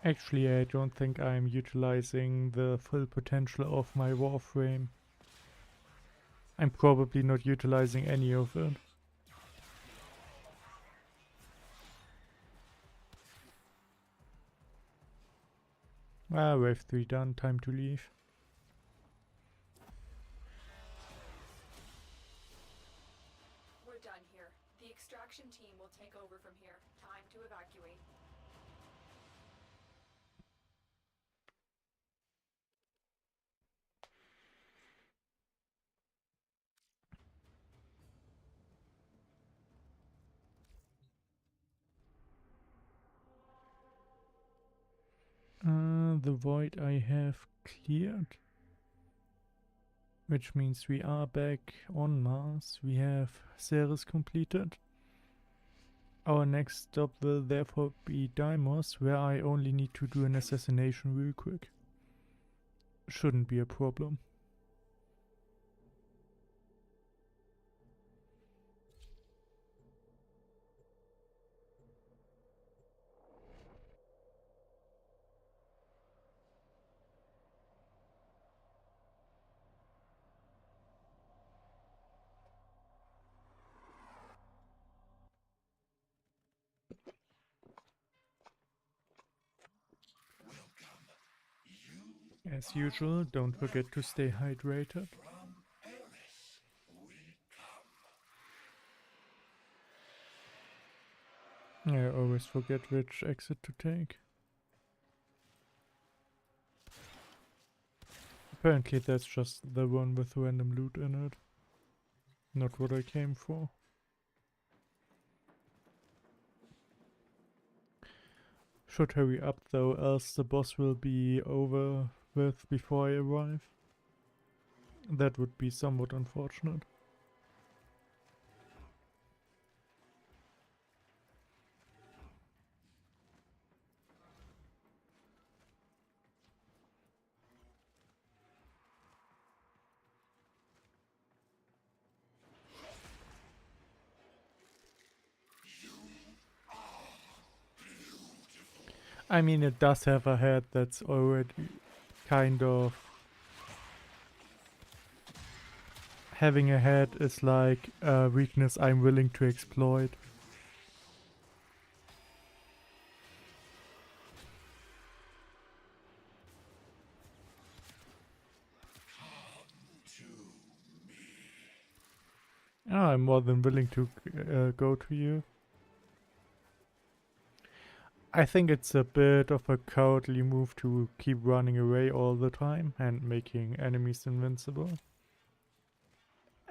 Actually, I don't think I'm utilizing the full potential of my Warframe. I'm probably not utilizing any of it. Ah, wave 3 done, time to leave. We're done here. The extraction team will take over from here. Time to evacuate. The void I have cleared. Which means we are back on Mars. We have Ceres completed. Our next stop will therefore be Deimos, where I only need to do an assassination real quick. Shouldn't be a problem. As usual, don't forget to stay hydrated. I always forget which exit to take. Apparently that's just the one with random loot in it. Not what I came for. Should hurry up though, else the boss will be over with before I arrive. That would be somewhat unfortunate. I mean, it does have a head that's already kind of... Having a head is like a weakness I'm willing to exploit. I'm more than willing to go to you. I think it's a bit of a cowardly move to keep running away all the time and making enemies invincible.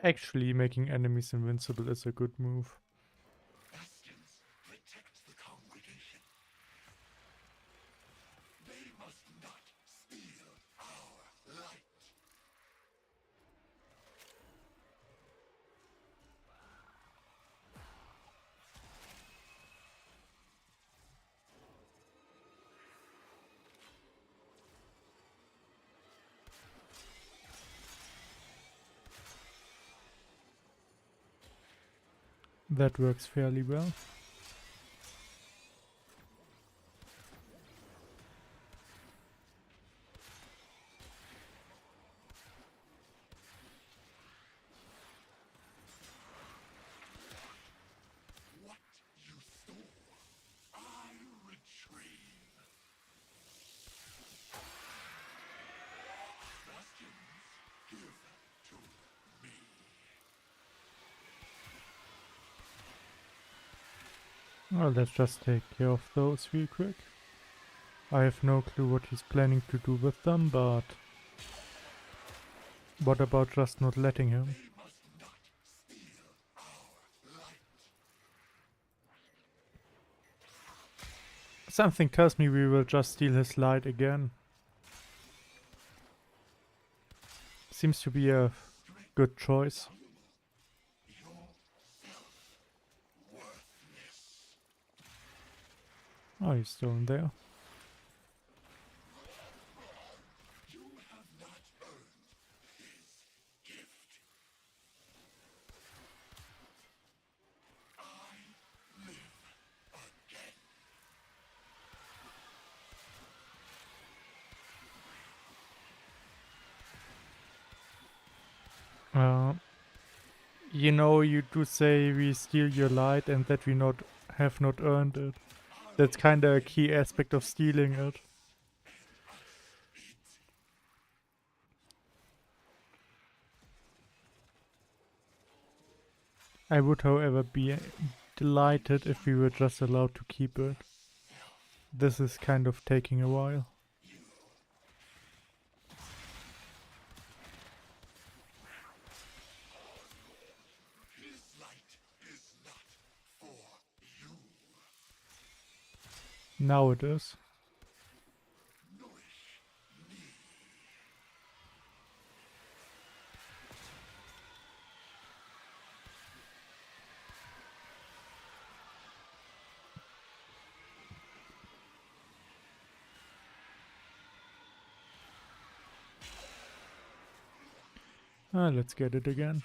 Actually, making enemies invincible is a good move. Bastions protect the congregation. They must not steal our light. That works fairly well. What you stole, I retrieve. Bastions, give to me. Well, let's just take care of those real quick. I have no clue what he's planning to do with them, but what about just not letting him? Something tells me we will just steal his light again. Seems to be a good choice. Oh, he's still in there. You know, you do say we steal your light and that we have not earned it. That's kinda a key aspect of stealing it. I would, however, be delighted if we were just allowed to keep it. This is kind of taking a while. Now it is. Let's get it again.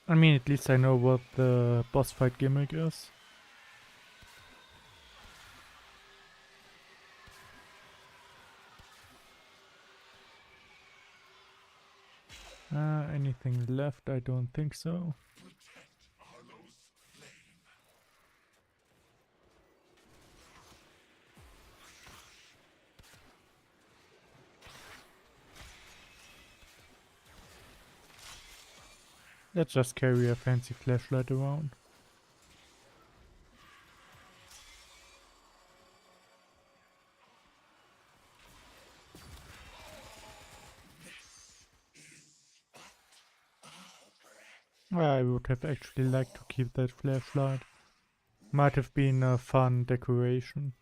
I mean, at least I know what the boss fight gimmick is. Anything left? I don't think so. Let's just carry a fancy flashlight around. I would have actually liked to keep that flashlight. Might have been a fun decoration.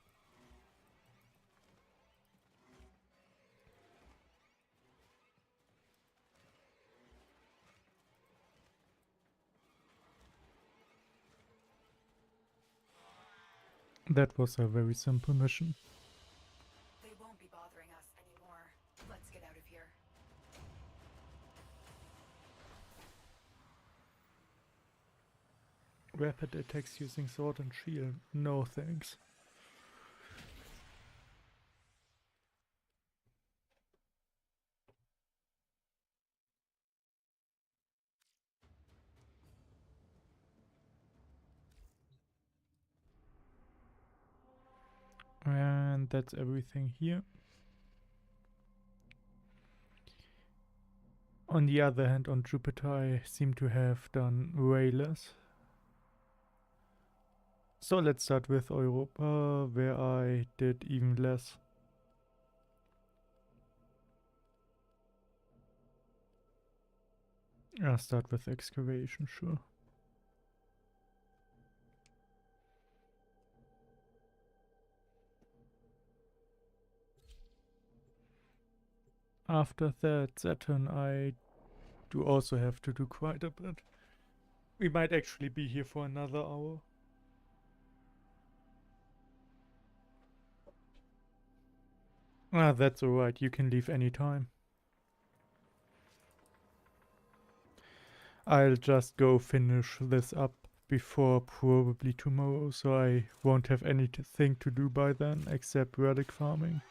That was a very simple mission. They won't be bothering us anymore. Let's get out of here. Rapid attacks using sword and shield. No thanks. And that's everything here. On the other hand, on Jupiter I seem to have done way less. So let's start with Europa, where I did even less. I'll start with excavation, sure. After that, Saturn, I do also have to do quite a bit. We might actually be here for another hour. That's alright, you can leave anytime. I'll just go finish this up before probably tomorrow, so I won't have anything to do by then except relic farming.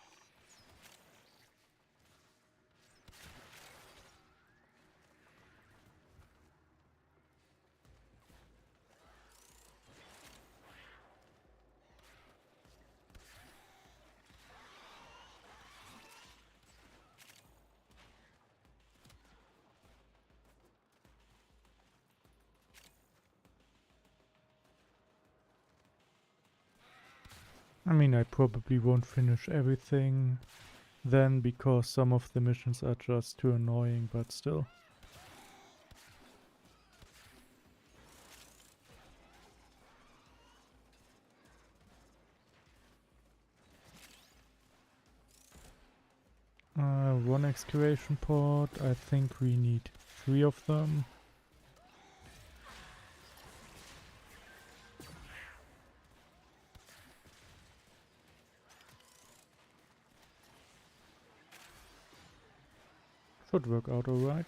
I mean, I probably won't finish everything then because some of the missions are just too annoying, but still. One excavation pod. I think we need 3 of them. Should work out alright.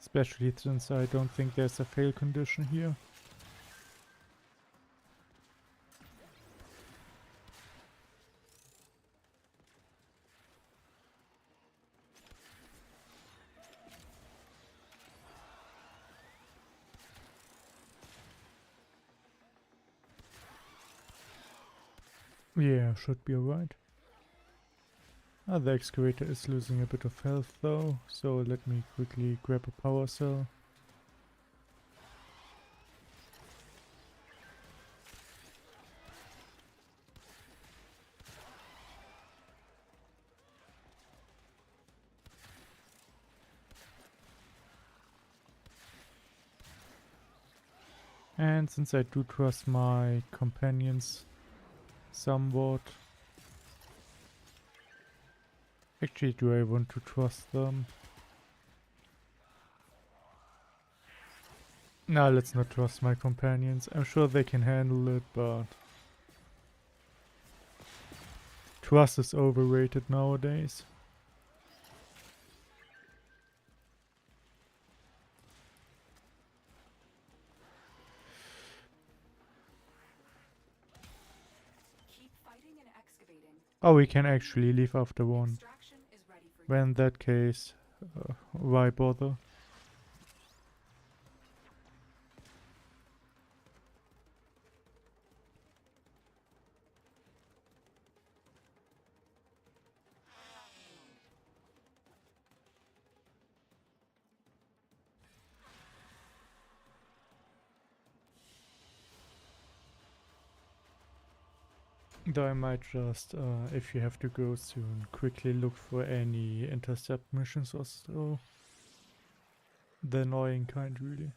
Especially since I don't think there's a fail condition here. Yeah, should be alright. The excavator is losing a bit of health though, so let me quickly grab a power cell. And since I do trust my companions somewhat... Actually, do I want to trust them? No, let's not trust my companions. I'm sure they can handle it, but... Trust is overrated nowadays. Keep fighting and excavating. Oh, we can actually leave after one. Extraction is ready for Well, you. in that case, why bother? Though I might just, if you have to go soon, quickly look for any intercept missions or so. The annoying kind, really.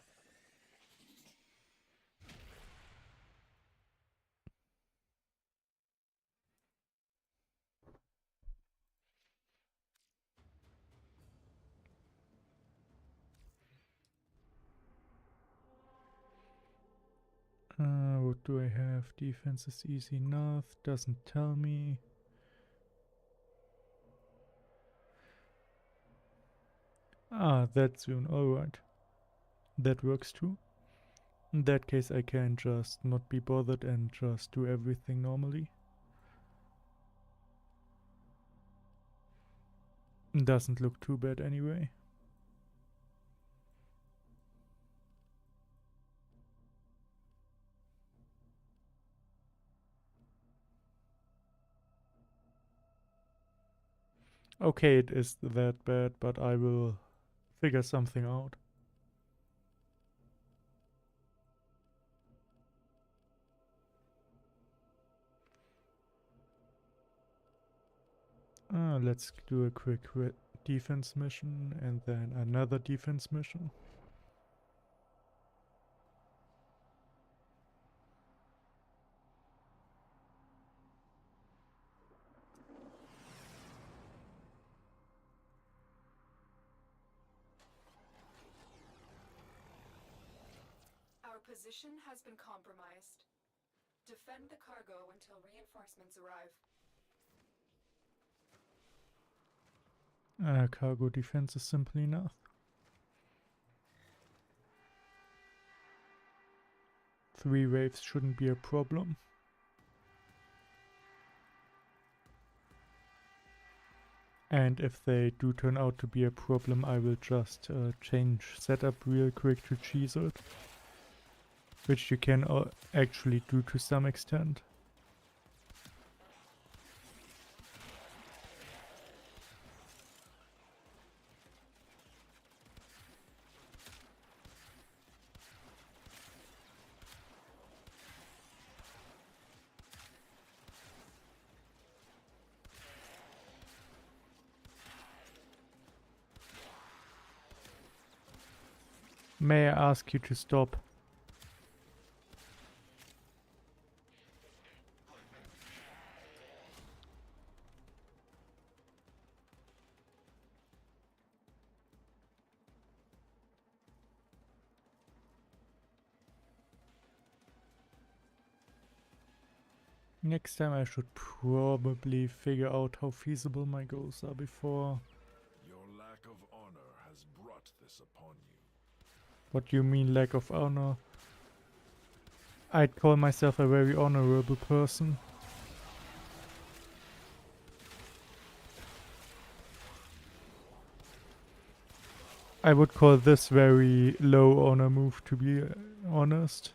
What do I have? Defense is easy enough, doesn't tell me. That's soon, alright. That works too. In that case I can just not be bothered and just do everything normally. Doesn't look too bad anyway. Okay, it is that bad, but I will figure something out. Let's do a quick defense mission and then another defense mission. Our position has been compromised. Defend the cargo until reinforcements arrive. Cargo defense is simple enough. 3 waves shouldn't be a problem. And if they do turn out to be a problem, I will just change setup real quick to cheese it. Which you can actually do to some extent. May I ask you to stop? Next time I should probably figure out how feasible my goals are before. Your lack of honor has brought this upon you. What do you mean lack of honor? I'd call myself a very honorable person. I would call this very low honor move, to be honest.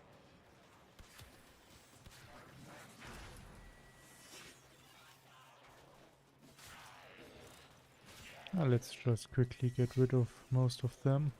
Let's just quickly get rid of most of them.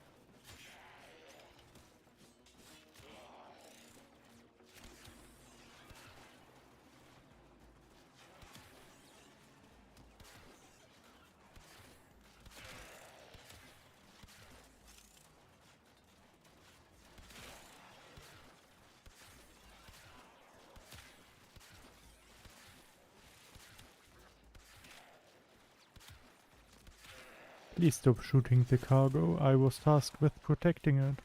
Please stop shooting the cargo. I was tasked with protecting it.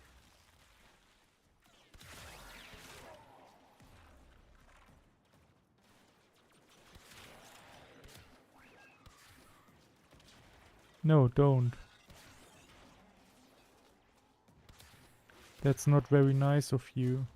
No, don't. That's not very nice of you.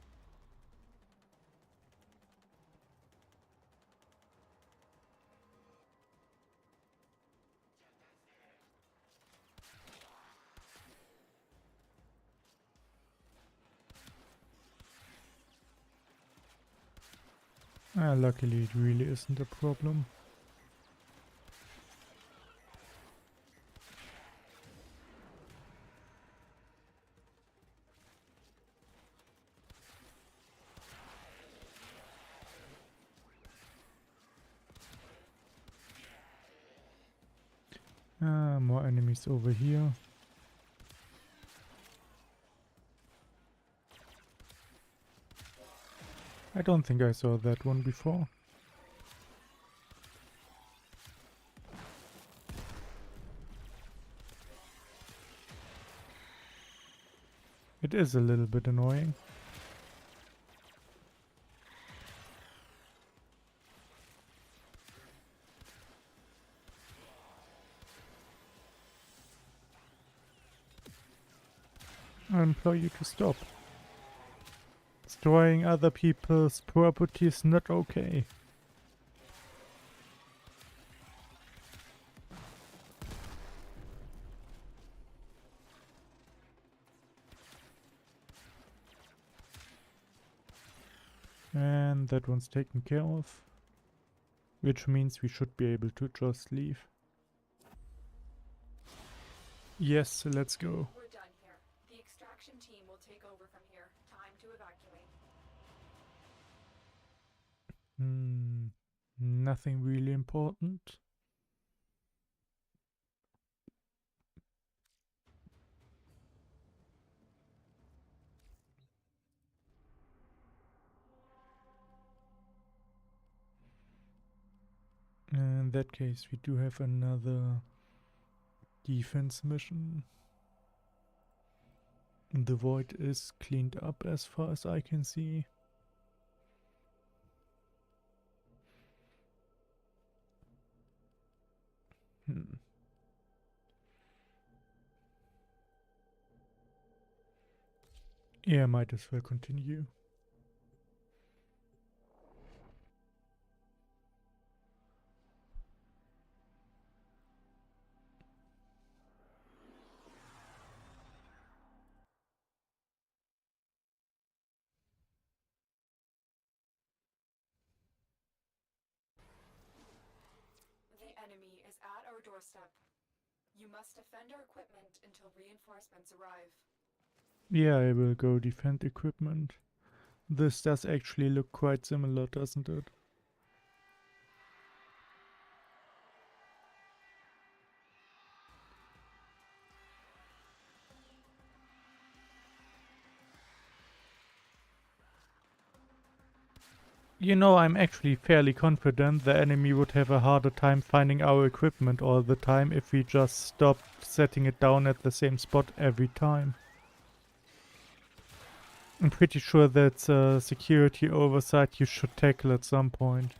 Luckily it really isn't a problem. More enemies over here. I don't think I saw that one before. It is a little bit annoying. I implore you to stop. Destroying other people's property is not okay. And that one's taken care of. Which means we should be able to just leave. Yes, let's go. We're done here. The extraction team will take over from here. Time to evacuate. Nothing really important. In that case, we do have another defense mission. The void is cleaned up as far as I can see. Yeah, might as well continue. enemy is at our doorstep. You must defend our equipment until reinforcements arrive. Yeah, I will go defend equipment. This does actually look quite similar, doesn't it? You know, I'm actually fairly confident the enemy would have a harder time finding our equipment all the time if we just stopped setting it down at the same spot every time. I'm pretty sure that's a security oversight you should tackle at some point.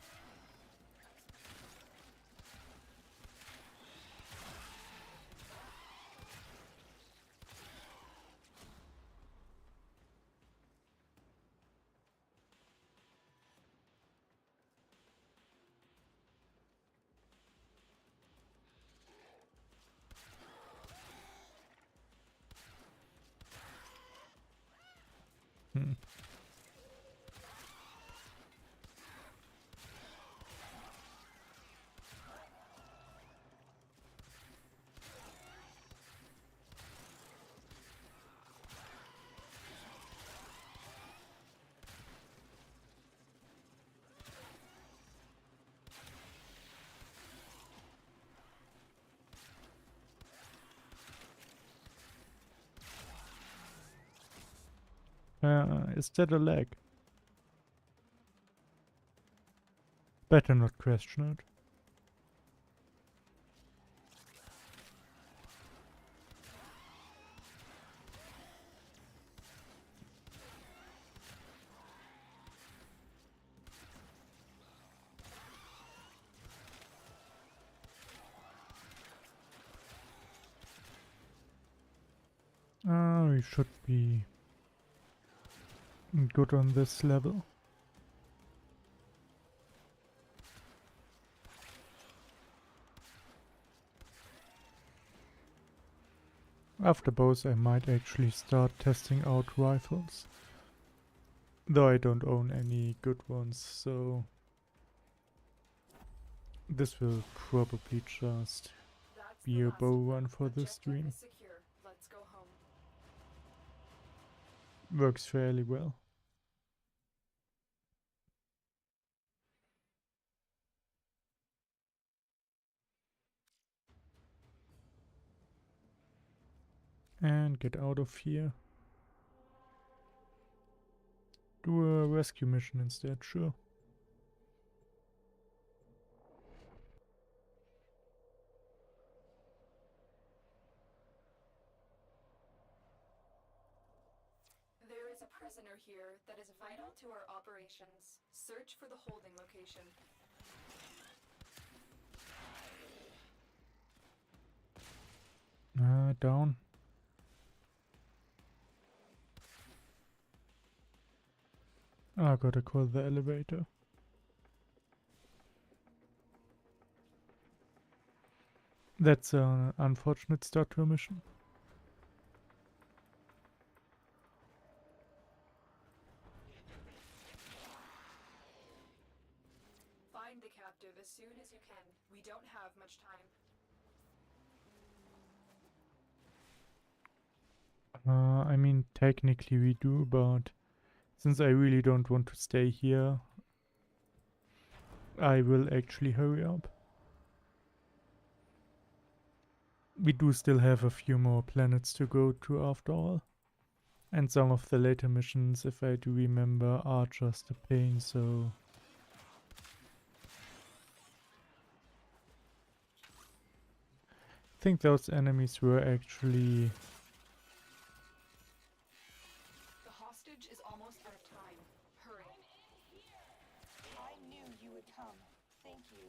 Hmm. Is that a lag? Better not question it. We should be good on this level. After bows I might actually start testing out rifles. Though I don't own any good ones, so this will probably just That's be the a last bow of them. run for this Objective stream. is secure. Let's go home. Works fairly well. And get out of here. Do a rescue mission instead, sure. There is a prisoner here that is vital to our operations. Search for the holding location. Down. Gotta call the elevator. That's an unfortunate start to a mission. Find the captive as soon as you can. We don't have much time. I mean, technically we do, but since I really don't want to stay here, I will actually hurry up. We do still have a few more planets to go to after all. And some of the later missions, if I do remember, are just a pain, so... I think those enemies were actually... The hostage is almost out of time. Hurry. I knew you would come. Thank you.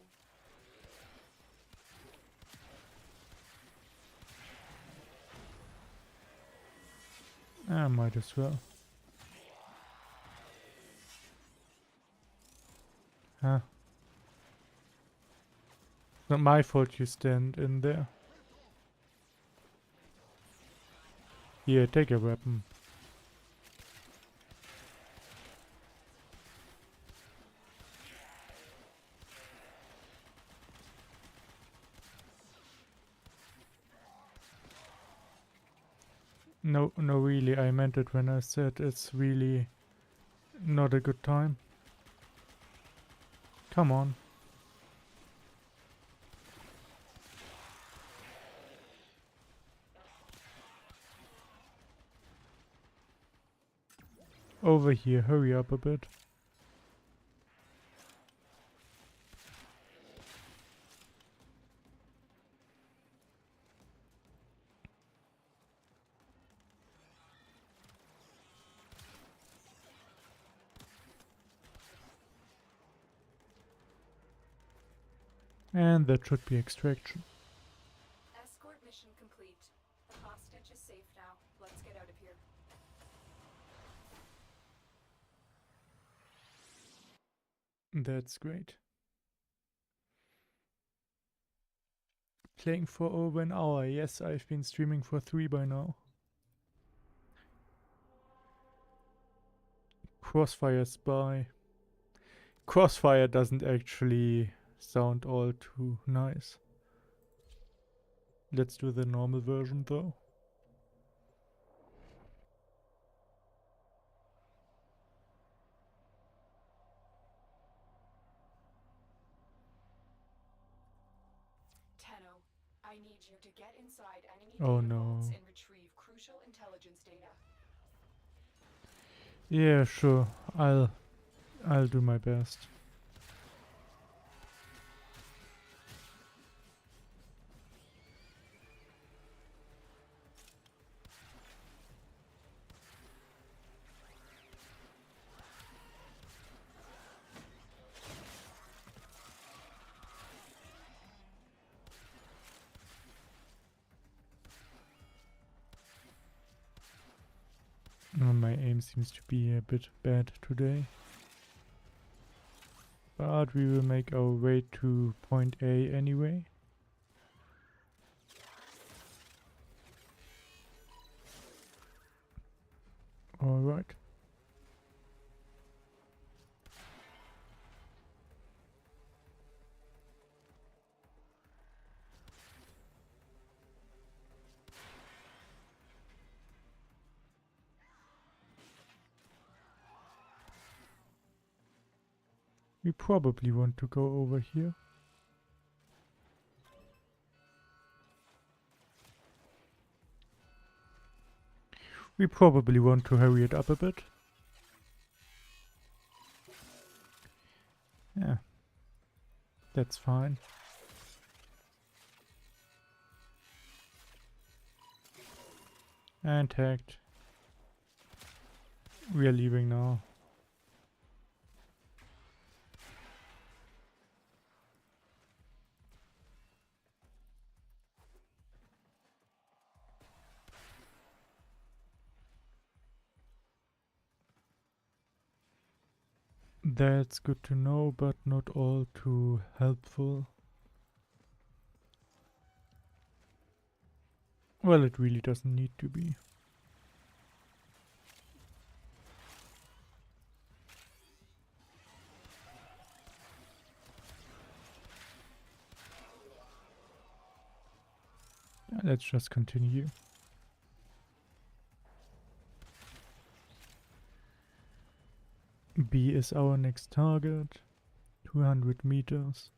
I might as well. Huh. Not my fault you stand in there. Here, take a weapon. No, no, really, I meant it when I said it's really not a good time. Come on. Over here, hurry up a bit. And that should be extraction. Escort mission complete. The hostage is safe now. Let's get out of here. That's great. Playing for over an hour. Yes, I've been streaming for 3 by now. Crossfire Spy. Crossfire doesn't actually sound all too nice. Let's do the normal version though. Tenno, I need you to get inside enemy Oh data no. vaults and retrieve crucial intelligence data. Yeah, sure. I'll do my best. My aim seems to be a bit bad today. But we will make our way to point A anyway. Alright. We probably want to go over here. We probably want to hurry it up a bit. Yeah. That's fine. And tagged. We are leaving now. That's good to know, but not all too helpful. Well, it really doesn't need to be. Let's just continue. B is our next target. 200 meters.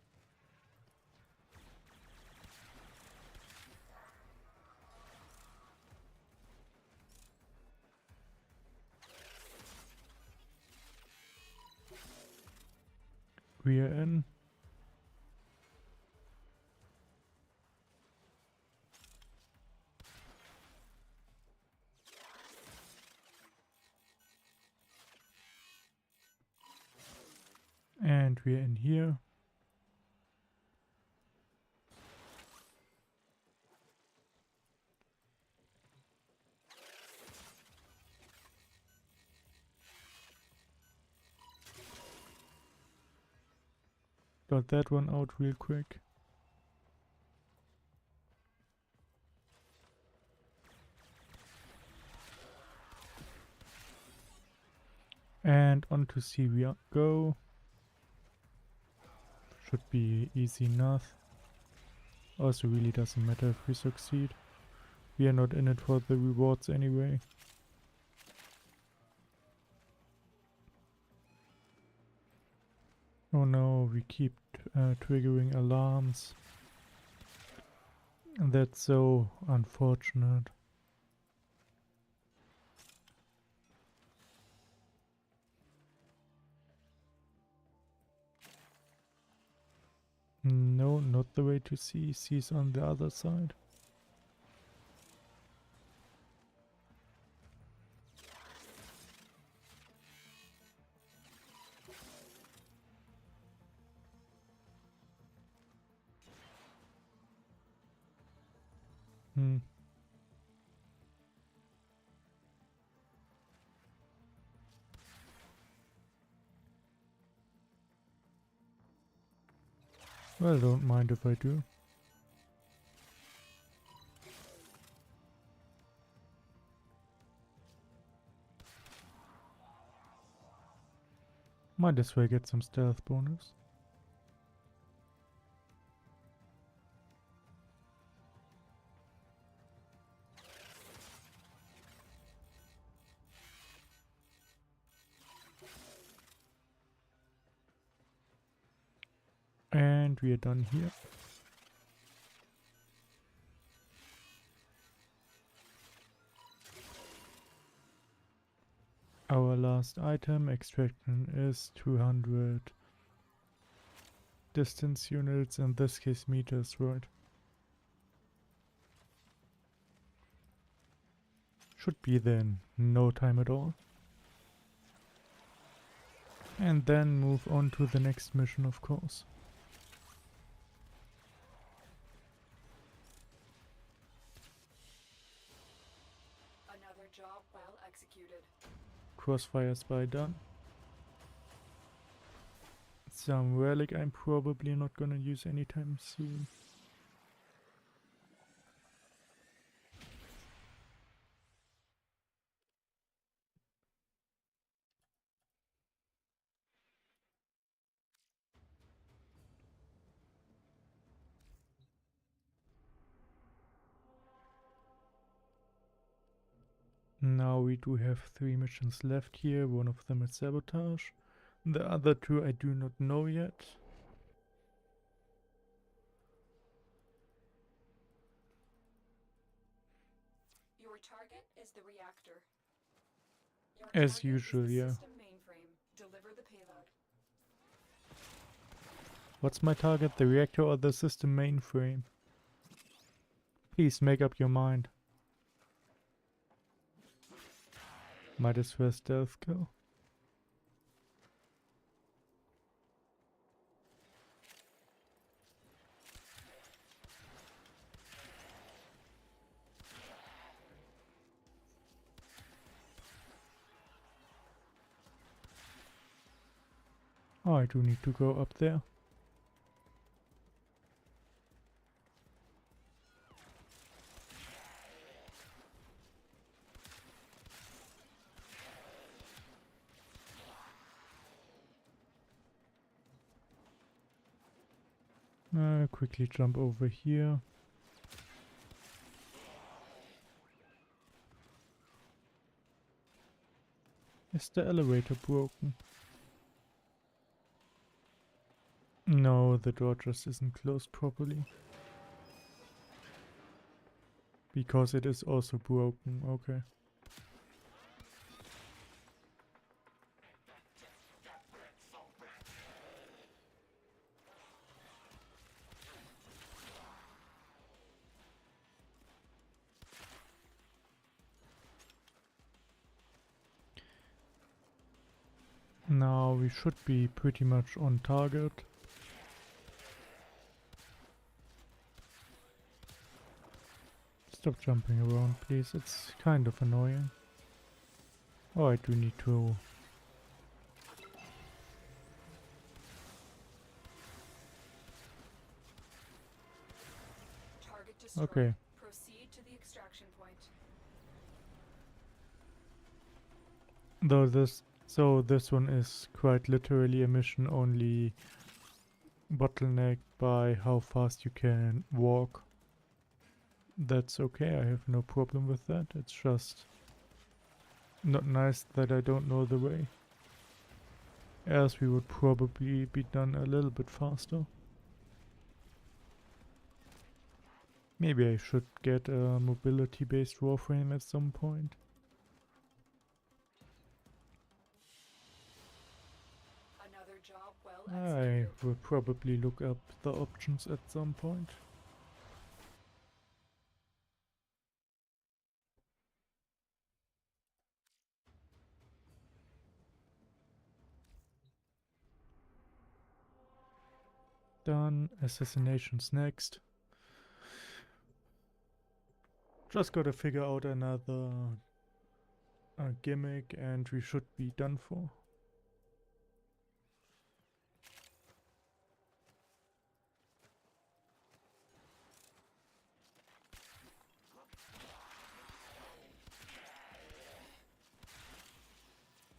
We are in. And we are in here. Got that one out real quick. And on to C we go. Should be easy enough. Also really doesn't matter if we succeed. We are not in it for the rewards anyway. Oh no, we keep triggering alarms. That's so unfortunate. No, not the way to see. C's on the other side. Hmm. Well, don't mind if I do. Might as well get some stealth bonus. And we are done here. Our last item, extraction, is 200 distance units, in this case meters, right? Should be then no time at all. And then move on to the next mission, of course. Another job well executed. Crossfire spy done. Some relic I'm probably not gonna use anytime soon. Now we do have 3 missions left here. One of them is sabotage. The other 2 I do not know yet. Your target is the reactor. Your As target usual, is the yeah. system mainframe. Deliver the payload. What's my target? The reactor or the system mainframe? Please make up your mind. Might as well stealth kill. Oh, I do need to go up there. Quickly jump over here. Is the elevator broken? No, the door just isn't closed properly. Because it is also broken, okay. Now we should be pretty much on target. Stop jumping around, please. It's kind of annoying. Oh, I do need to... Target destroyed. Okay. Proceed to the extraction point. Though this one is quite literally a mission only bottlenecked by how fast you can walk. That's okay, I have no problem with that. It's just not nice that I don't know the way. Else we would probably be done a little bit faster. Maybe I should get a mobility-based Warframe at some point. Another job well I executed. will probably look up the options at some point. Done. Assassinations next. Just gotta figure out another gimmick and we should be done for.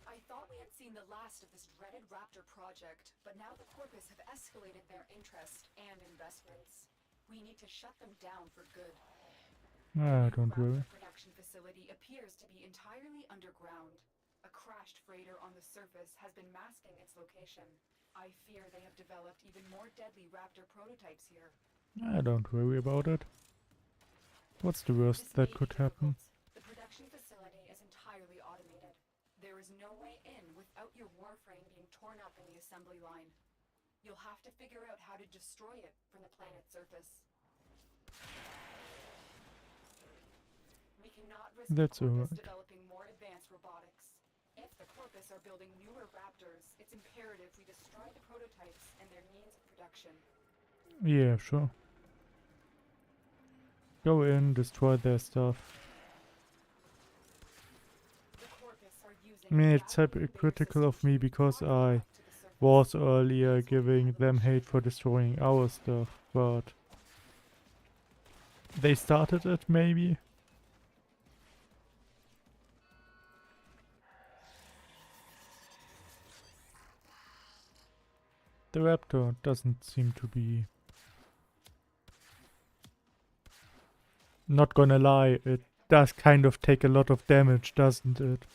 I thought we had seen the last of this dreaded Raptor project, but now the Corpus have escalated their interest and investments. We need to shut them down for good. Ah, The don't Raptor worry. production facility appears to be entirely underground. A crashed freighter on the surface has been masking its location. I fear they have developed even more deadly Raptor prototypes here. Ah, don't worry about it. What's the worst This may that be could happen? difficult. The production facility is entirely automated. There is no way in without your Warframe being torn up in the assembly line. You'll have to figure out how to destroy it from the planet's surface. We cannot risk That's the Corpus alright. developing more advanced robotics. If the Corpus are building newer Raptors, it's imperative we destroy the prototypes and their means of production. Yeah, sure. Go in, destroy their stuff. The Corpus are using I mean, it's rapid conveyor hypocritical of me systems because far I enough to the surface. was earlier giving them hate for destroying our stuff, but they started it maybe? The Raptor doesn't seem to be... Not gonna lie, it does kind of take a lot of damage, doesn't it?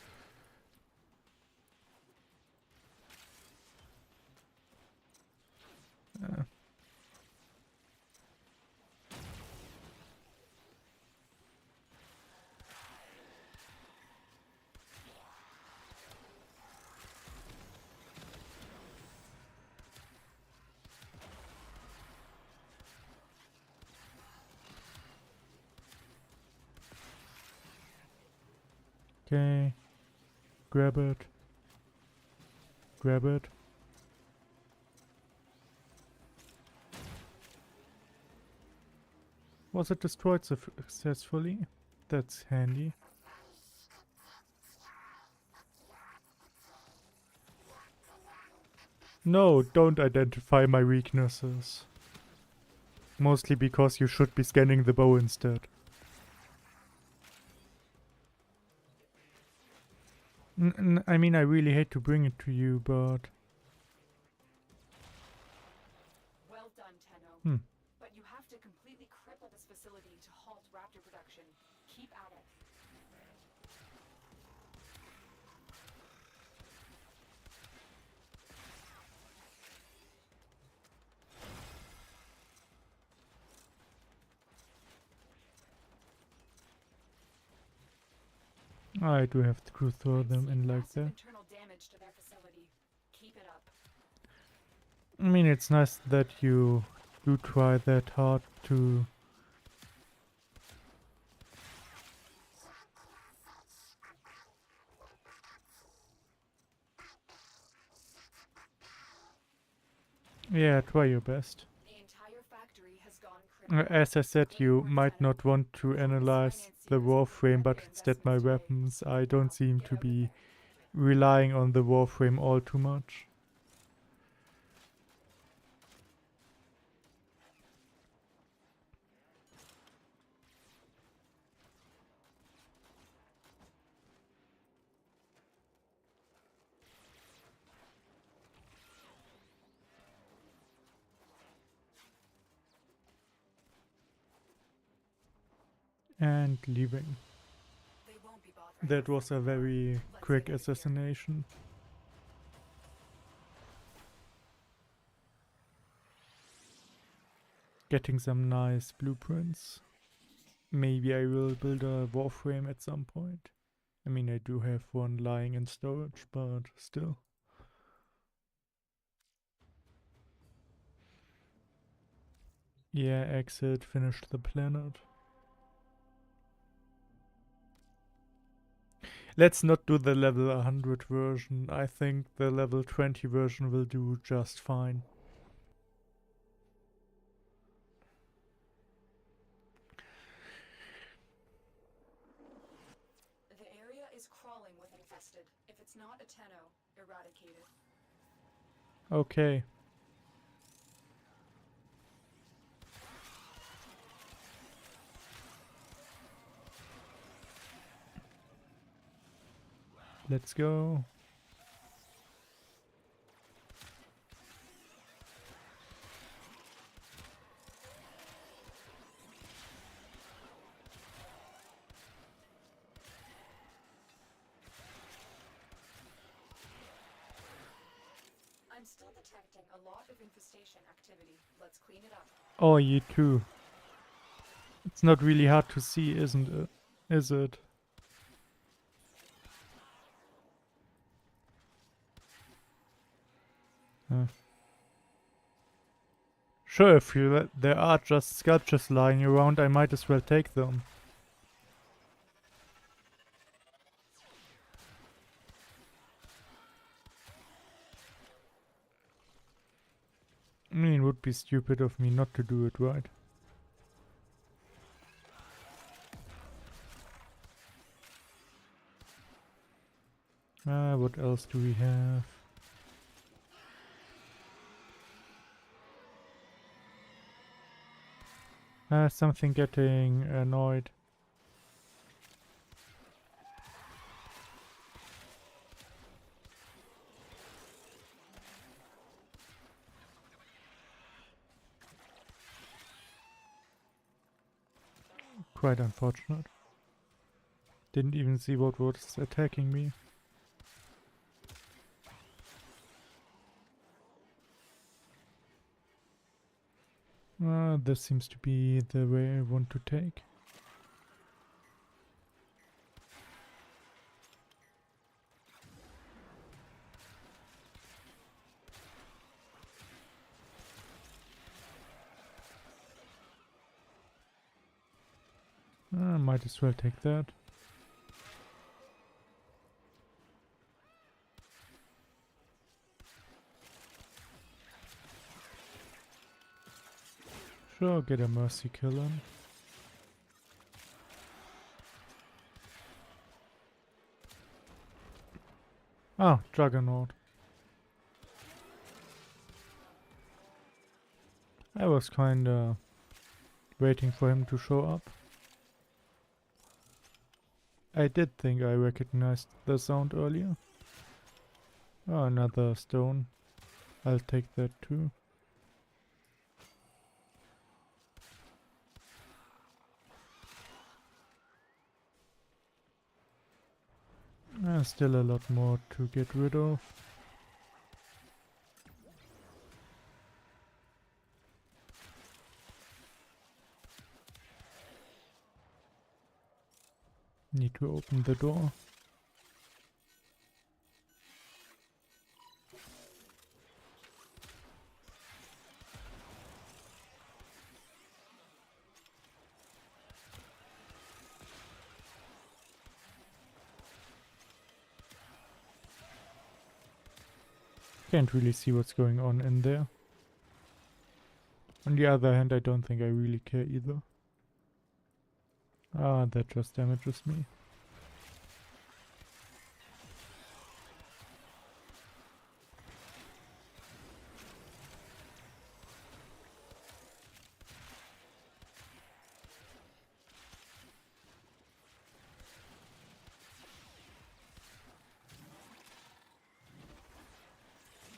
Uh, Okay. Grab it. Grab it. Was it destroyed successfully? That's handy. No, don't identify my weaknesses. Mostly because you should be scanning the bow instead. I mean, I really hate to bring it to you, but... Well done, Tenno. Hmm. But you have to completely cripple this facility to halt Raptor production. Keep at it. I do have to throw I'm them in seeing like massive that. internal damage to their facility. Keep it up. I mean, it's nice that you do try that hard to... Yeah, try your best. The entire factory has gone criminal. As I said, Great you work, might Tenno. not want to analyze the Warframe, but instead my weapons. I don't seem to be relying on the Warframe all too much. And leaving. They won't be bothering That us. was a very Let's quick get out of here. assassination. Getting some nice blueprints. Maybe I will build a Warframe at some point. I mean, I do have one lying in storage, but still. Yeah, exit, finish the planet. Let's not do the level 100 version. I think the level 20 version will do just fine. The area is crawling with infested. If it's not a Tenno, eradicate it. Okay. Let's go. I'm still detecting a lot of infestation activity. Let's clean it up. Oh, you too. It's not really hard to see, isn't it? Is it? Sure, if there are just sculptures lying around, I might as well take them. I mean, it would be stupid of me not to do it, right? What else do we have? Something getting annoyed. Quite unfortunate. Didn't even see what was attacking me. This seems to be the way I want to take. Might as well take that. Sure, get a mercy kill in. Ah, Juggernaut. I was kinda waiting for him to show up. I did think I recognized the sound earlier. Oh, another stone. I'll take that too. Still a lot more to get rid of. Need to open the door. Can't really see what's going on in there. On the other hand, I don't think I really care either. Ah, that just damages me.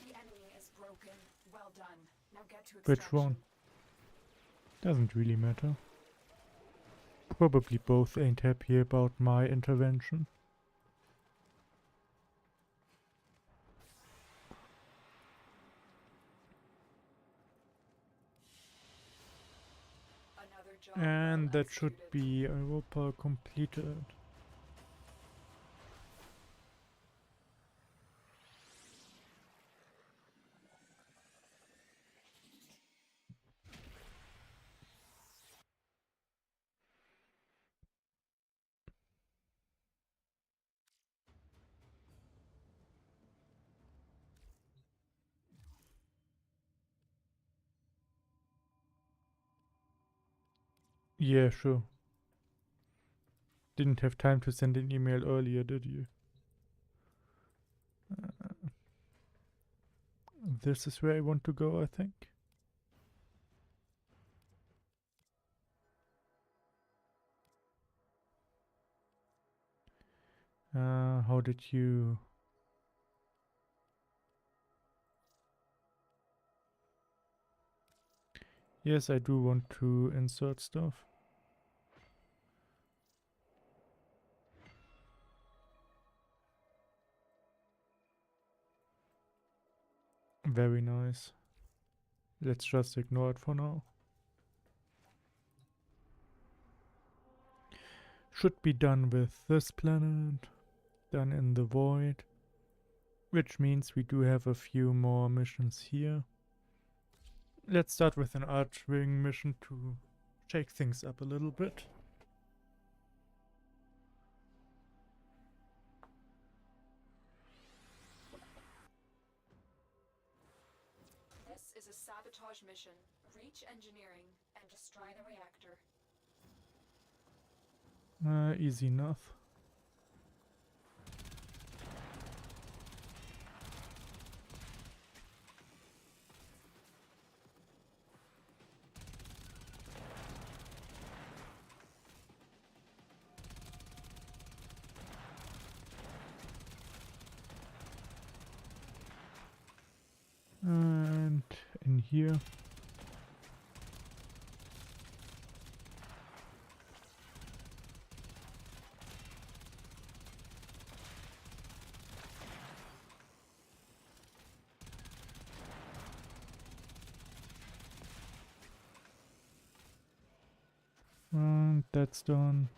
The enemy is broken. Well done. Now get to Which extraction. one? Doesn't really matter. Probably both ain't happy about my intervention. Another job And well that should executed. be Europa completed. Yeah, sure. Didn't have time to send an email earlier, did you? This is where I want to go, I think. How did you... Yes, I do want to insert stuff. Very nice. Let's just ignore it for now. Should be done with this planet. Done in the void. Which means we do have a few more missions here. Let's start with an archwing mission to shake things up a little bit. This is a sabotage mission. Reach engineering and destroy the reactor. Easy enough. And in here. And that's done.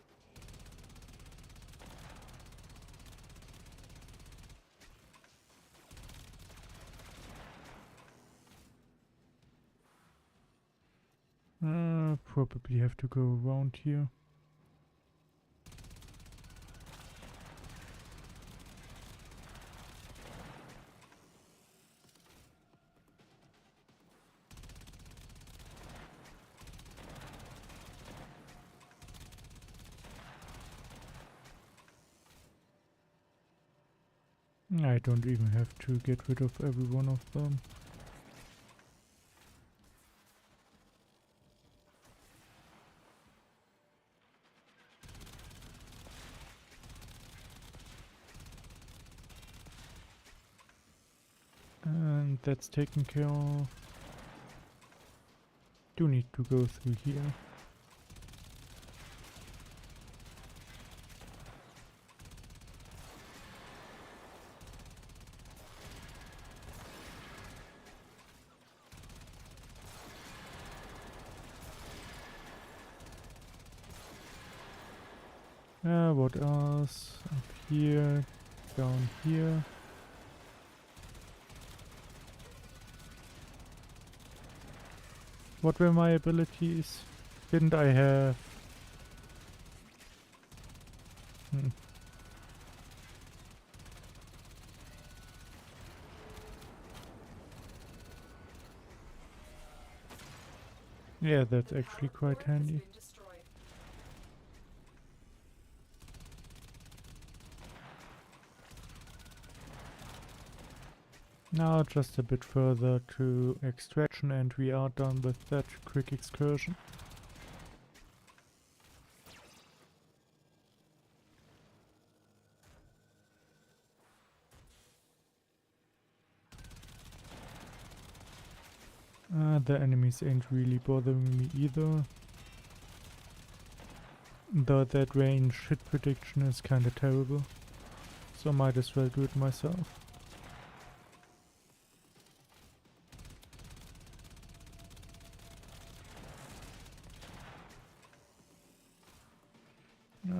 Probably have to go around here. I don't even have to get rid of every one of them. And that's taken care of. Do need to go through here. What else? Up here, down here. What were my abilities? Didn't I have... Yeah, that's The actually power quite core has handy. been destroyed. Now just a bit further to extraction and we are done with that quick excursion. The enemies ain't really bothering me either. Though that range hit prediction is kinda terrible. So might as well do it myself.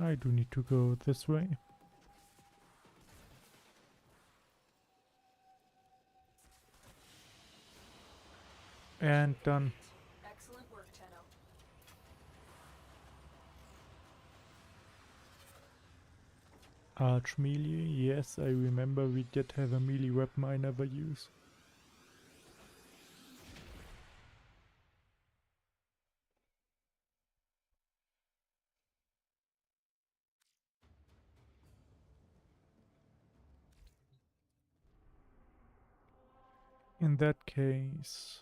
I do need to go this way. And done. Excellent work, Tenno. Arch melee, yes, I remember we did have a melee weapon I never use. In that case,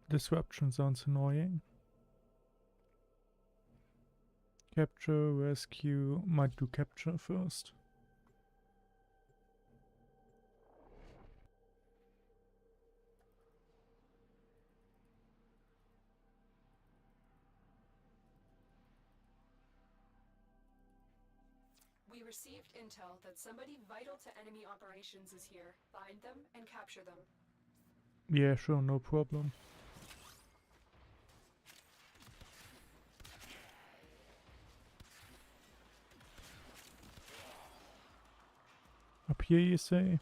disruption sounds annoying. Capture, rescue, might do capture first. We received intel that somebody vital to enemy operations is here. Find them and capture them. Yeah, sure, no problem. Up here, you say?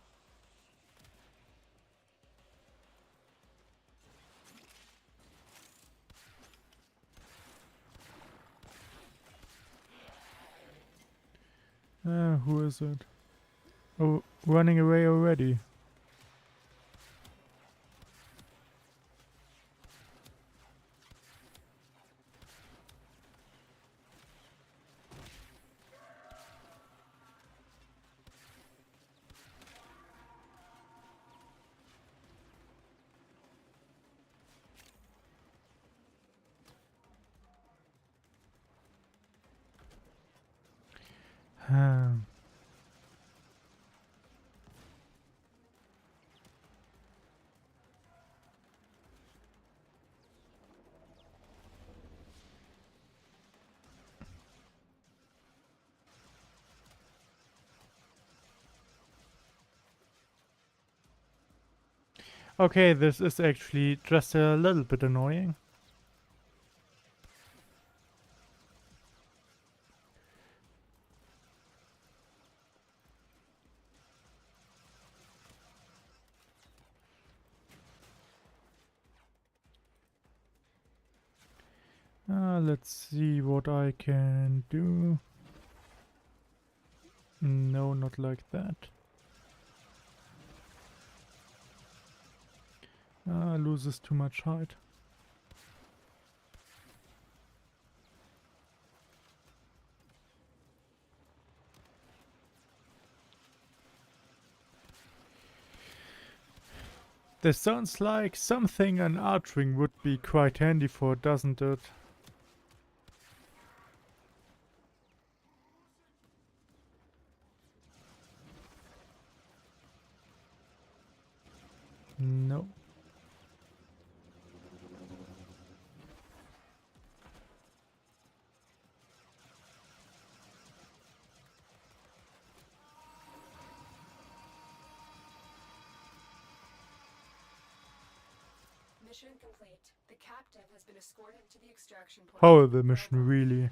Who is it? Oh, running away already. Okay, this is actually just a little bit annoying. Let's see what I can do. No, not like that. Loses too much height. This sounds like something an archering would be quite handy for, doesn't it? No. Mission complete. The captain has been escorted to the extraction point. Horrible mission, really.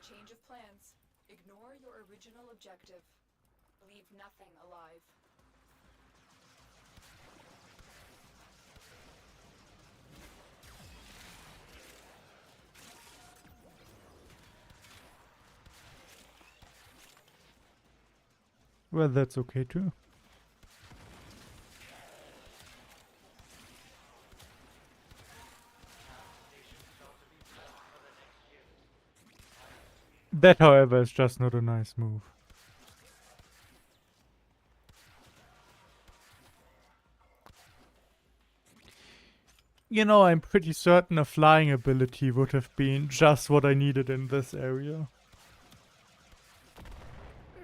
Change of plans. Ignore your original objective. Leave nothing alive. Well, that's okay too. That, however, is just not a nice move. You know, I'm pretty certain a flying ability would have been just what I needed in this area.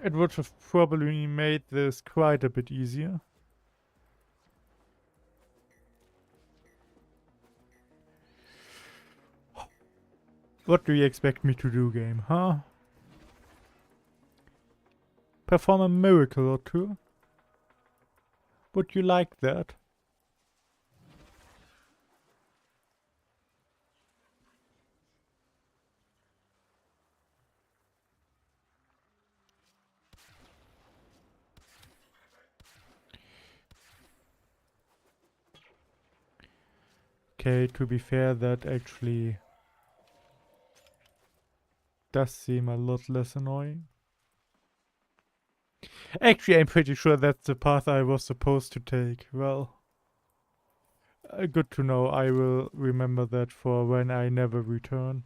It would have probably made this quite a bit easier. What do you expect me to do, game, huh? Perform a miracle or two? Would you like that? Okay, to be fair, that actually does seem a lot less annoying. Actually, I'm pretty sure that's the path I was supposed to take. Well, good to know. I will remember that for when I never return.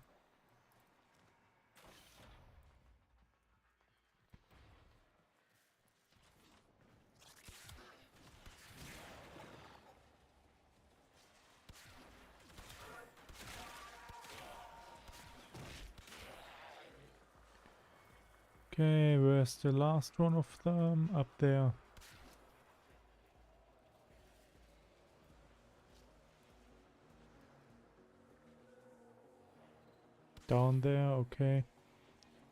Okay, where's the last one of them? Up there. Down there, okay.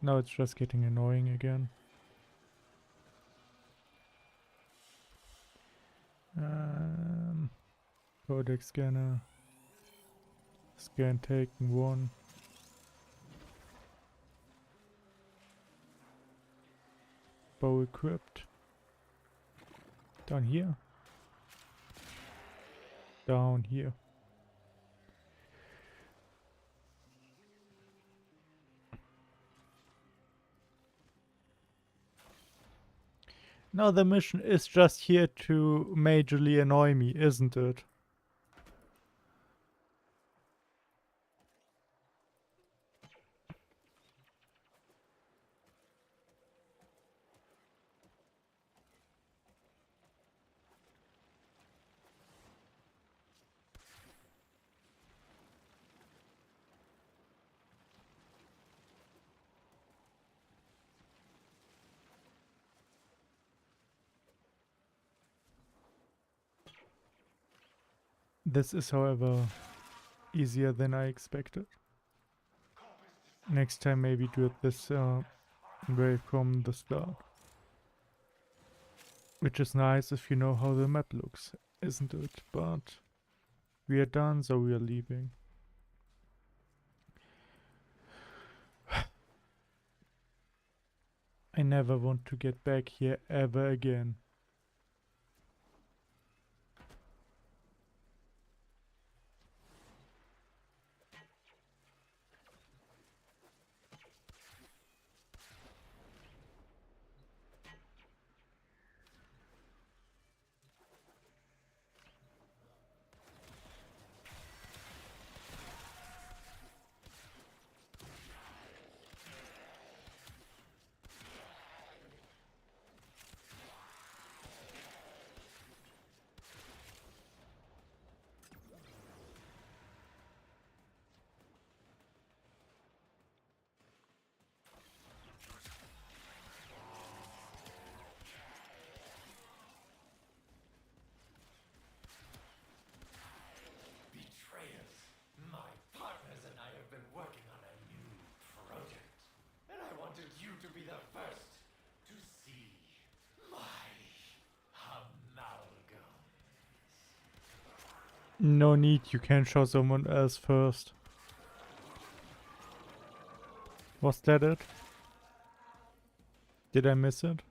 Now it's just getting annoying again. Codex scanner. Scan taken 1. Bow equipped. Down here. Down here. Now the mission is just here to majorly annoy me, isn't it? This is, however, easier than I expected. Next time maybe do it this way from the start. Which is nice if you know how the map looks, isn't it? But we are done, so we are leaving. I never want to get back here ever again. No need, you can show someone else first. Was that it? Did I miss it?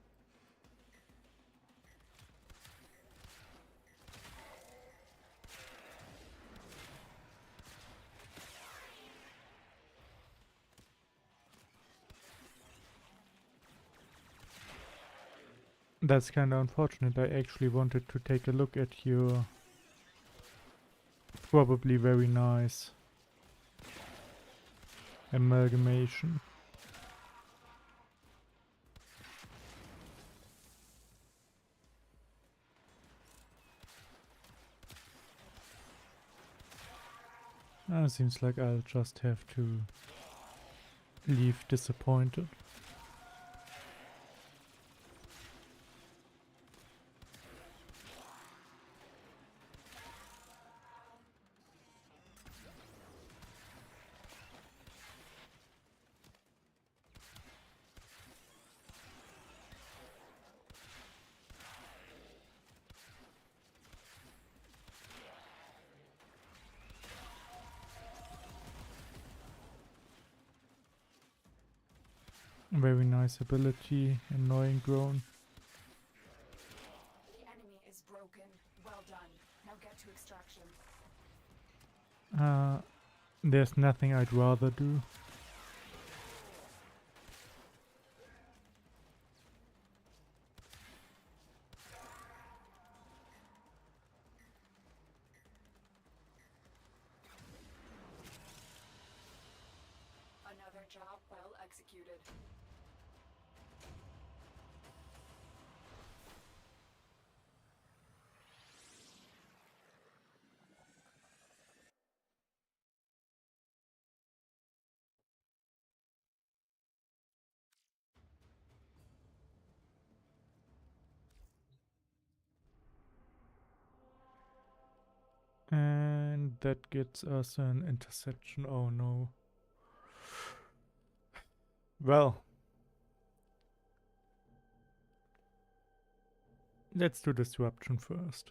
That's kinda unfortunate. I actually wanted to take a look at your probably very nice amalgamation. Seems like I'll just have to leave disappointed. Very nice ability, annoying drone. The enemy is broken. Well done. Now get to extraction. There's nothing I'd rather do. Another job well executed. And that gets us an interception. Oh no. Well. Let's do disruption first.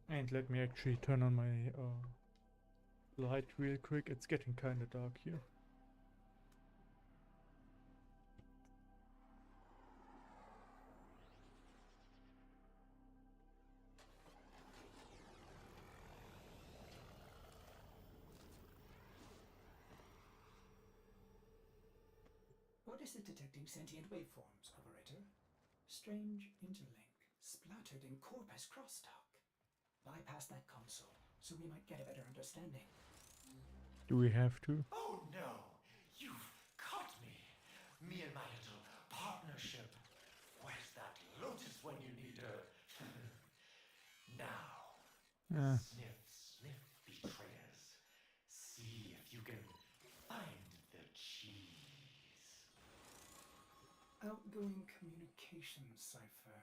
And let me actually turn on my light real quick. It's getting kinda dark here. What is it detecting sentient waveforms, operator? Strange interlink, splattered in Corpus crosstalk. Bypass that console, so we might get a better understanding. Do we have to? Oh no! You've caught me! Me and my little partnership. Where's that lotus when you need her? Now, sniff, sniff, betrayers. See if you can find the cheese. Outgoing communications cipher.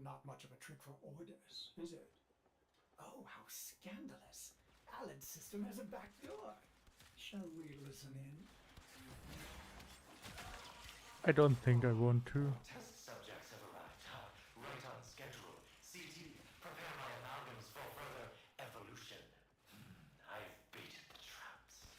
Not much of a trick for orders, is it? Oh, how scandalous. Alan's system has a back door. Shall we listen in? I don't think I want to. Test subjects have arrived. Right on schedule. CT, prepare my amalgams for further evolution. I've baited the traps.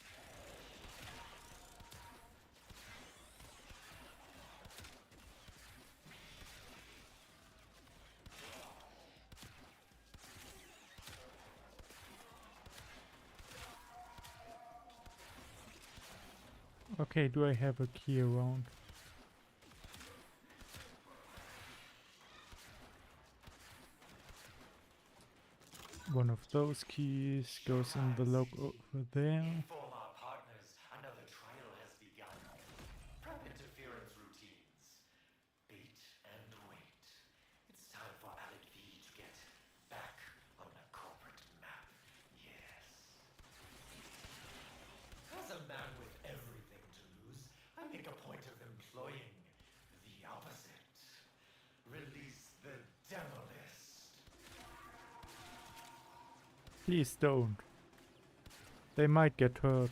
Okay, do I have a key around? One of those keys goes in the log over there. Inform our partners. Another trial has begun. Prep interference routines. Bait and wait. It's time for Alec V to get back on the corporate map. Yes. As a man with everything to lose, I make a point of employing the opposite. Release the demolist. Please don't. They might get hurt.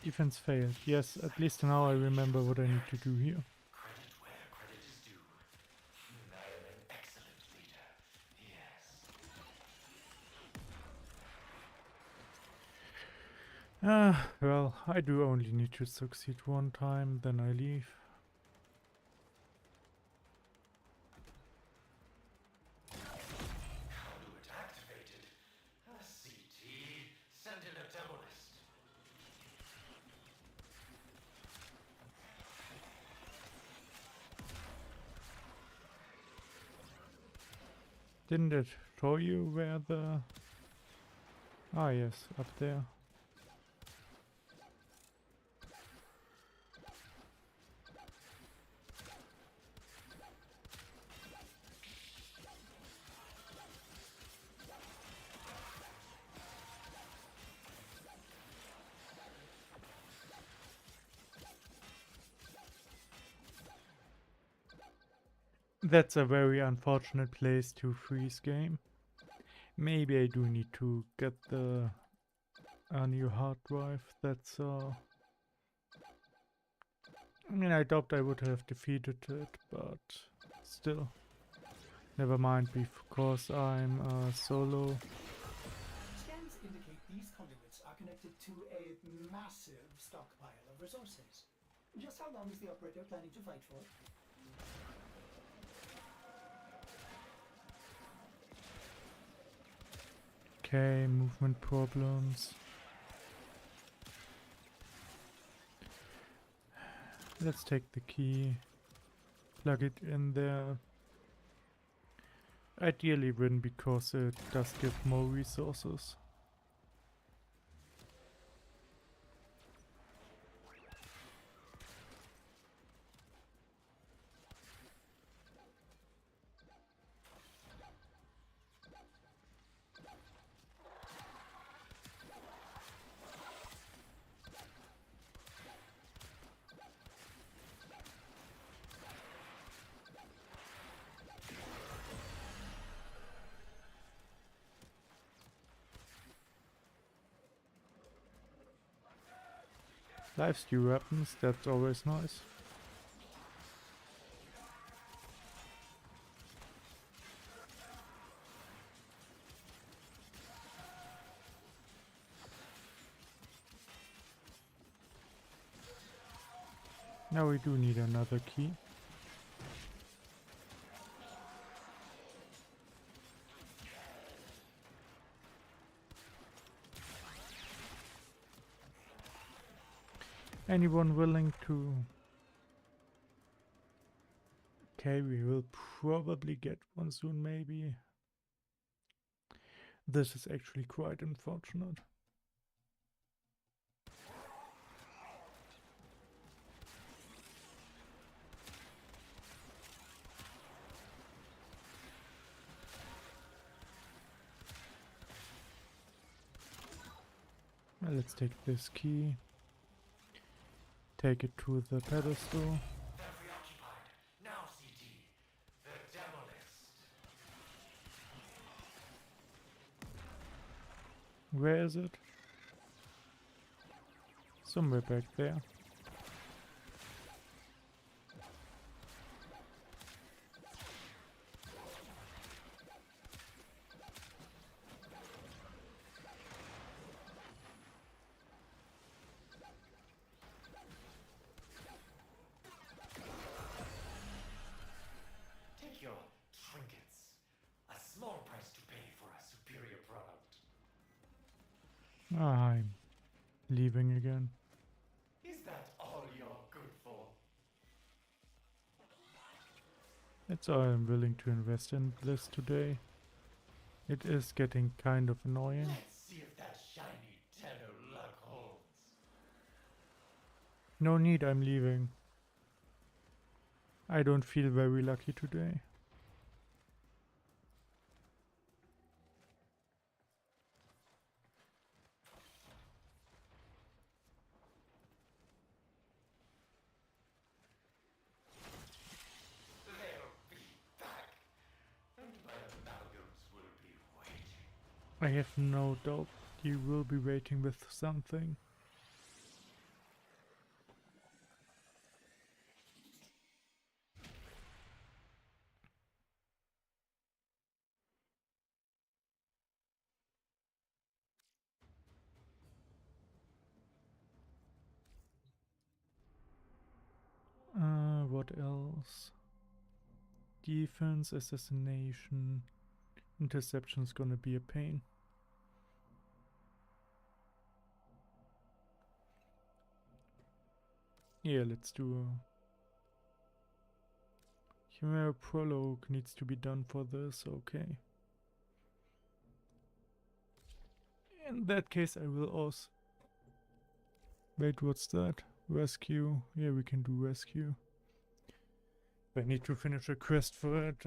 Defense failed. Yes, at least now I remember what I need to do here. Credit where credit is due. I am an excellent leader. Yes. Well, I do only need to succeed one time, then I leave. Conduit activated. CT, send in a demolist. Didn't it show you where the... Ah yes, up there. That's a very unfortunate place to freeze game. Maybe I do need to get a new hard drive. That's I mean, I doubt I would have defeated it, but still. Never mind, because I'm solo. Scans indicate these conduits are connected to a massive stockpile of resources. Just how long is the operator planning to fight for? Okay, movement problems. Let's take the key, plug it in there. Ideally win because it does give more resources. Lifesteal weapons, that's always nice. Now we do need another key. Anyone willing to... Okay, we will probably get one soon, maybe. This is actually quite unfortunate. Well, let's take this key. Take it to the pedestal. They're preoccupied. Now, CT. The Demolist. Where is it? Somewhere back there. Take your trinkets. A small price to pay for a superior product. I'm leaving again. Is that all you're good for? That's all I'm willing to invest in this today. It is getting kind of annoying. Let's see if that shiny tenor luck holds. No need, I'm leaving. I don't feel very lucky today. They'll be back. And my amalgams will be waiting. I have no doubt you will be waiting with something. What else? Defense, assassination, interception's gonna be a pain. Yeah, let's do a Chimera prologue needs to be done for this, okay. In that case I will also... Wait, what's that? Rescue. Yeah, we can do rescue. If I need to finish a quest for it,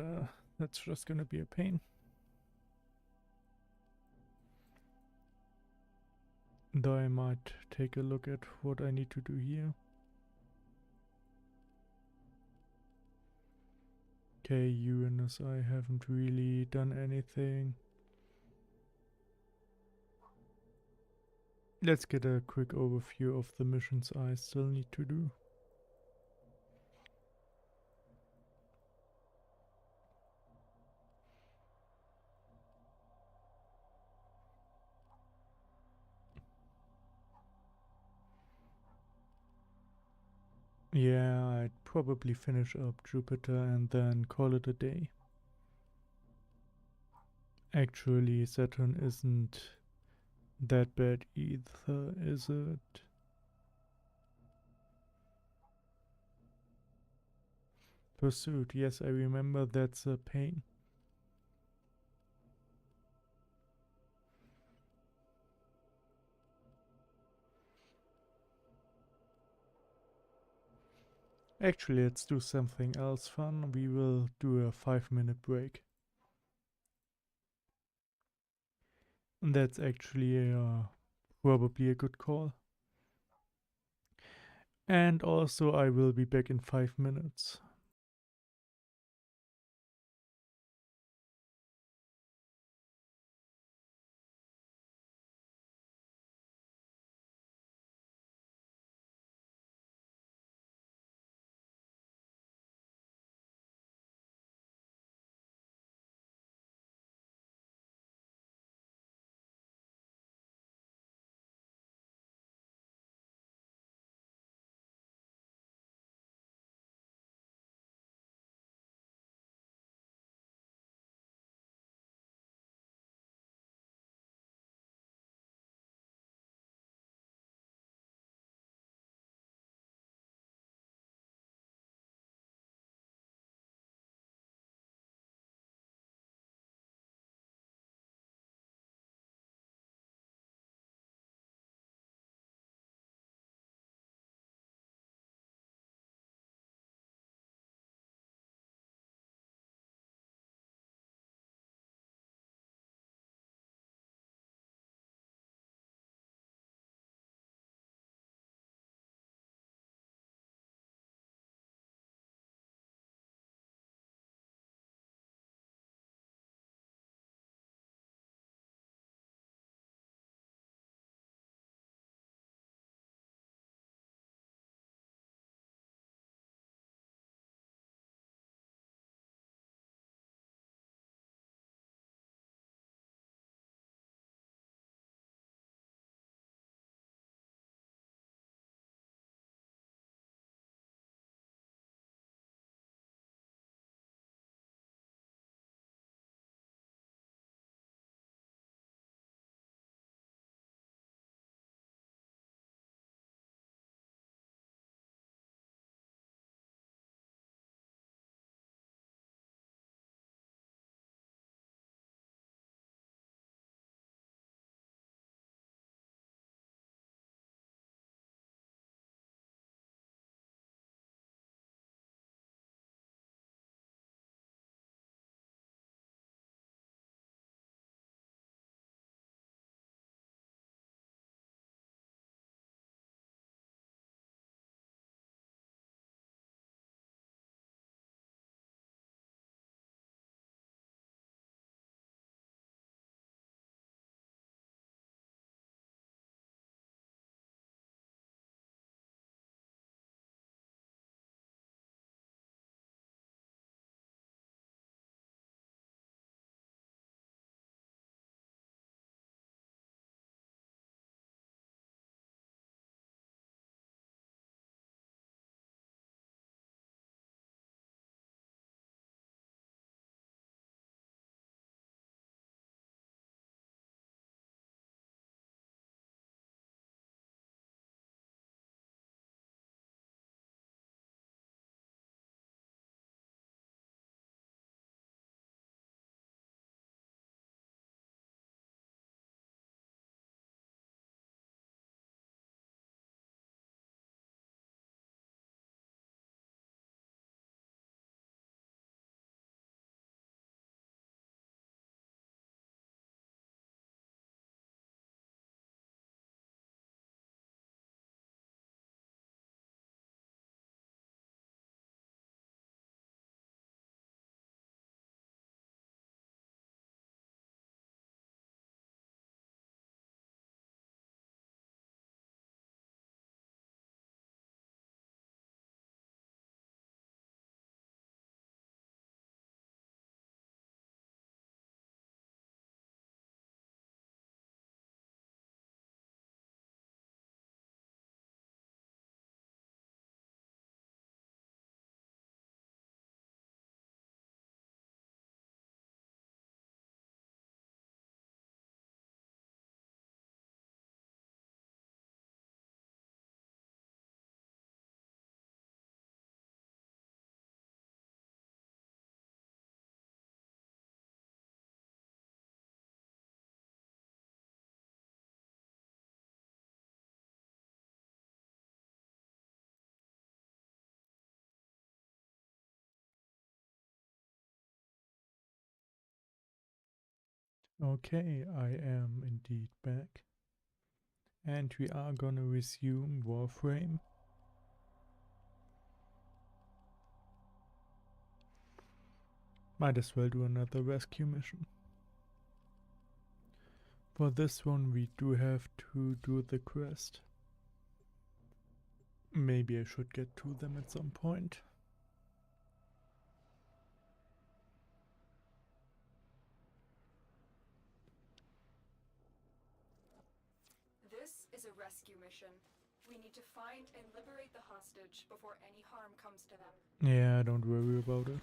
that's just gonna be a pain. Though I might take a look at what I need to do here. Okay, Uranus, I haven't really done anything. Let's get a quick overview of the missions I still need to do. Yeah, I'd probably finish up Jupiter and then call it a day. Actually, Saturn isn't that bad either, is it? Pursuit, yes, I remember that's a pain. Actually, let's do something else fun. We will do a 5-minute break. That's actually probably a good call. And also, I will be back in 5 minutes. Okay, I am indeed back. And we are gonna resume Warframe. Might as well do another rescue mission. For this one we do have to do the quest. Maybe I should get to them at some point. This is a rescue mission. We need to find and liberate the hostage before any harm comes to them. Yeah, don't worry about it.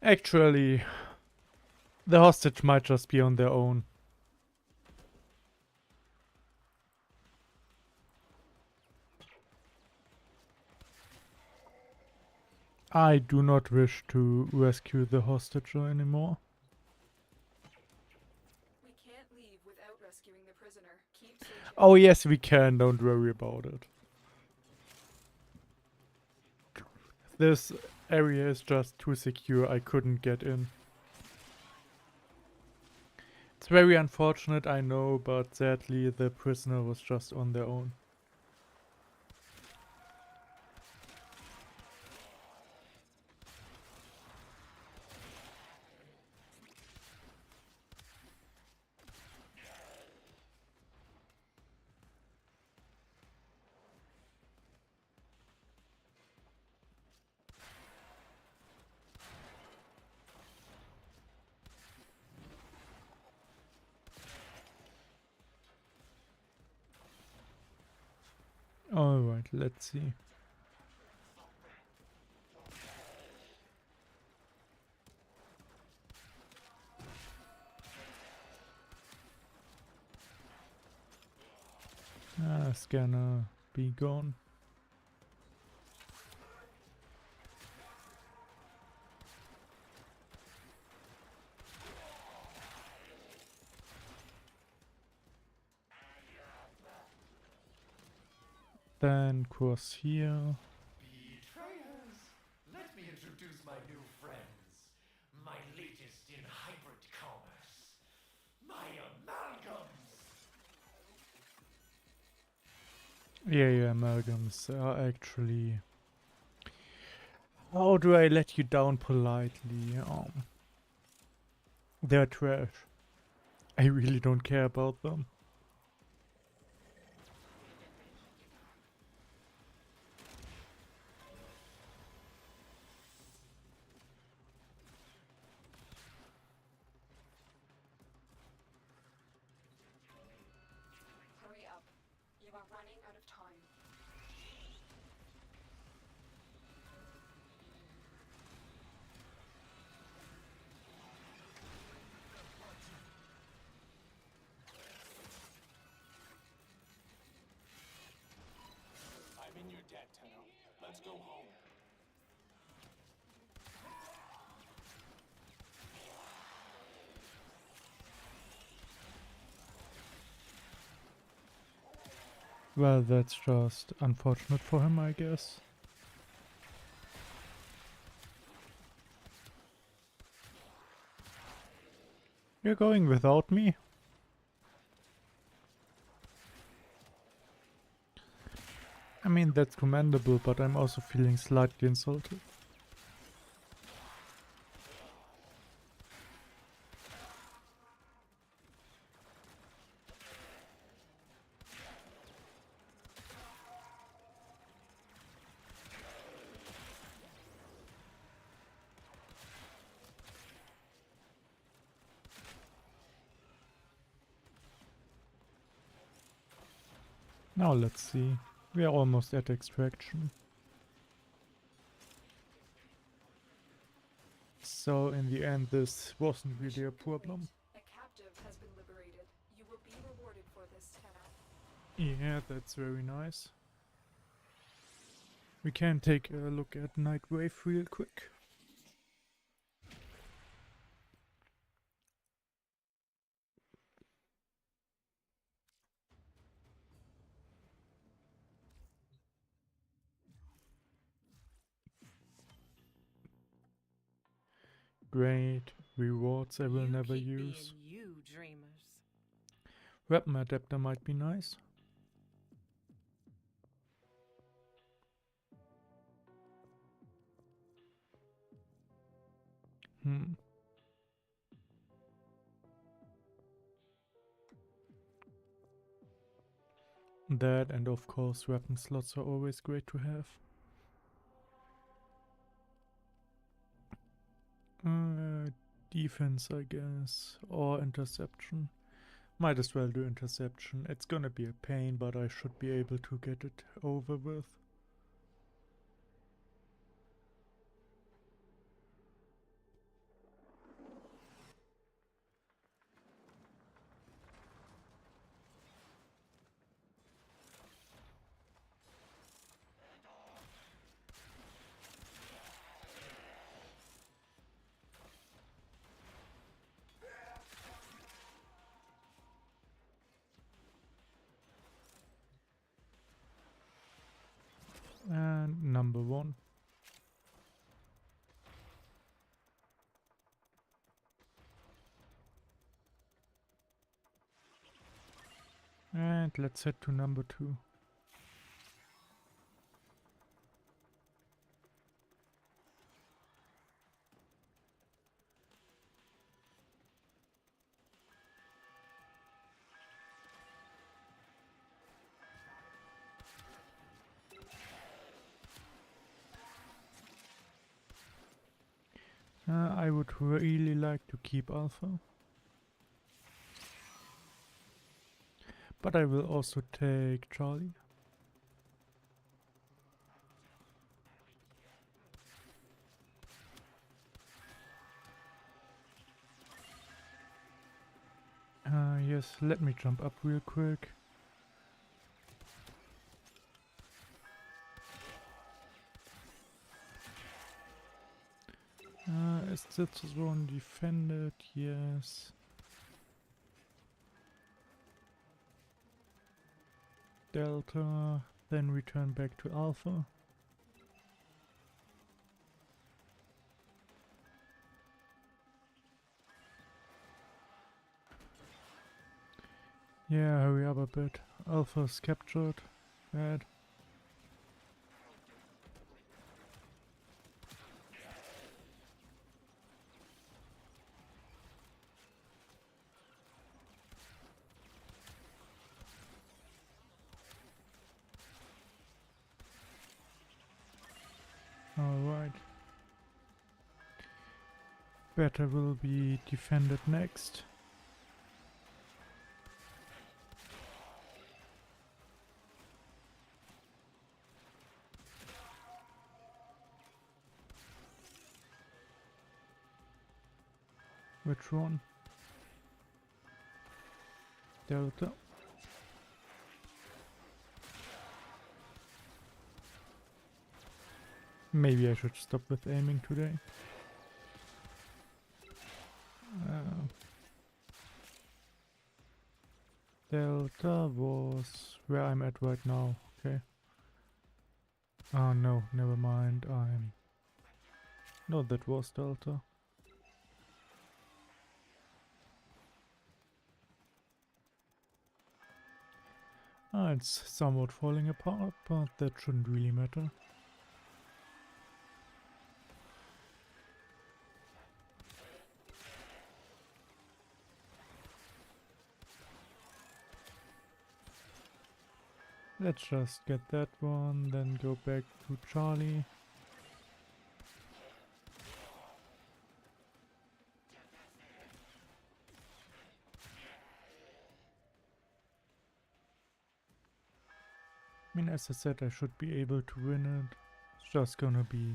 Actually, the hostage might just be on their own. I do not wish to rescue the hostage anymore. We can't leave without rescuing the prisoner. Keep searching. Oh yes, we can, don't worry about it. This area is just too secure, I couldn't get in. It's very unfortunate, I know, but sadly the prisoner was just on their own. Alright, let's see. Scanner, be gone. Then cross here. Betrayers! Let me introduce my new friends. My latest in hybrid commerce. My amalgams! Yeah, amalgams are actually... How do I let you down politely? They're trash. I really don't care about them. Hurry up. You are running out of time. I'm in your debt, Tenno. Let's go home. Well, that's just unfortunate for him, I guess. You're going without me? I mean, that's commendable, but I'm also feeling slightly insulted. Now let's see. We are almost at extraction. So in the end this wasn't really a problem. A captive has been liberated. You will be rewarded for this, Tenno. Yeah, that's very nice. We can take a look at Nightwave real quick. Great. Rewards I will You never keep use. being you, dreamers. Weapon adapter might be nice. That and of course weapon slots are always great to have. Defense, I guess, or interception. Might as well do interception. It's gonna be a pain, but I should be able to get it over with. And number 1. And let's head to number 2. I would really like to keep Alpha. But I will also take Charlie. Yes, let me jump up real quick. Is this zone defended? Yes. Delta, then return back to Alpha. Yeah, hurry up a bit. Alpha's captured. Bad. Alright. Beta will be defended next. Which one? Delta. Maybe I should stop with aiming today. Delta was where I'm at right now. Okay. Oh no, never mind. No, that was Delta. It's somewhat falling apart, but that shouldn't really matter. Let's just get that one, then go back to Charlie. I mean, as I said, I should be able to win it. It's just gonna be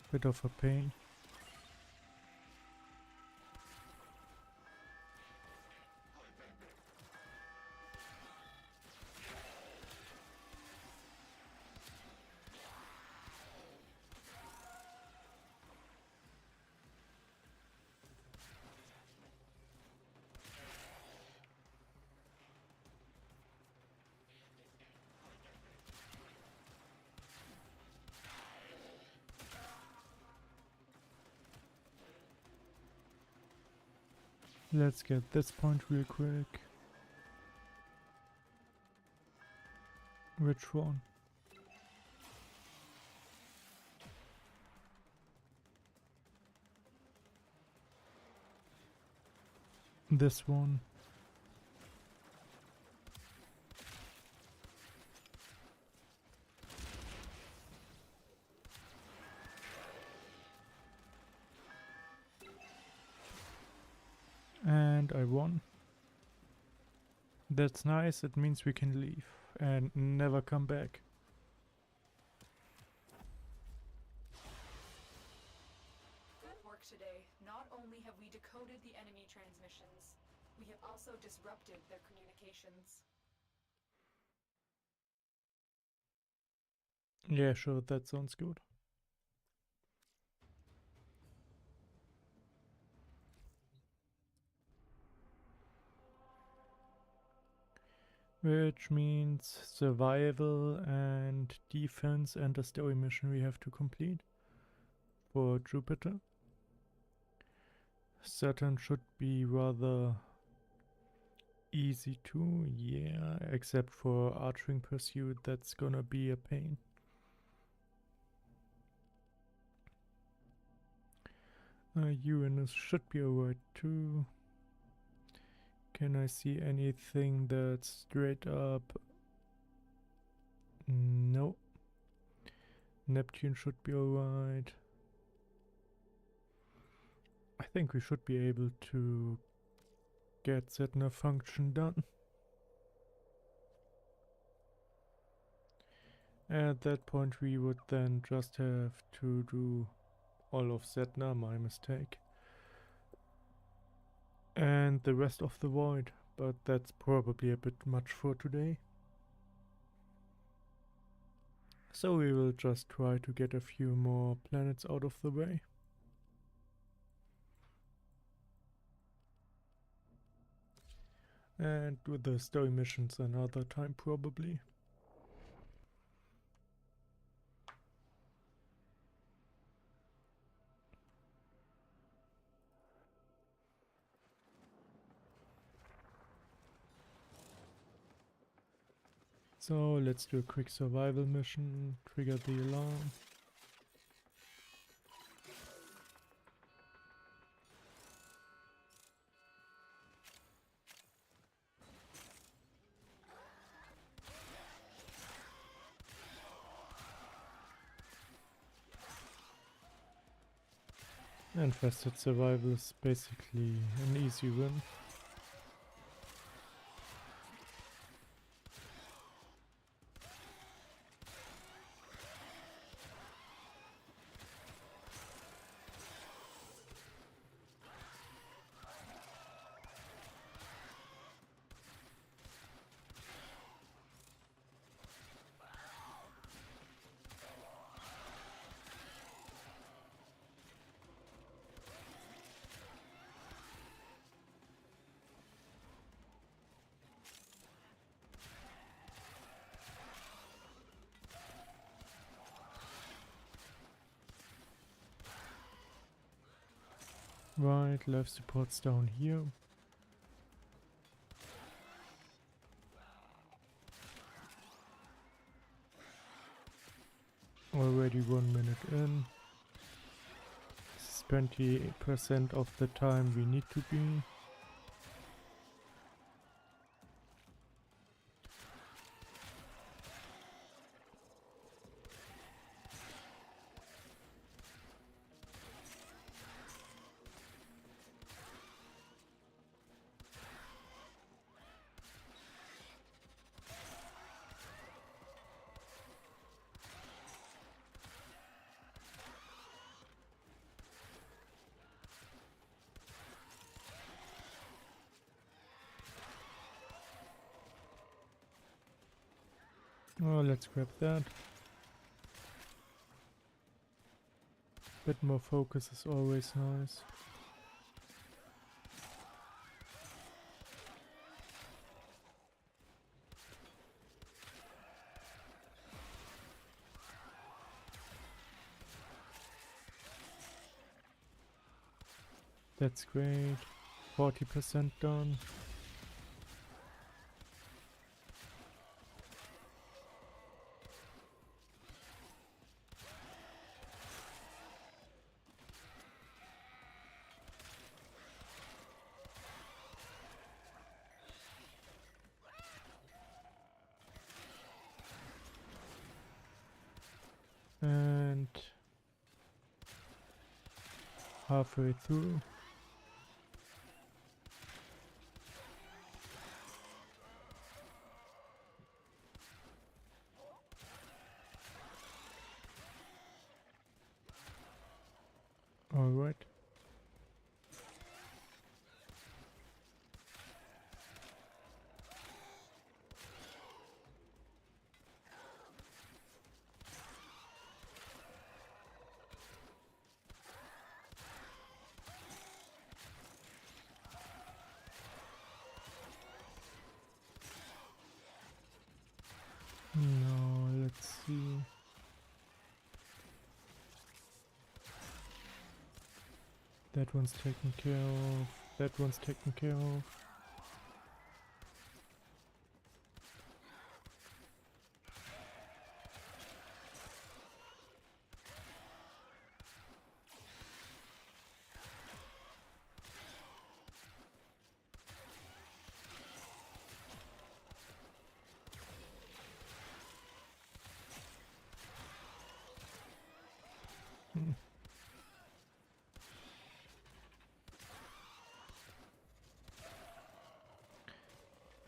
a bit of a pain. Let's get this point real quick. Which one? This one. And I won. That's nice, it means we can leave and never come back. Good work today. Not only have we decoded the enemy transmissions, we have also disrupted their communications. Yeah, sure, that sounds good. Which means survival and defense and a story mission we have to complete for Jupiter. Saturn should be rather easy too, yeah, except for Archering Pursuit, that's gonna be a pain. Uranus should be alright too. Can I see anything that's straight up? No. Neptune should be alright. I think we should be able to get Sedna function done. At that point we would then just have to do all of Sedna, my mistake. And the rest of the void, but that's probably a bit much for today. So we will just try to get a few more planets out of the way. And do the story missions another time probably. So let's do a quick survival mission, trigger the alarm. Infested survival is basically an easy win. Right, life support's down here. Already 1 minute in. This is 20% of the time we need to be. Oh, let's grab that. Bit more focus is always nice. That's great. 40% done. And halfway through. All right. Now let's see. That one's taken care of. That one's taken care of.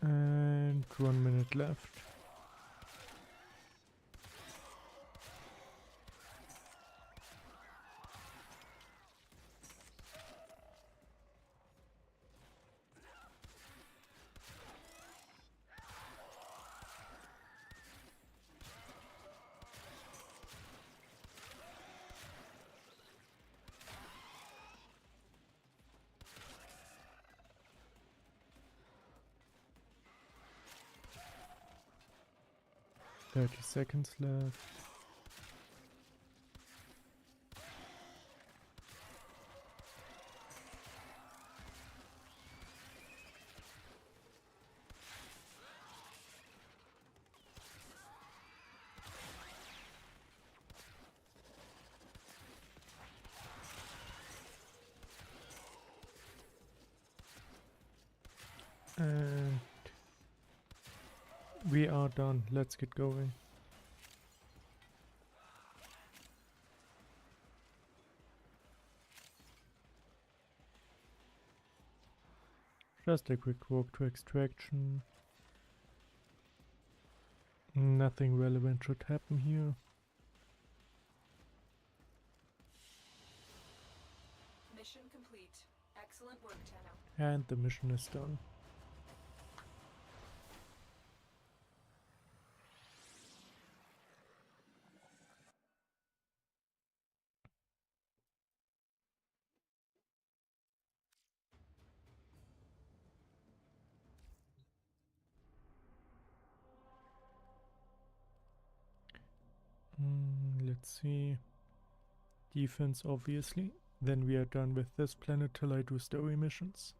And 1 minute left. Thirty seconds left. And we are done. Let's get going. Just a quick walk to extraction. Nothing relevant should happen here. Mission complete. Excellent work, Tenno. And the mission is done. Let's see. Defense, obviously. Then we are done with this planet till I do story missions.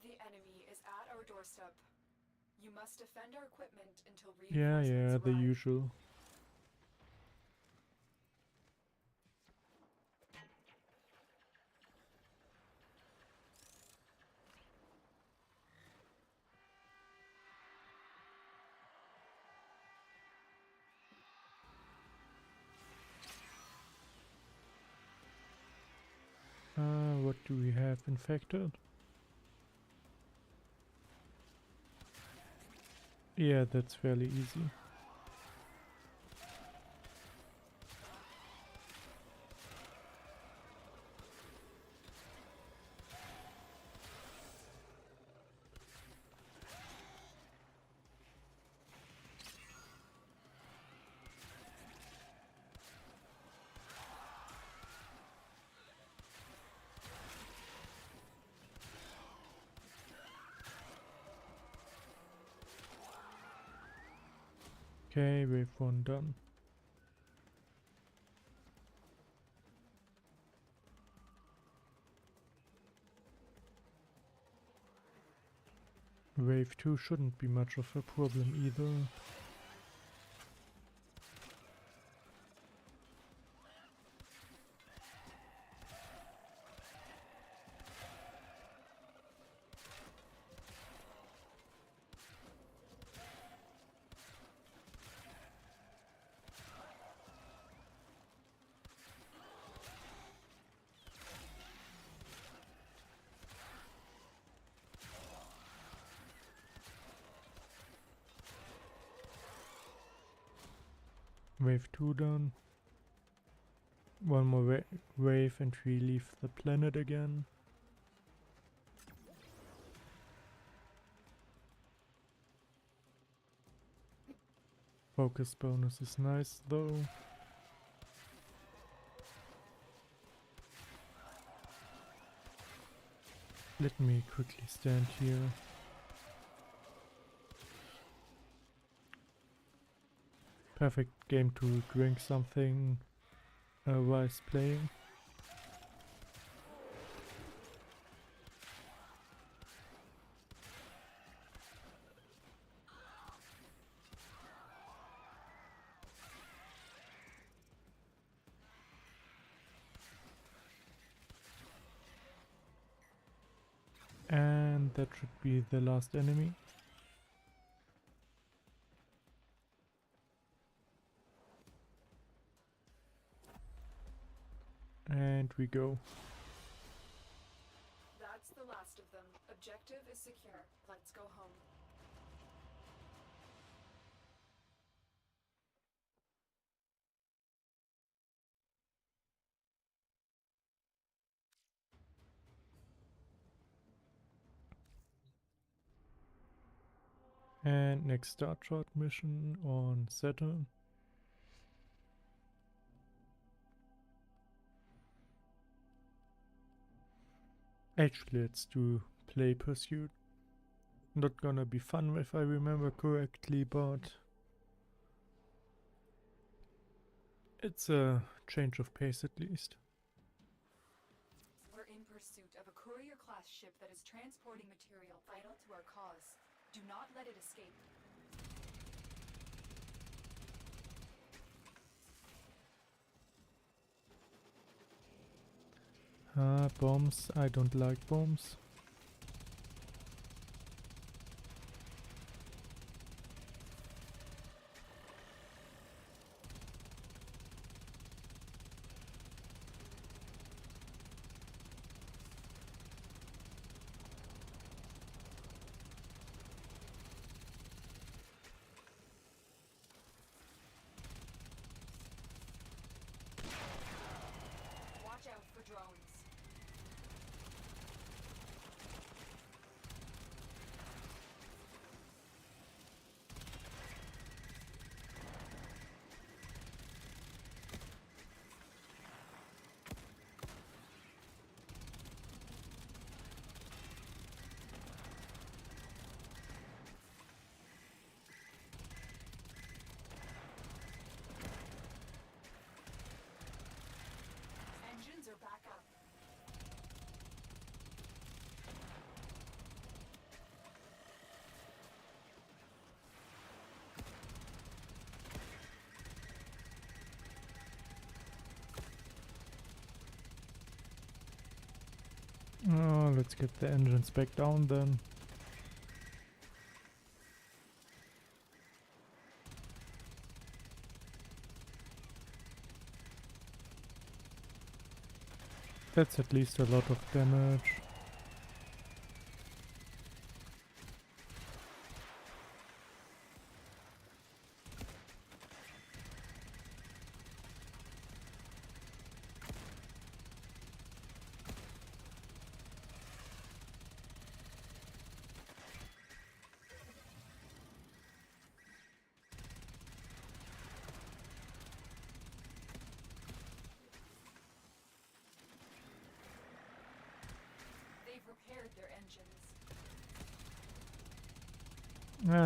The enemy is at our doorstep. You must defend our equipment until Yeah, reinforcements the arrive. usual. What do we have infected? Yeah, that's fairly easy. Okay, wave 1 done. Wave 2 shouldn't be much of a problem either. Wave 2 done. One more wave and we leave the planet again. Focus bonus is nice though. Let me quickly stand here. Perfect game to drink something whilst playing. And that should be the last enemy. And we go. That's the last of them. Objective is secure. Let's go home. And next Star Trek mission on Saturn. Actually, let's do Play Pursuit. Not gonna be fun if I remember correctly, but it's a change of pace at least. We're in pursuit of a courier-class ship that is transporting material vital to our cause. Do not let it escape. Bombs. I don't like bombs. Watch out for drones. Engines are back up. Oh, let's get the engines back down then. That's at least a lot of damage. They've repaired their engines.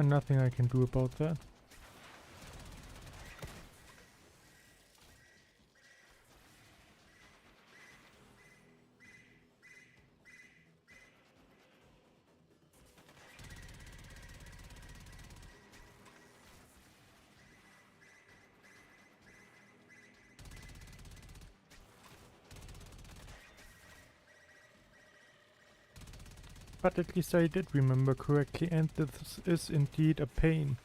Nothing I can do about that. But at least I did remember correctly, and this is indeed a pain.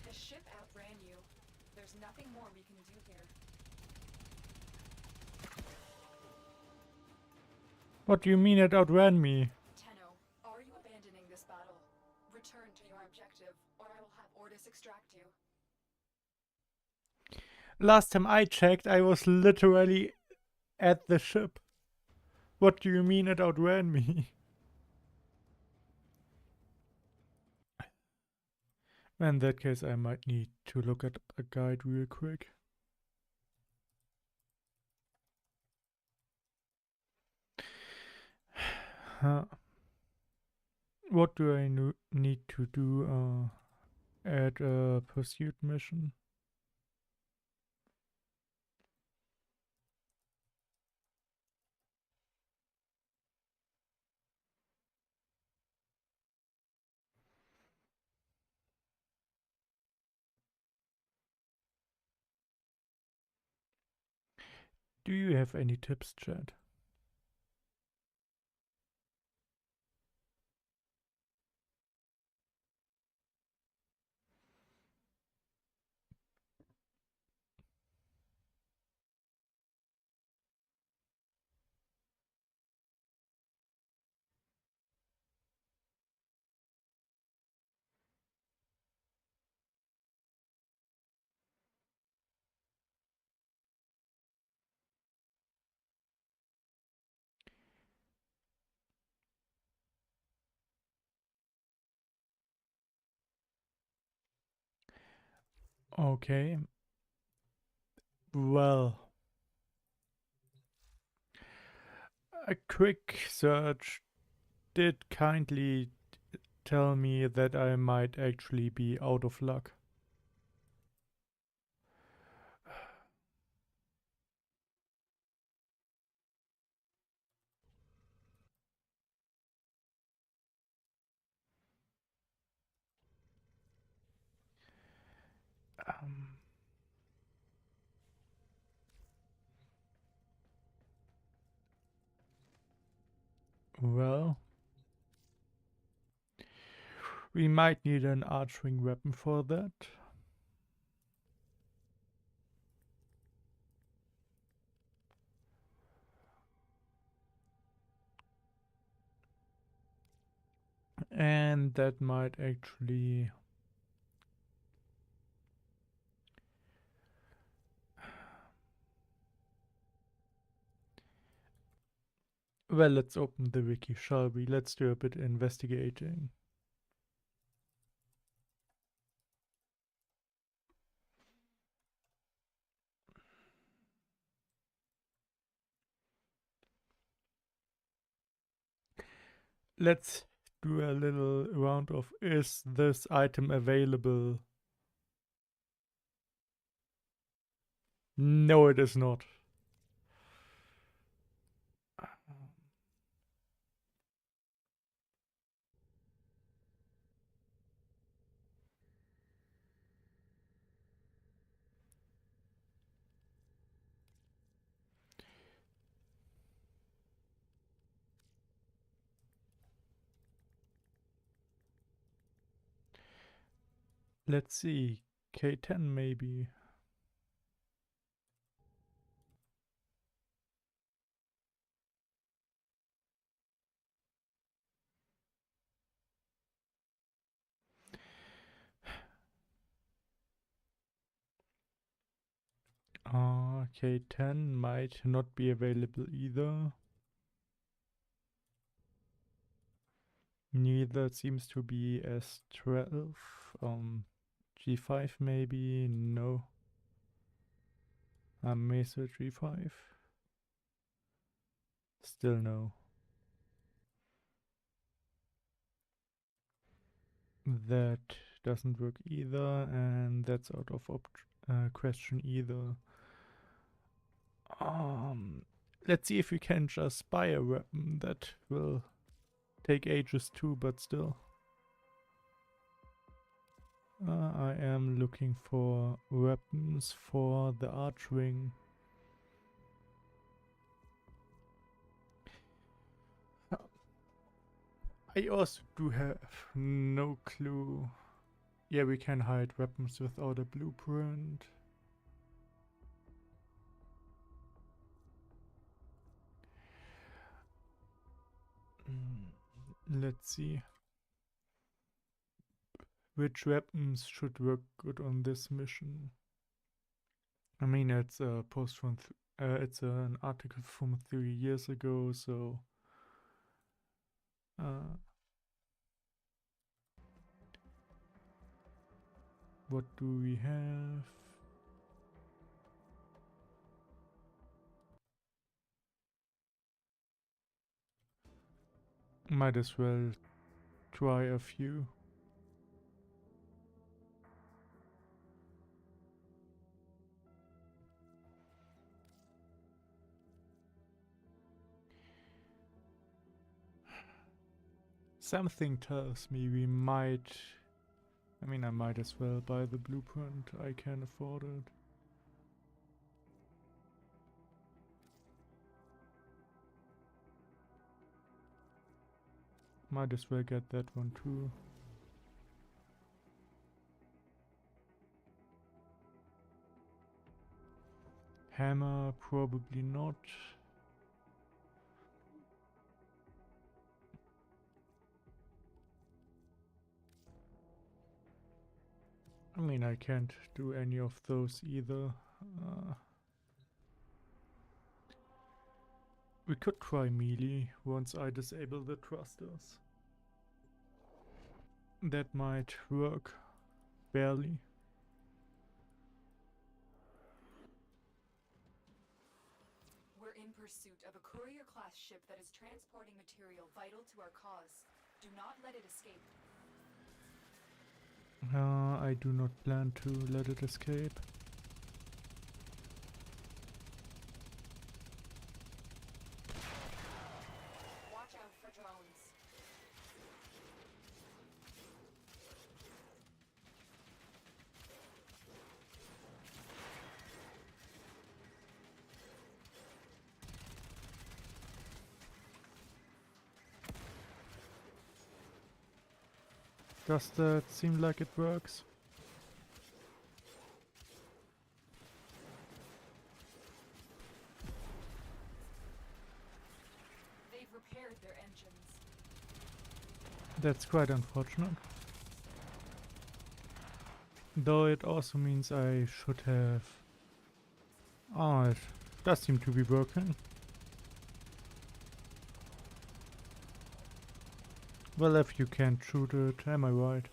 The ship outran you. There's nothing more we can do here. What do you mean it outran me? Tenno, are you abandoning this battle? Return to your objective, or I will have Ordis extract you. Last time I checked, I was literally at the ship. What do you mean it outran me? In that case, I might need to look at a guide real quick. What do I need to do at a pursuit mission? Do you have any tips, chat? Okay. Well, a quick search did kindly tell me that I might actually be out of luck. Well, we might need an archering weapon for that. And that might actually... Well, let's open the wiki, shall we? Let's do a bit investigating. Let's do a little round of, is this item available? No, it is not. Let's see. K10 maybe. K10 might not be available either. Neither seems to be S12. G5 maybe? No. Mesa G5. Still no. That doesn't work either, and that's out of question either. Let's see if we can just buy a weapon. That will take ages too, but still. I am looking for weapons for the Archwing. I also do have no clue. Yeah, we can hide weapons without a blueprint. Let's see. Which weapons should work good on this mission? I mean, it's a post from it's an article from 3 years ago, so what do we have? Might as well try a few. Something tells me we might... I mean, I might as well buy the blueprint. I can afford it. Might as well get that one too. Hammer, probably not. I mean, I can't do any of those either. We could try melee once I disable the thrusters. That might work. Barely. We're in pursuit of a courier-class ship that is transporting material vital to our cause. Do not let it escape. I do not plan to let it escape. Watch out for drones. Does that seem like it works? They've repaired their engines. That's quite unfortunate. Though it also means I should have... Oh, it does seem to be working. Well, if you can't shoot it, am I right?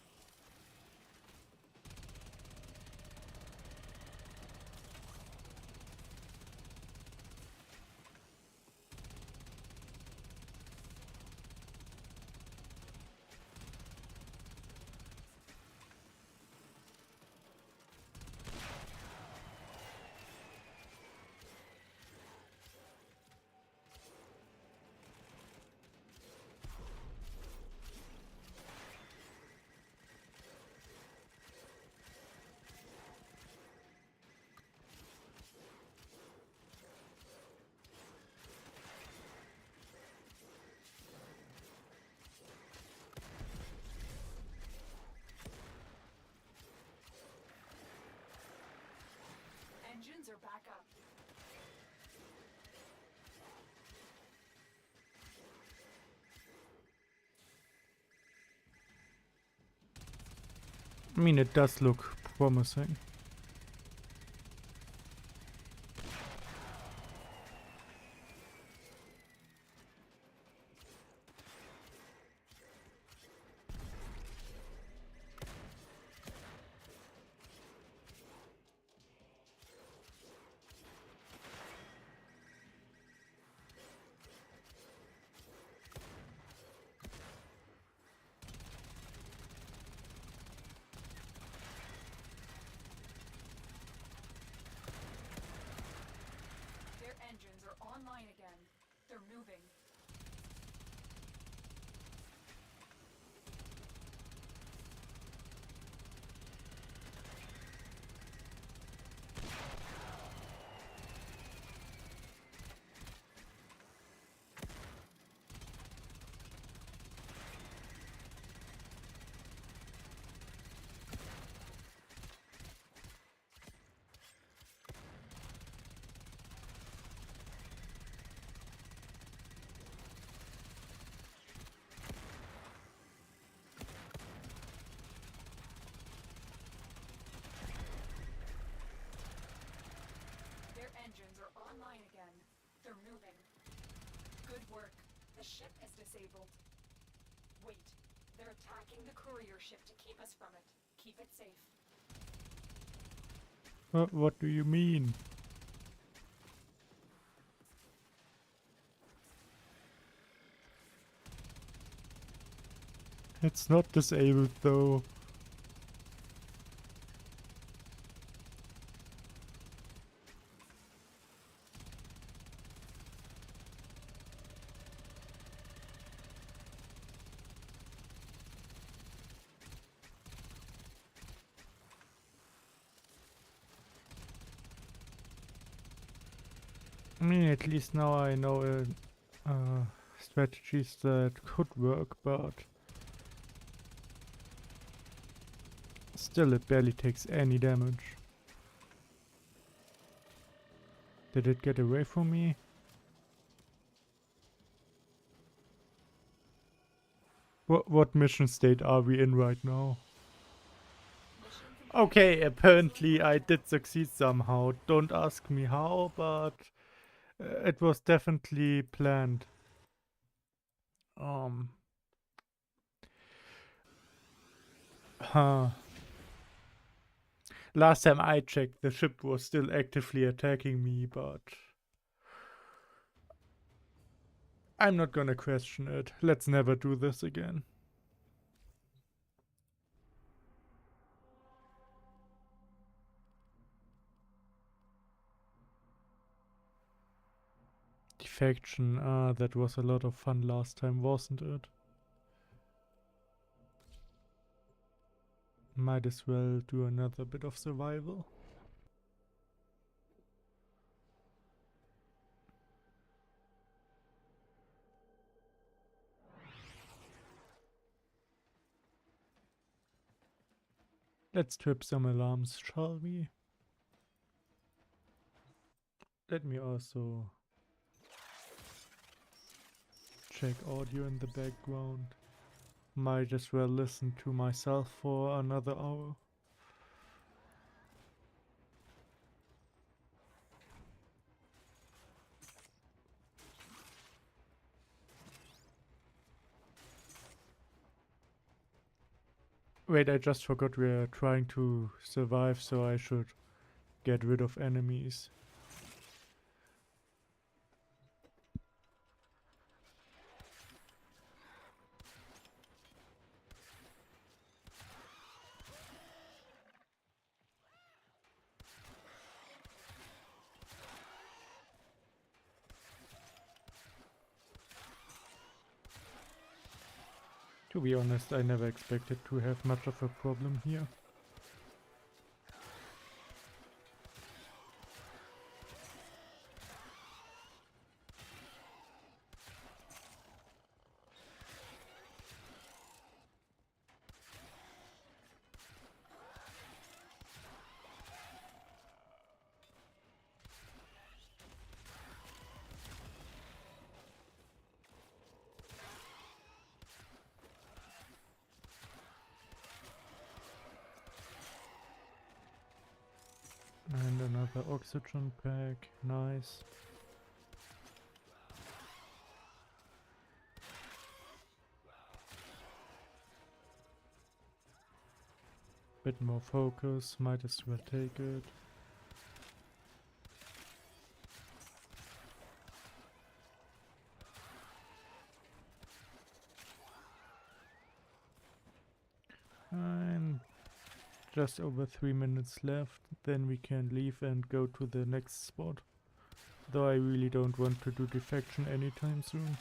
Engines are back up. I mean, it does look promising. work. The ship is disabled. Wait. They're attacking the courier ship to keep us from it. Keep it safe. What do you mean? It's not disabled though. I mean, at least now I know strategies that could work, but still it barely takes any damage. Did it get away from me? What mission state are we in right now? Okay, apparently I did succeed somehow. Don't ask me how, but it was definitely planned. Huh. Last time I checked, the ship was still actively attacking me, but I'm not gonna question it. Let's never do this again. Defection, that was a lot of fun last time, wasn't it? Might as well do another bit of survival. Let's trip some alarms, shall we? Let me also check audio in the background. Might as well listen to myself for another hour. Wait, I just forgot we're trying to survive, so I should get rid of enemies. To be honest, I never expected to have much of a problem here. And another oxygen pack, nice. Bit more focus, might as well take it. And just over 3 minutes left, then we can leave and go to the next spot. Though I really don't want to do defection anytime soon.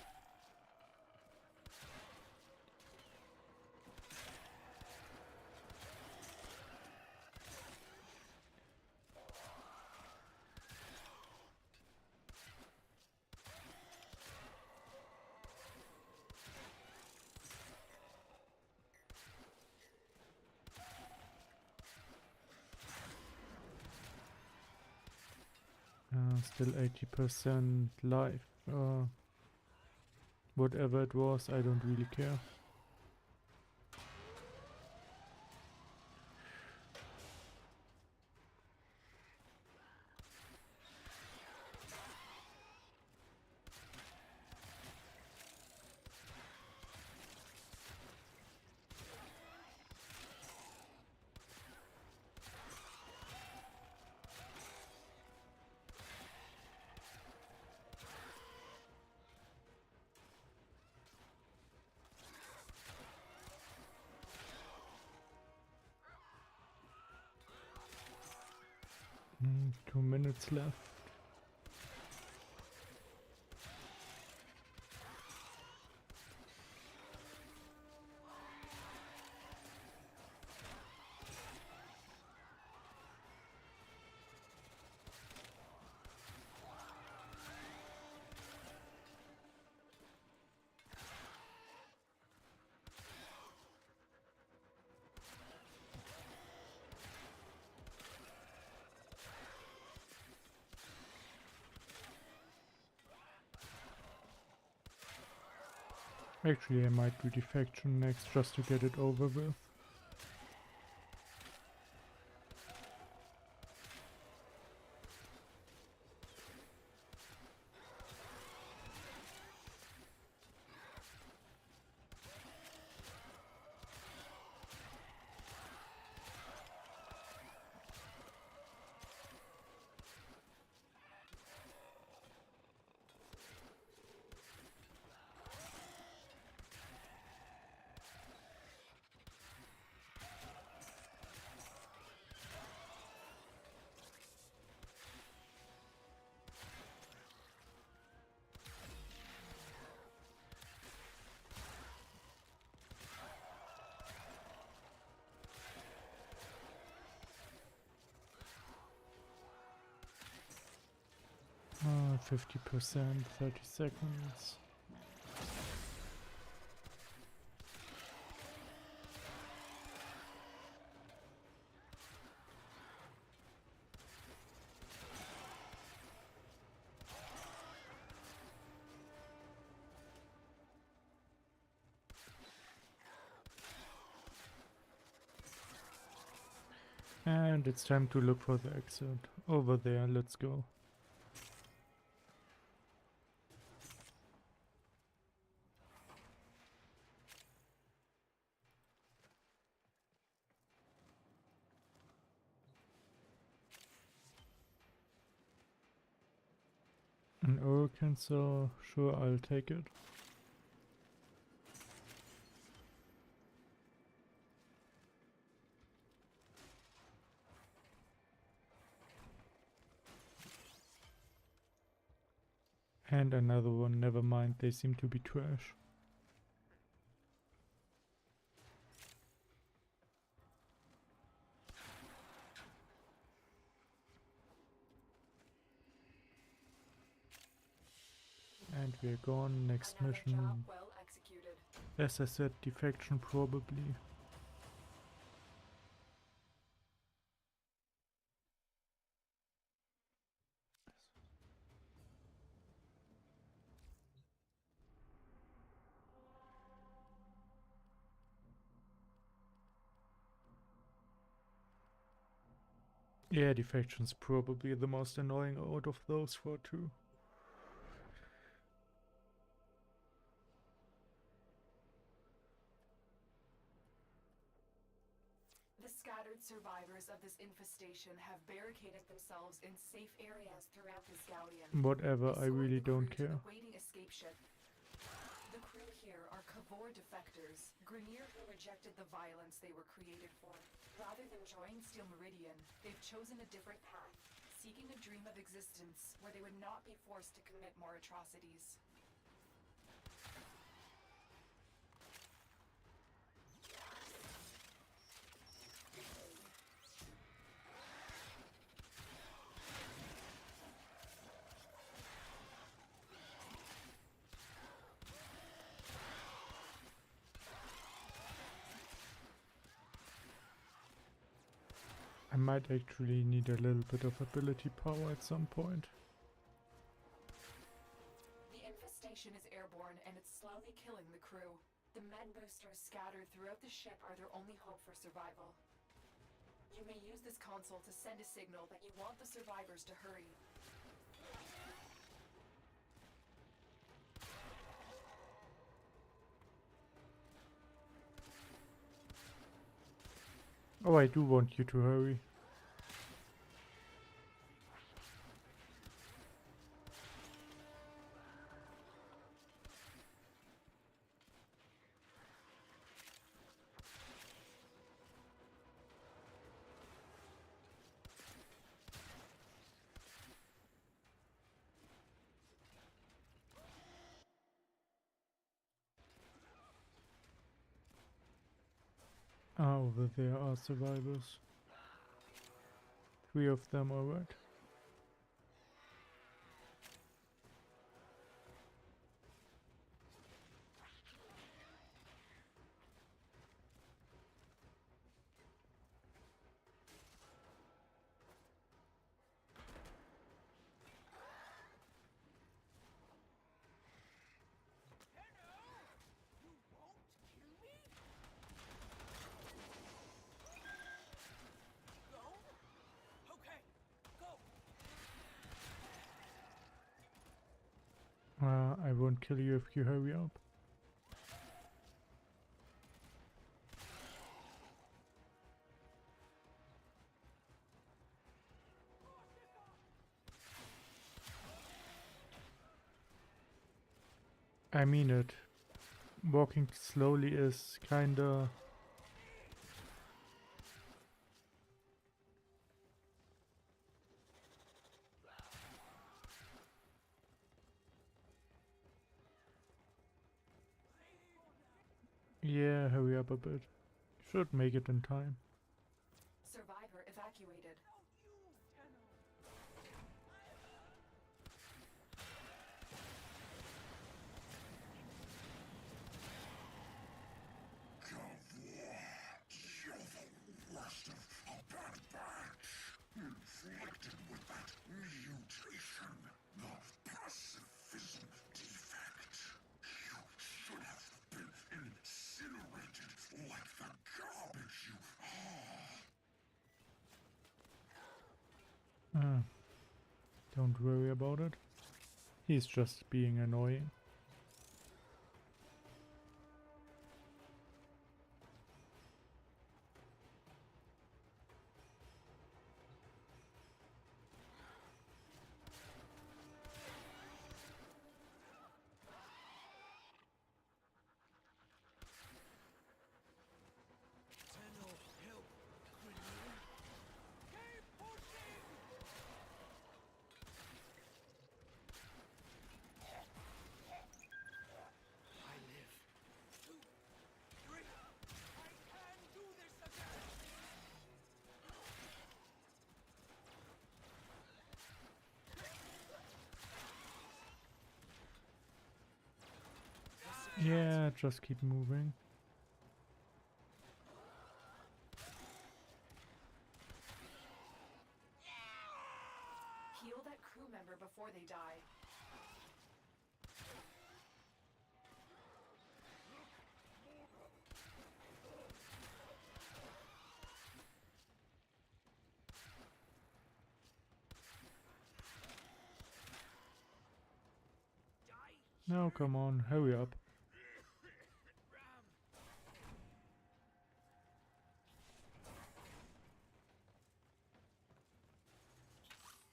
Still 80% life. Whatever it was, I don't really care. 2 minutes left. Actually, I might do defection next just to get it over with. Ah, 50%, 30 seconds. And it's time to look for the exit. Over there, let's go. An oil cancel, sure, I'll take it. And another one, never mind, they seem to be trash. And we're gone, next Another mission. job well executed. As I said, defection probably. Yeah, defection's probably the most annoying out of those 4 too. The scattered survivors of this infestation have barricaded themselves in safe areas throughout this galleon. Whatever, I really don't care. The waiting escape ship. The crew here are Kavor defectors, Grenier who rejected the violence they were created for. Rather than join Steel Meridian, they've chosen a different path, seeking a dream of existence where they would not be forced to commit more atrocities. I might actually need a little bit of ability power at some point. The infestation is airborne and it's slowly killing the crew. The med boosters scattered throughout the ship are their only hope for survival. You may use this console to send a signal that you want the survivors to hurry. Oh, I do want you to hurry. Ah, over there are survivors. 3 of them, alright. I won't kill you if you hurry up. I mean it. Walking slowly is kinda... Yeah, hurry up a bit. Should make it in time. Survivor evacuated. You're the worst of a bad batch, inflicted with that mutation, the pacifism defect. You should have been incinerated like the garbage you are. Don't worry about it. He's just being annoying. Yeah, just keep moving. Heal that crew member before they die. No, come on, hurry up.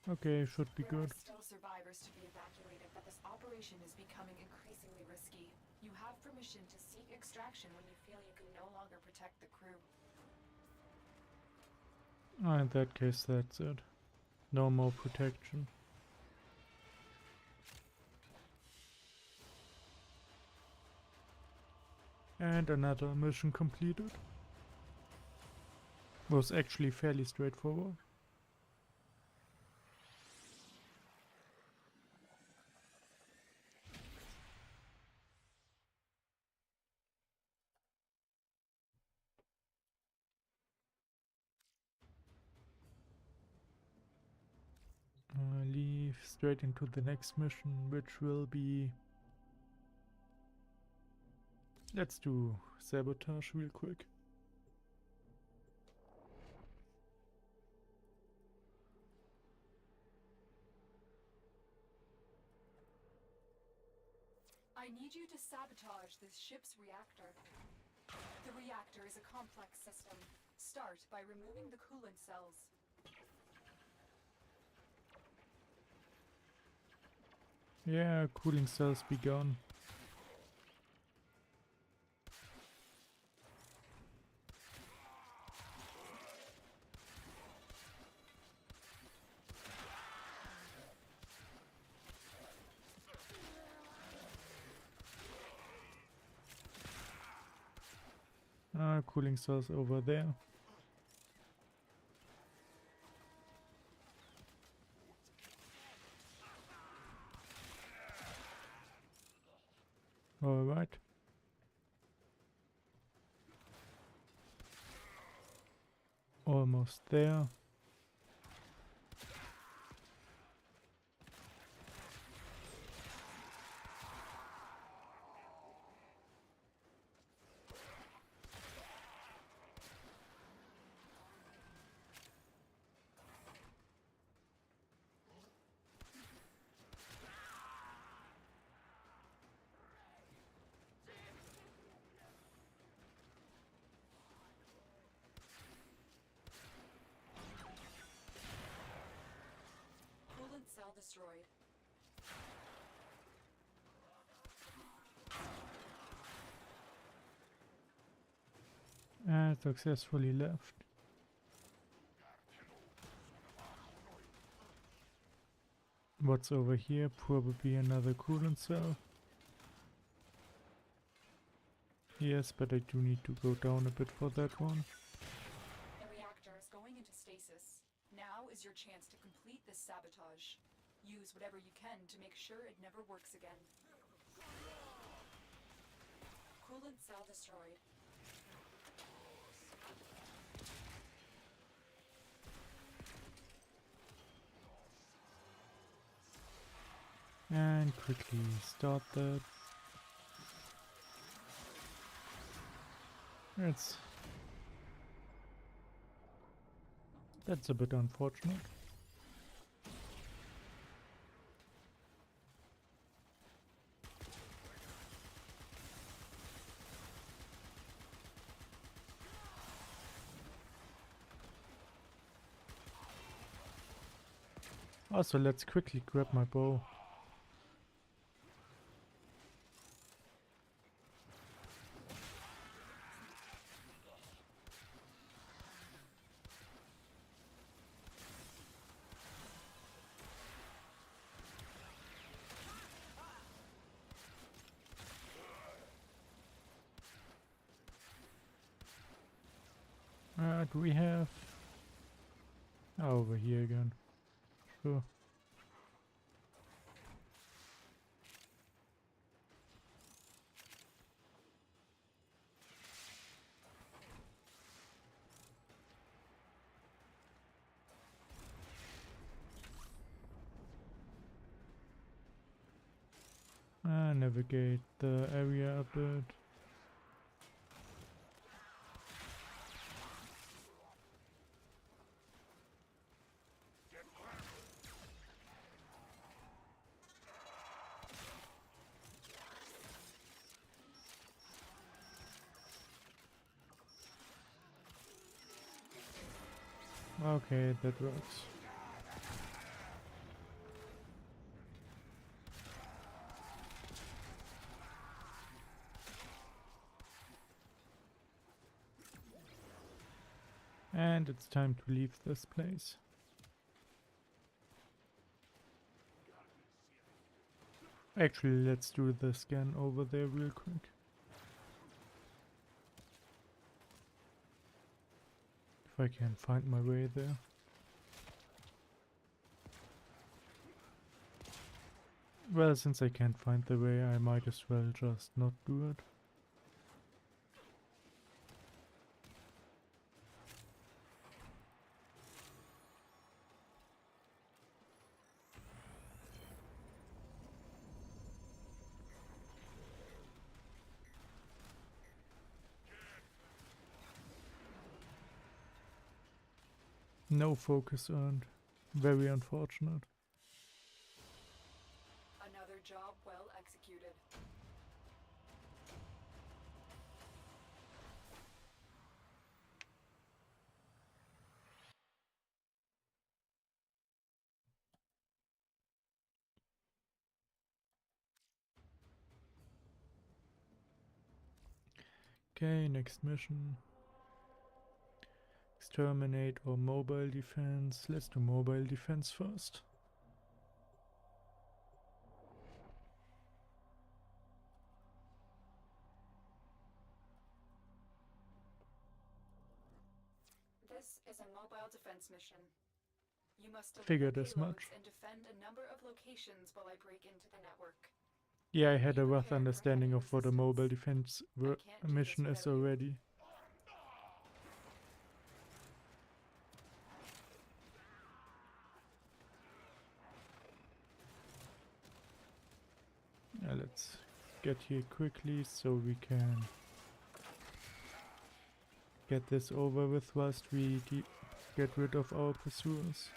Okay, should be There good. are still survivors to be evacuated, but this operation is becoming increasingly risky. You have permission to seek extraction when you feel you can no longer protect the crew. In that case, that's it. No more protection. And another mission completed. Was actually fairly straightforward. Leave straight into the next mission, which will be... Let's do sabotage real quick. I need you to sabotage this ship's reactor. The reactor is a complex system. Start by removing the coolant cells. Yeah, cooling cells begun. Cooling cells over there. Alright. Almost there. Coolant cell destroyed. And successfully left. What's over here? Probably another coolant cell. Yes, but I do need to go down a bit for that one. The reactor is going into stasis. Now is your chance to complete this sabotage. Use whatever you can to make sure it never works again. Coolant cell destroyed. And quickly start that. That's a bit unfortunate. Also, let's quickly grab my bow. Do we have... over here again. Sure. Navigate the area a bit. Okay, that works. And it's time to leave this place. Actually, let's do the scan over there real quick. If I can find my way there. Well, since I can't find the way, I might as well just not do it. No focus earned. Very unfortunate. Another job well executed. Okay, next mission. Exterminate or mobile defense. Let's do mobile defense first. This is a mobile defense mission. You must deliver Figured as much. payloads and defend a number of locations while I break into the network. Yeah, I had Be a rough prepared for understanding heavy of what a mobile resistance. defense I can't do this mission is without you. already. Let's get here quickly so we can get this over with whilst we get rid of our pursuers.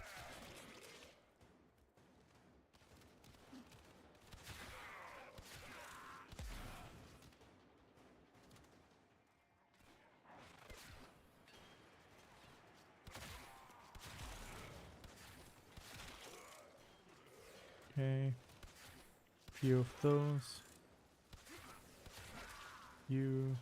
Okay, few of those. You.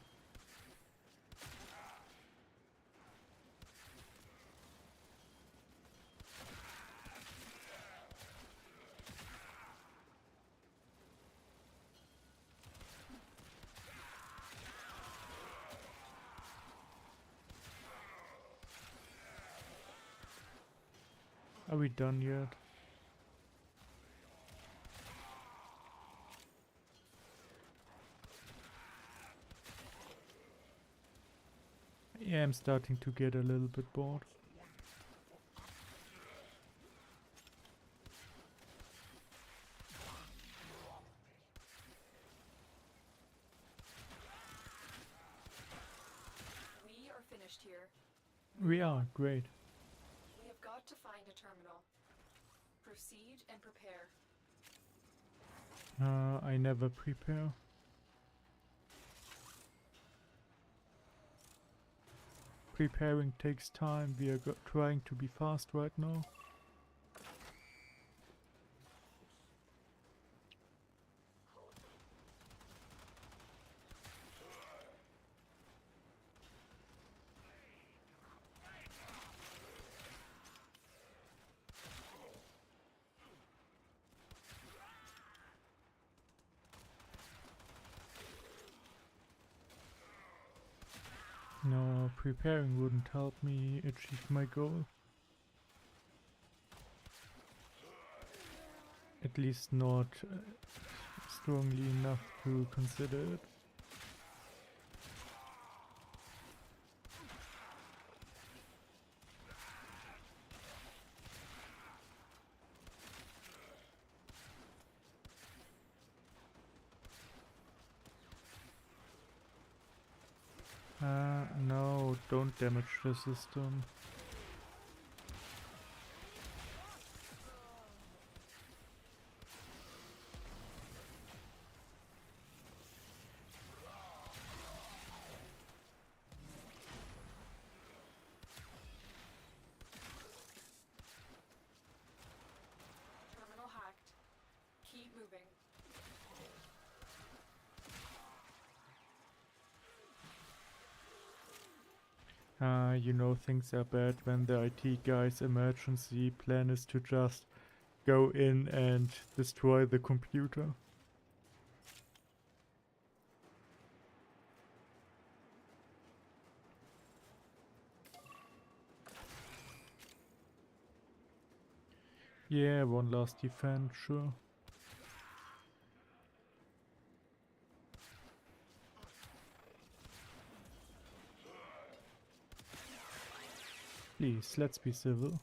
Are we done yet? Yeah, I'm starting to get a little bit bored. We are finished here. We are, great. We have got to find a terminal. Proceed and prepare. I never prepare. Preparing takes time. We are trying to be fast right now. No, preparing wouldn't help me achieve my goal. At least not strongly enough to consider it. No, don't damage the system. Terminal hacked. Keep moving. You know things are bad when the IT guy's emergency plan is to just go in and destroy the computer. Yeah, one last defense, sure. Please, let's be civil.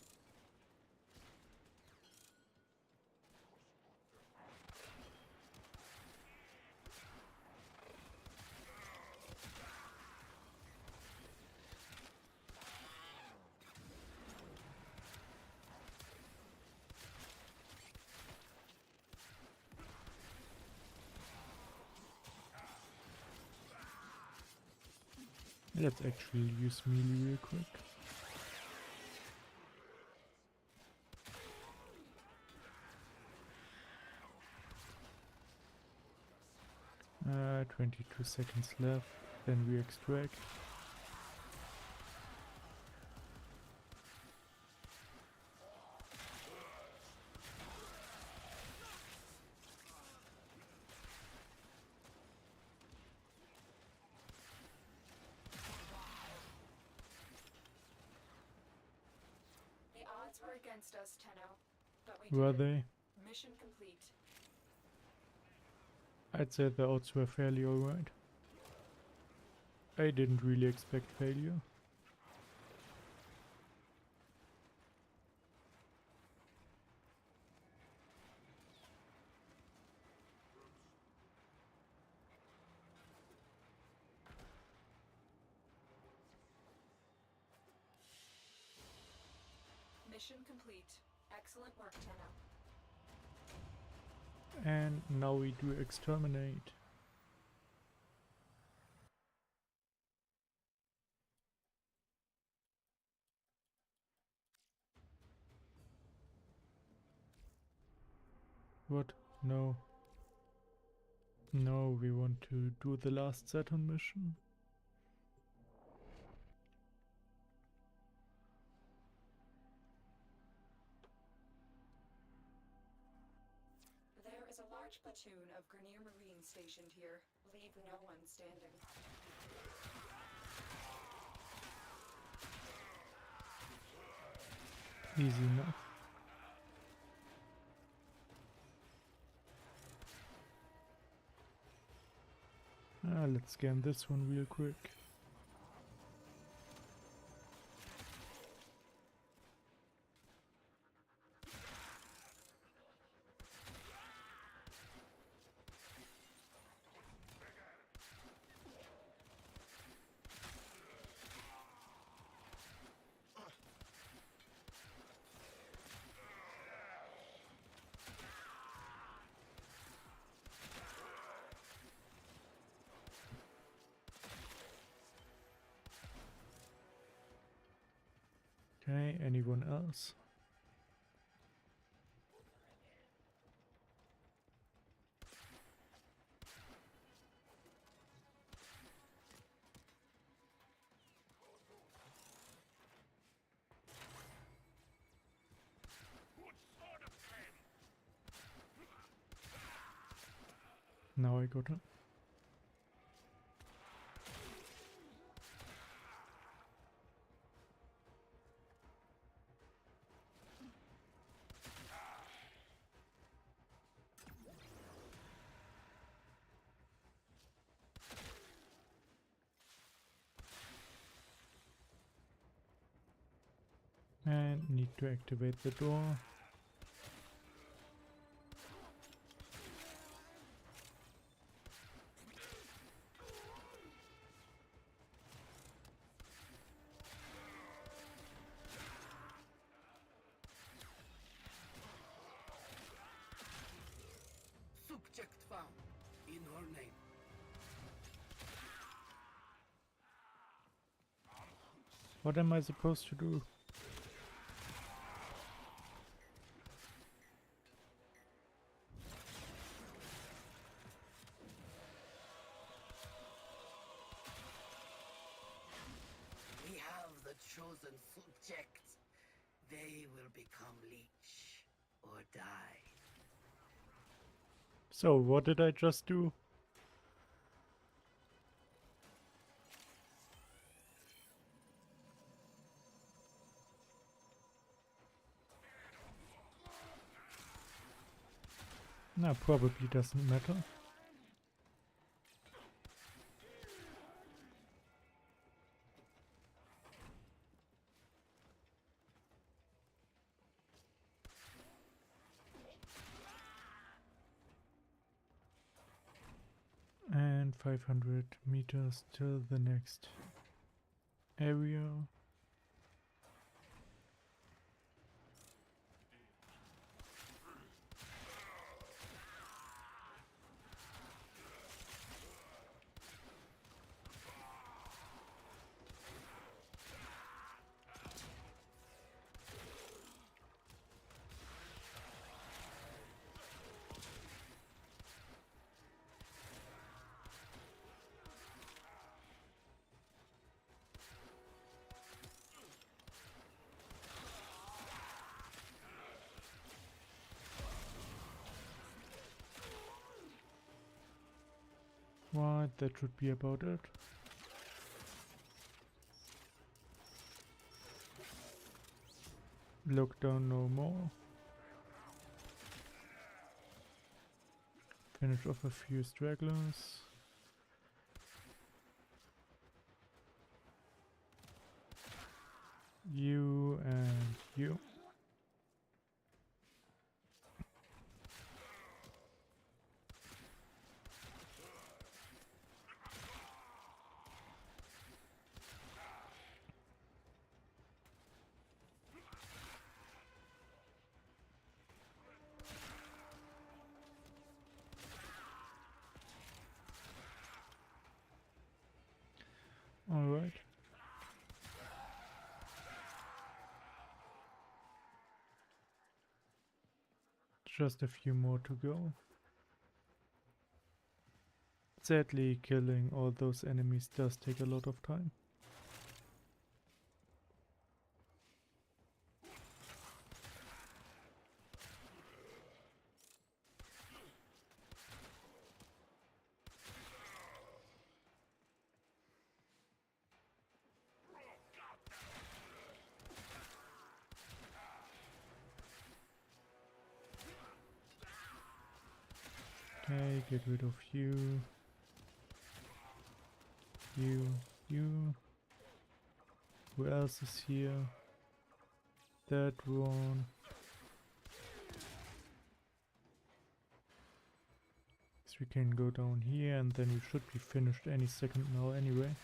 Let's actually use melee real quick. Uh, 22 seconds left, then we extract. were against us, Tenno, but we Were did it. they? Mission complete. I'd say the odds were fairly alright. I didn't really expect failure. Mission complete. Excellent work, Tenno. And now we do exterminate. What? No. No, we want to do the last Saturn mission. There is a large platoon of Grenier Marines stationed here. Leave no one standing. Easy enough. Let's scan this one real quick. Okay, anyone else? Now I got it. And need to activate the door. Subject found. In her name. What am I supposed to do? We have the chosen subject. They will become leech or die. So, what did I just do? No, probably doesn't matter. And 500 meters till the next area. What? That should be about it. Look down no more. Finish off a few stragglers. You and you. All right. Just a few more to go. Sadly, killing all those enemies does take a lot of time. Okay, get rid of you. You. Who else is here? That one. So we can go down here and then we should be finished any second now anyway.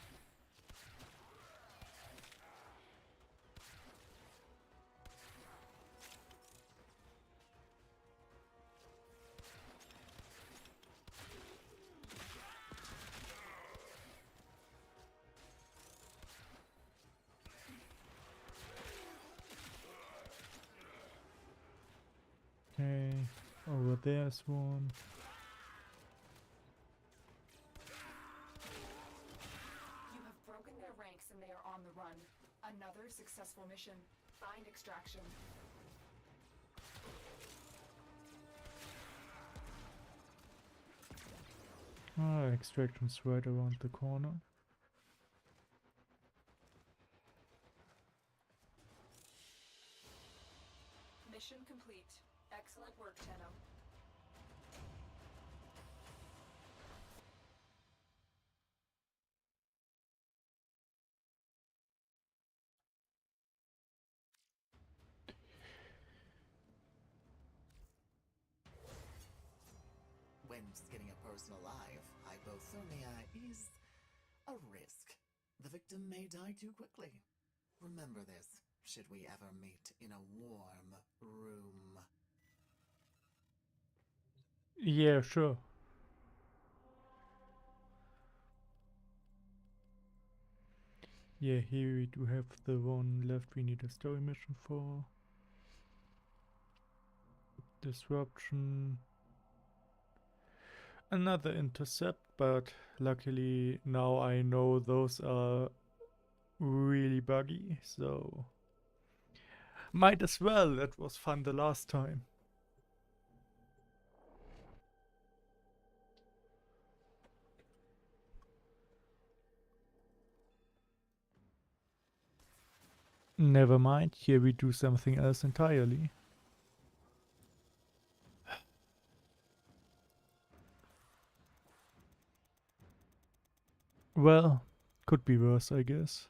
Okay, over there's one. You have broken their ranks and they are on the run. Another successful mission. Find extraction. Extraction's right around the corner. Mission complete. Excellent work, Tenno. When skinning a person alive, hypothermia is a risk. The victim may die too quickly. Remember this, should we ever meet in a warm room. Yeah, sure. Yeah, here we do have the one left we need a story mission for. Disruption. Another intercept, but luckily now I know those are really buggy, so might as well. That was fun the last time. Never mind, here we do something else entirely. Well, could be worse, I guess.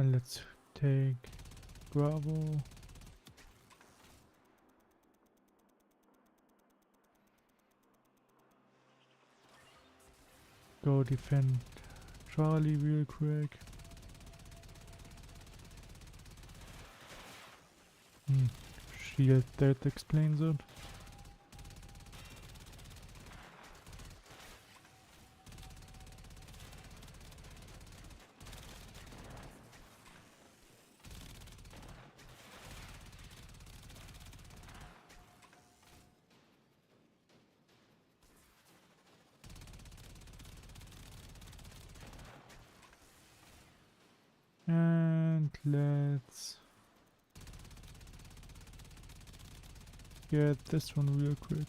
Let's take Bravo. Go defend Charlie real quick. Shield, that explains it. get this one real quick.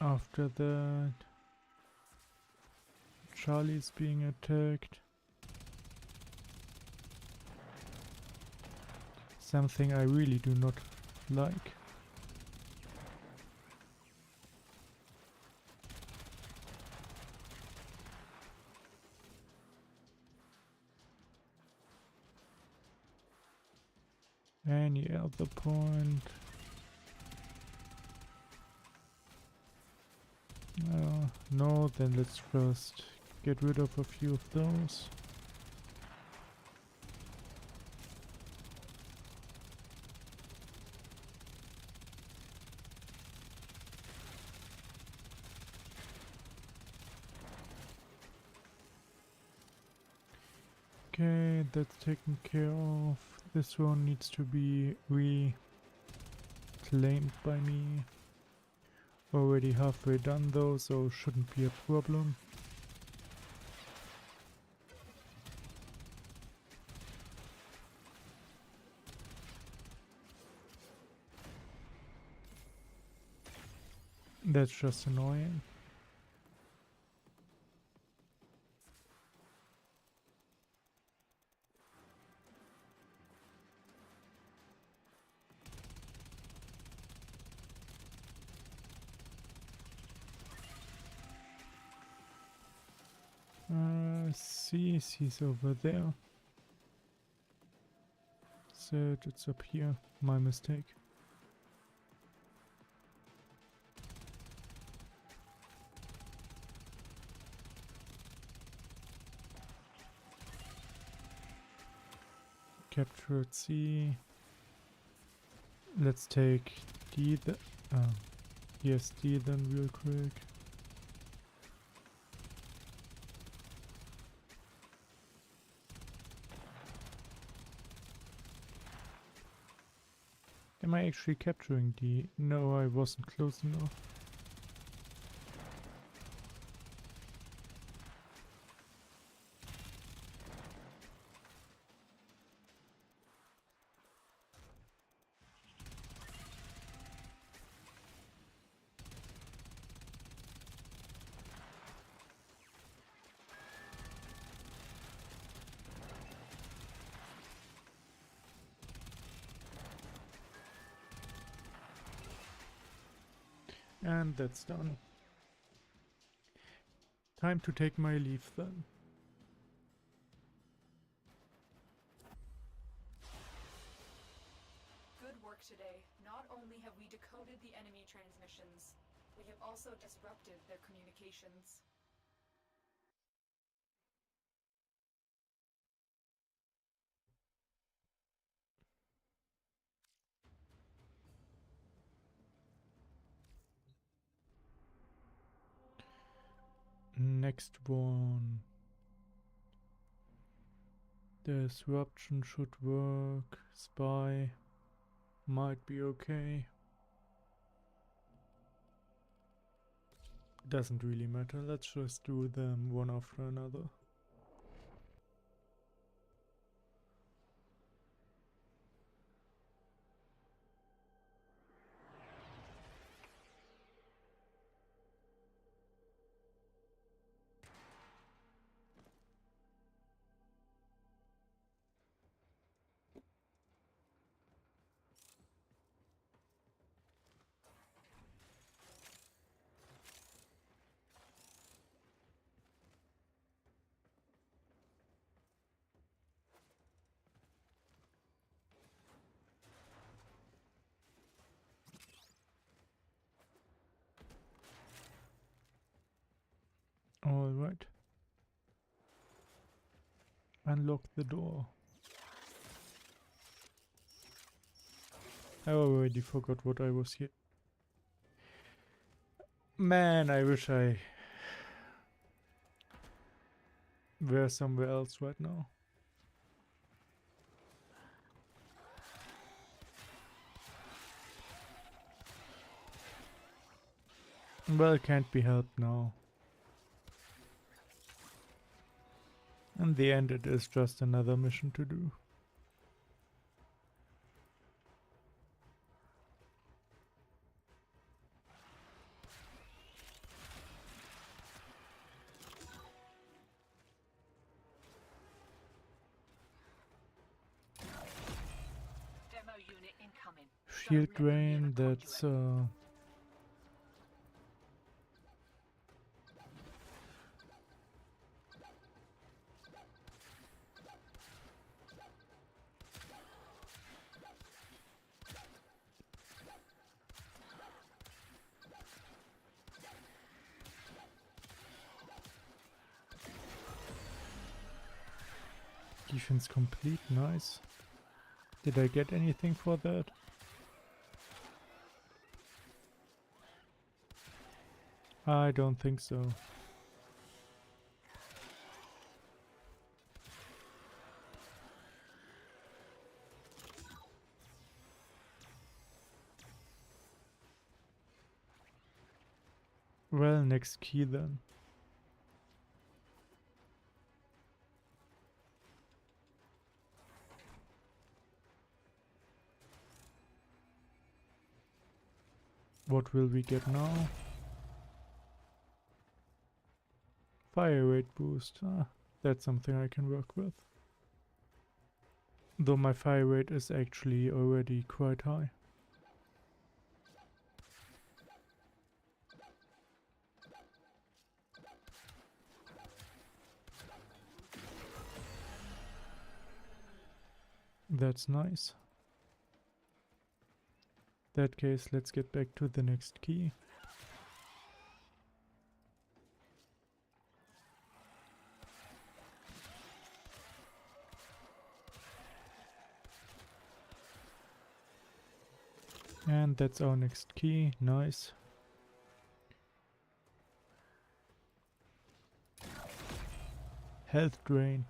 After that, Charlie's being attacked. Something I really do not like. Any other point? No, then let's first get rid of a few of those. Okay, that's taken care of. This one needs to be reclaimed by me. Already halfway done though, so shouldn't be a problem. That's just annoying. See, he's over there. Said it's up here. My mistake. Captured C. Let's take D. Yes, D then real quick. Am I actually capturing D? No, I wasn't close enough. And that's done. Time to take my leave then. Good work today. Not only have we decoded the enemy transmissions, we have also disrupted their communications. Next one. Disruption should work. Spy might be okay. Doesn't really matter. Let's just do them one after another. All right. Unlock the door. I already forgot what I was here. Man, I wish I were somewhere else right now. Well, can't be helped now. In the end, it is just another mission to do. coming. Shield Don't let them near drain, the that's conduit. defense complete, nice. Did I get anything for that? I don't think so. Well, next key then. What will we get now? Fire rate boost. Ah, that's something I can work with. Though my fire rate is actually already quite high. That's nice. In that case, let's get back to the next key. And that's our next key, nice. Health drain.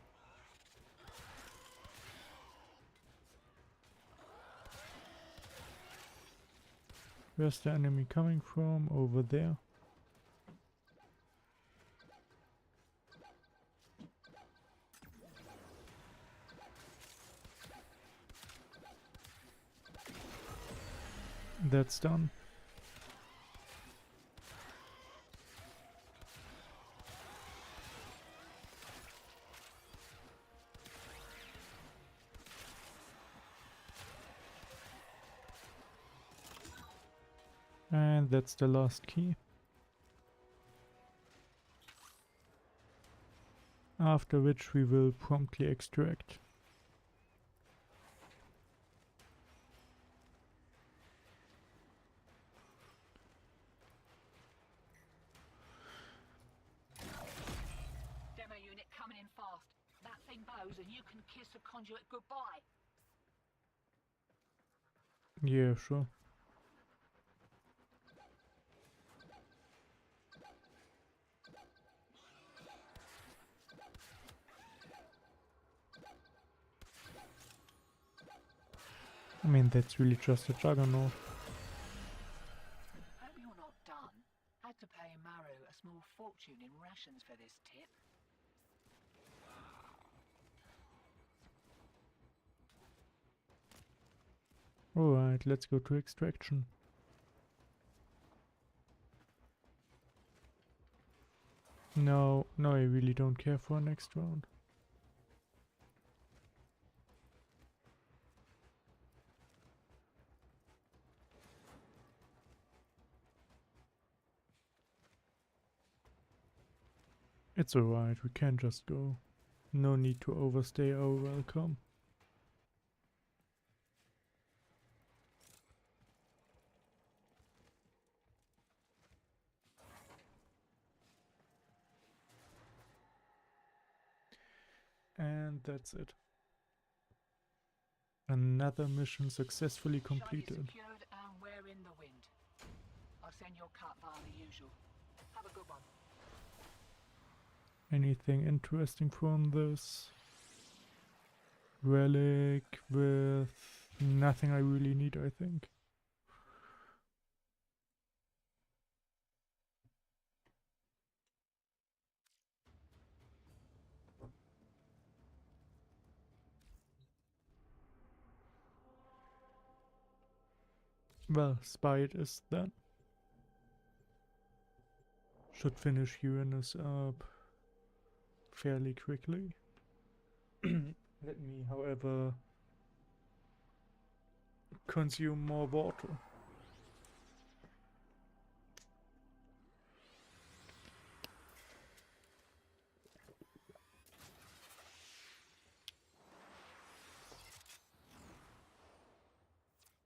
Where's the enemy coming from? Over there. That's done. And that's the last key. After which we will promptly extract. Demo unit coming in fast. That thing blows and you can kiss a conduit goodbye. Yeah, sure. I mean, that's really just a juggernaut. Hope you're not done. Had to pay Maru a small fortune in rations for this tip. Alright, let's go to extraction. No, I really don't care for next round. It's alright, we can just go. No need to overstay our welcome. And that's it. Another mission successfully completed. Secured and we're in the wind. I'll send your cut via the usual. Have a good one. Anything interesting from this? Relic with nothing I really need, I think. Well, spy it is then. Should finish Uranus up fairly quickly. Let me, however, consume more water.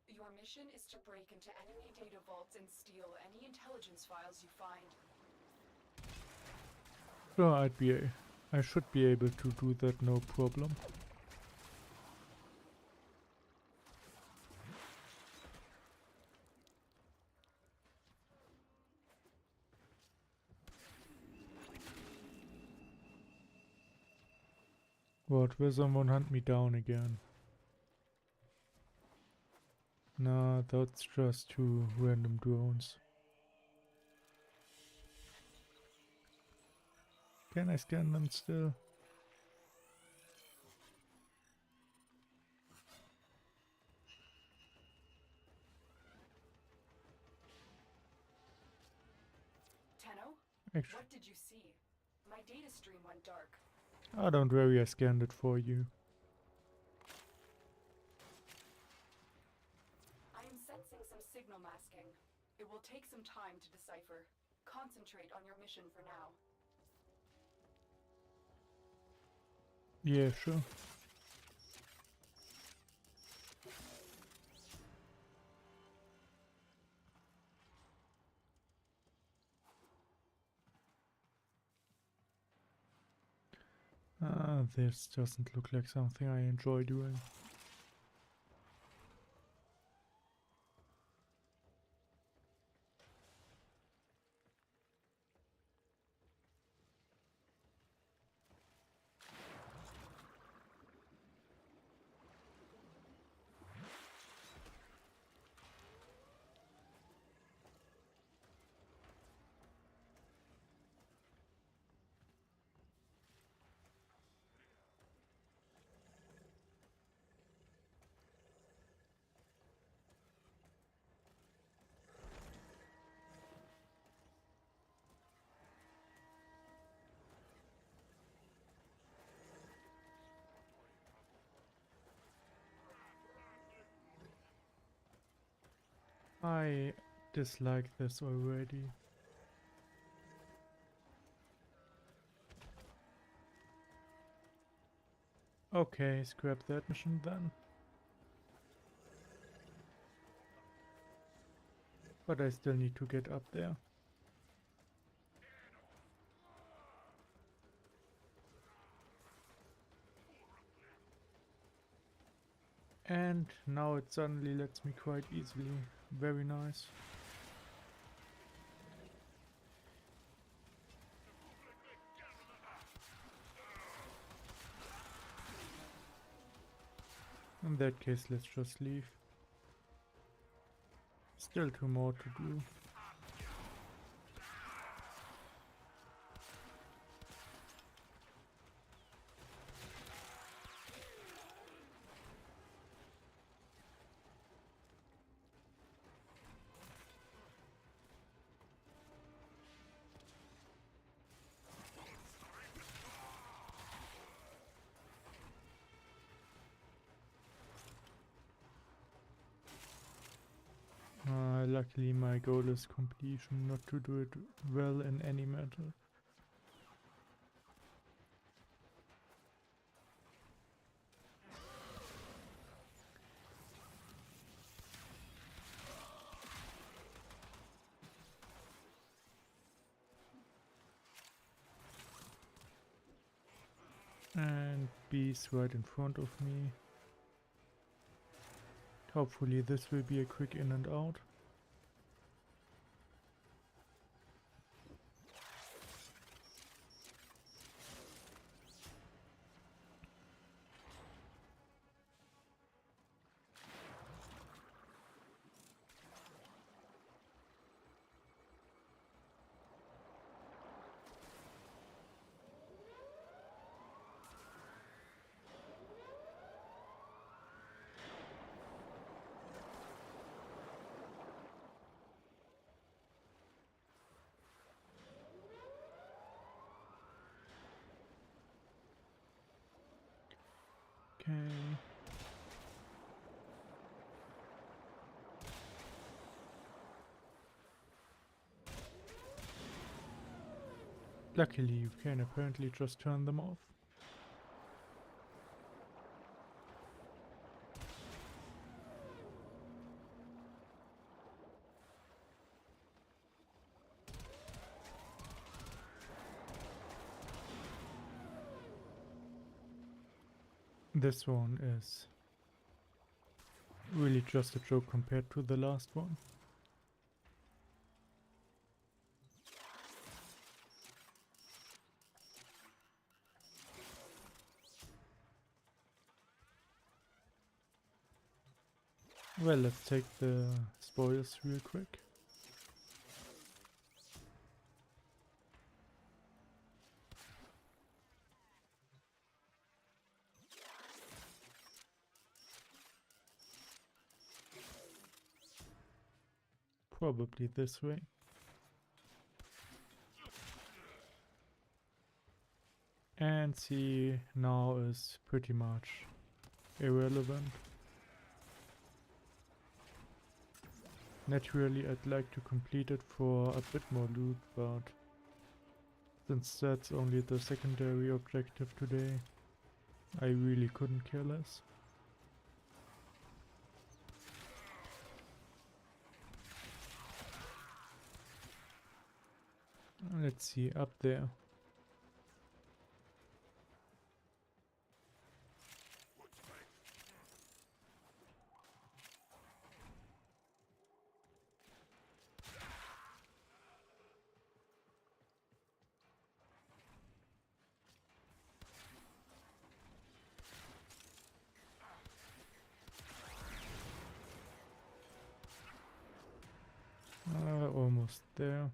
Your mission is to break into enemy data vaults and steal any intelligence files you find. So I should be able to do that, no problem. What, will someone hunt me down again? Nah, that's just two random drones. Can I scan them still? Tenno? Actually, What did you see? My data stream went dark. oh, don't worry, I scanned it for you. I am sensing some signal masking. It will take some time to decipher. Concentrate on your mission for now. Yeah, sure. This doesn't look like something I enjoy doing. I dislike this already. Okay, scrap that mission then. But I still need to get up there. And now it suddenly lets me quite easily. Very nice. In that case, let's just leave. Still two more to do. Luckily my goal is completion, not to do it well in any matter. And bees right in front of me. Hopefully this will be a quick in and out. Okay. Luckily, you can apparently just turn them off. This one is really just a joke compared to the last one. Well, let's take the spoils real quick. Probably this way. And C now is pretty much irrelevant. Naturally, I'd like to complete it for a bit more loot, but since that's only the secondary objective today, I really couldn't care less. Let's see, up there. Almost there.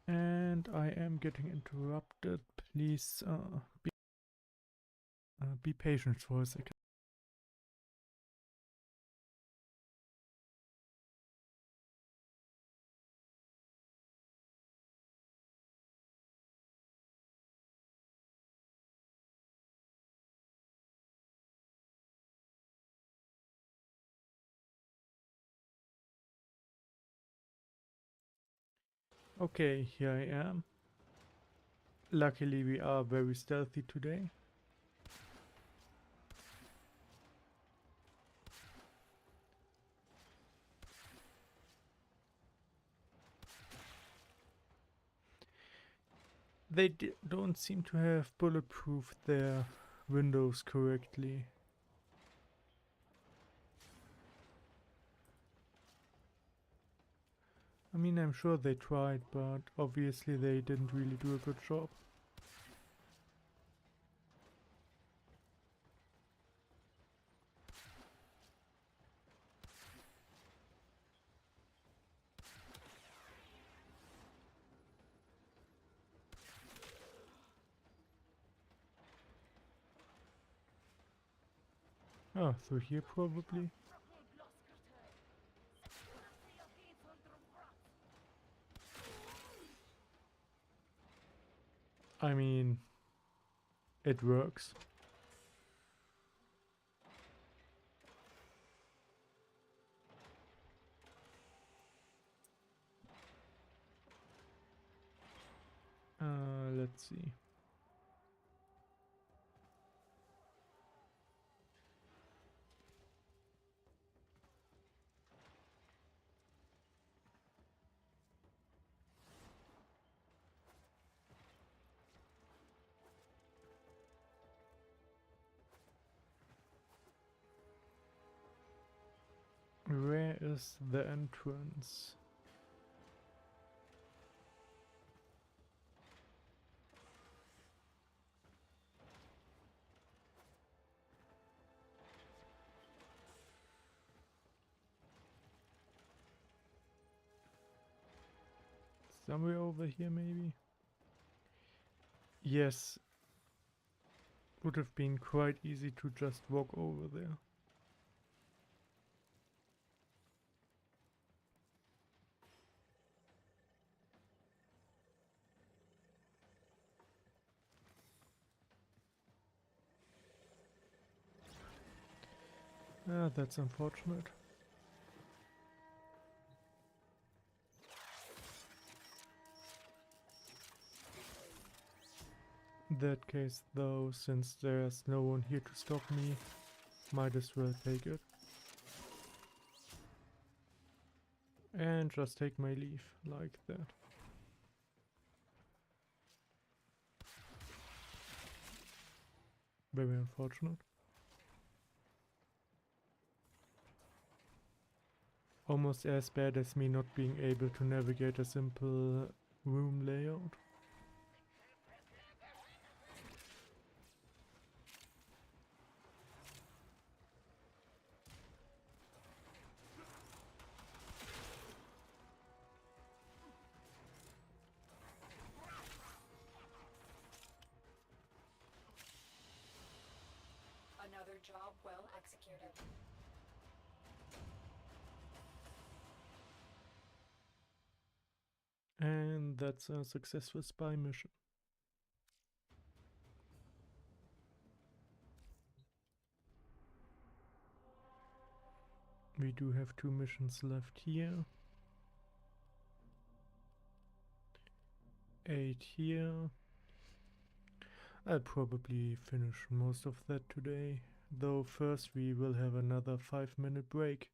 And I am getting interrupted. Please be patient for a second. Okay, here I am. Luckily, we are very stealthy today. They don't seem to have bulletproofed their windows correctly. I mean, I'm sure they tried, but obviously they didn't really do a good job. Oh, through here probably. I mean, it works. Let's see. Where is the entrance? Somewhere over here, maybe? Yes. Would have been quite easy to just walk over there. Ah, that's unfortunate. In that case though, since there's no one here to stop me, might as well take it. And just take my leave, like that. Very unfortunate. Almost as bad as me not being able to navigate a simple room layout. Another job well executed. And that's a successful spy mission. We do have 2 missions left here. 8 here. I'll probably finish most of that today, though first we will have another 5-minute break.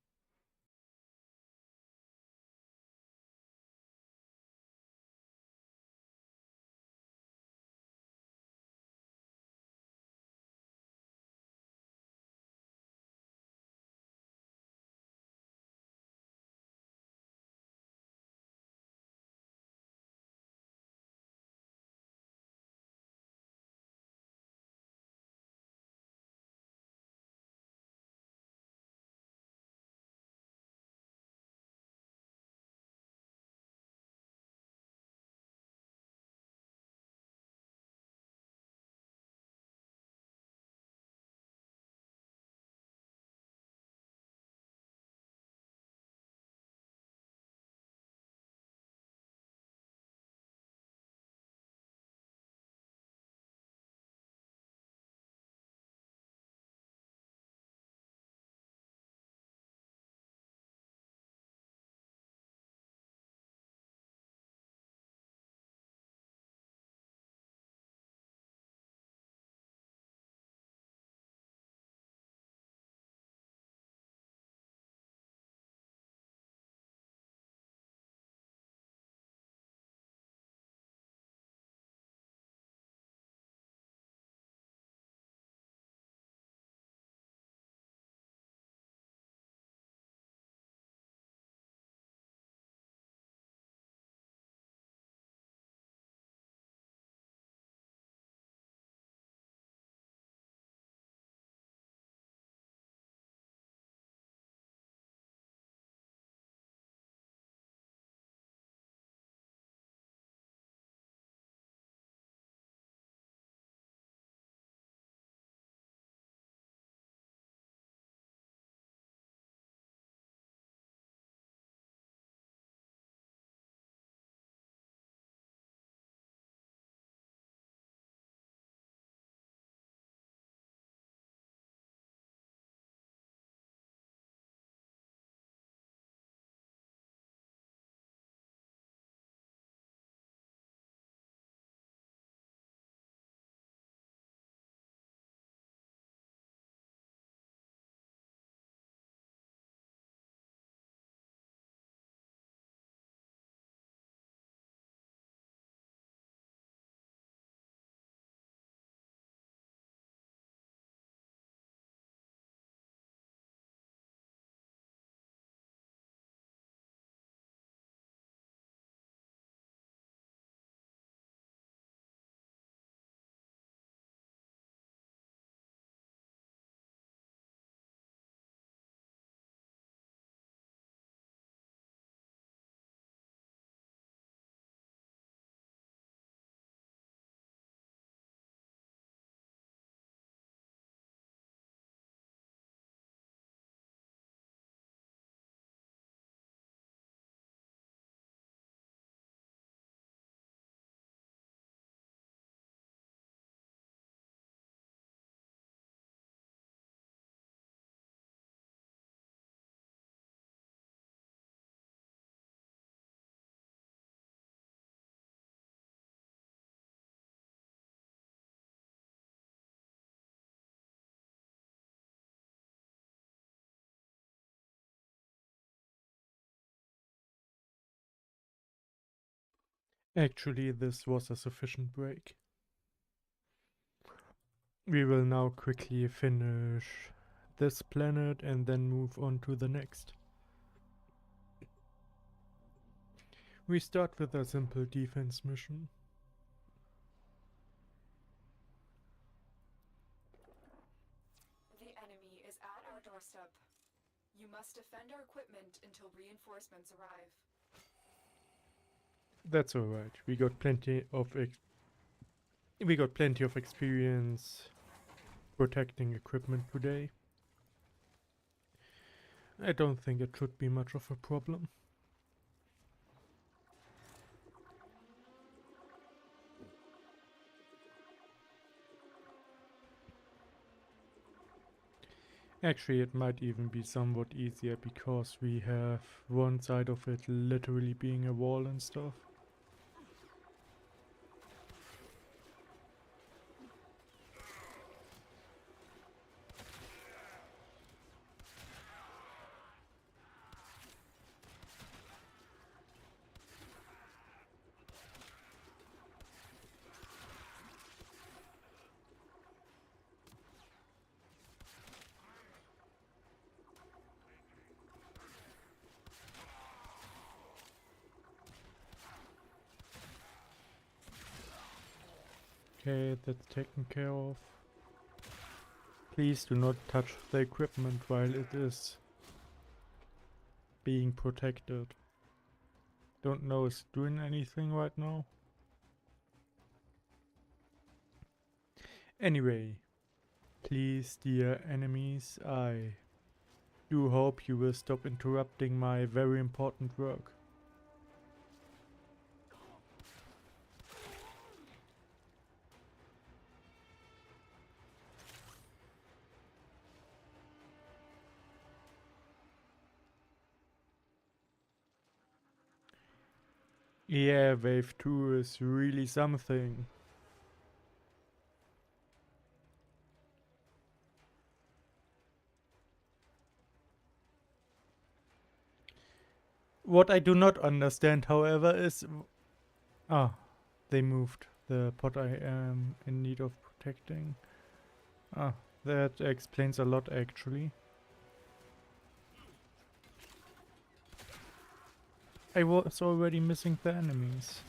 Actually, this was a sufficient break. We will now quickly finish this planet and then move on to the next. We start with a simple defense mission. The enemy is at our doorstep. You must defend our equipment until reinforcements arrive. That's alright. We got plenty of experience protecting equipment today. I don't think it should be much of a problem. Actually, it might even be somewhat easier because we have one side of it literally being a wall and stuff. Okay, that's taken care of. Please do not touch the equipment while it is being protected. Don't know it's doing anything right now. Anyway, please, dear enemies, I do hope you will stop interrupting my very important work. Yeah, Wave 2 is really something. What I do not understand, however, is... Ah, they moved the pot I am in need of protecting. Ah, that explains a lot, actually. I was already missing the enemies.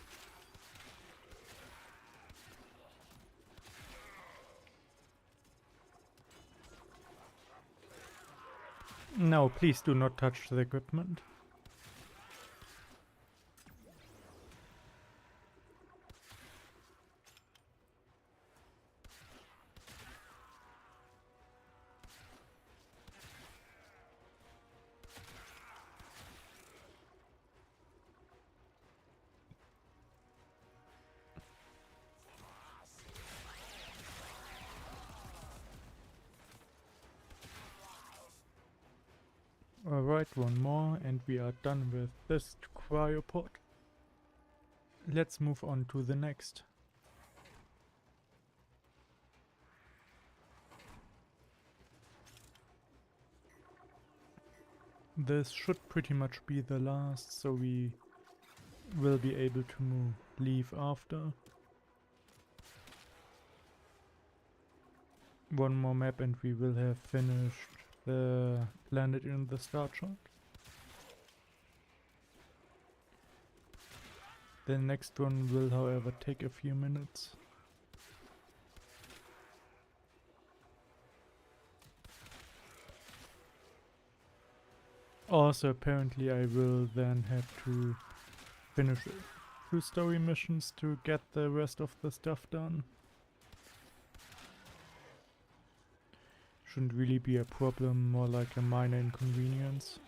No, please do not touch the equipment. Alright, one more and we are done with this cryopod. Let's move on to the next. This should pretty much be the last, so we will be able to leave after. One more map and we will have finished the planet in the star chart. The next one will, however, take a few minutes. Also, apparently I will then have to finish 2 story missions to get the rest of the stuff done. Shouldn't really be a problem, more like a minor inconvenience.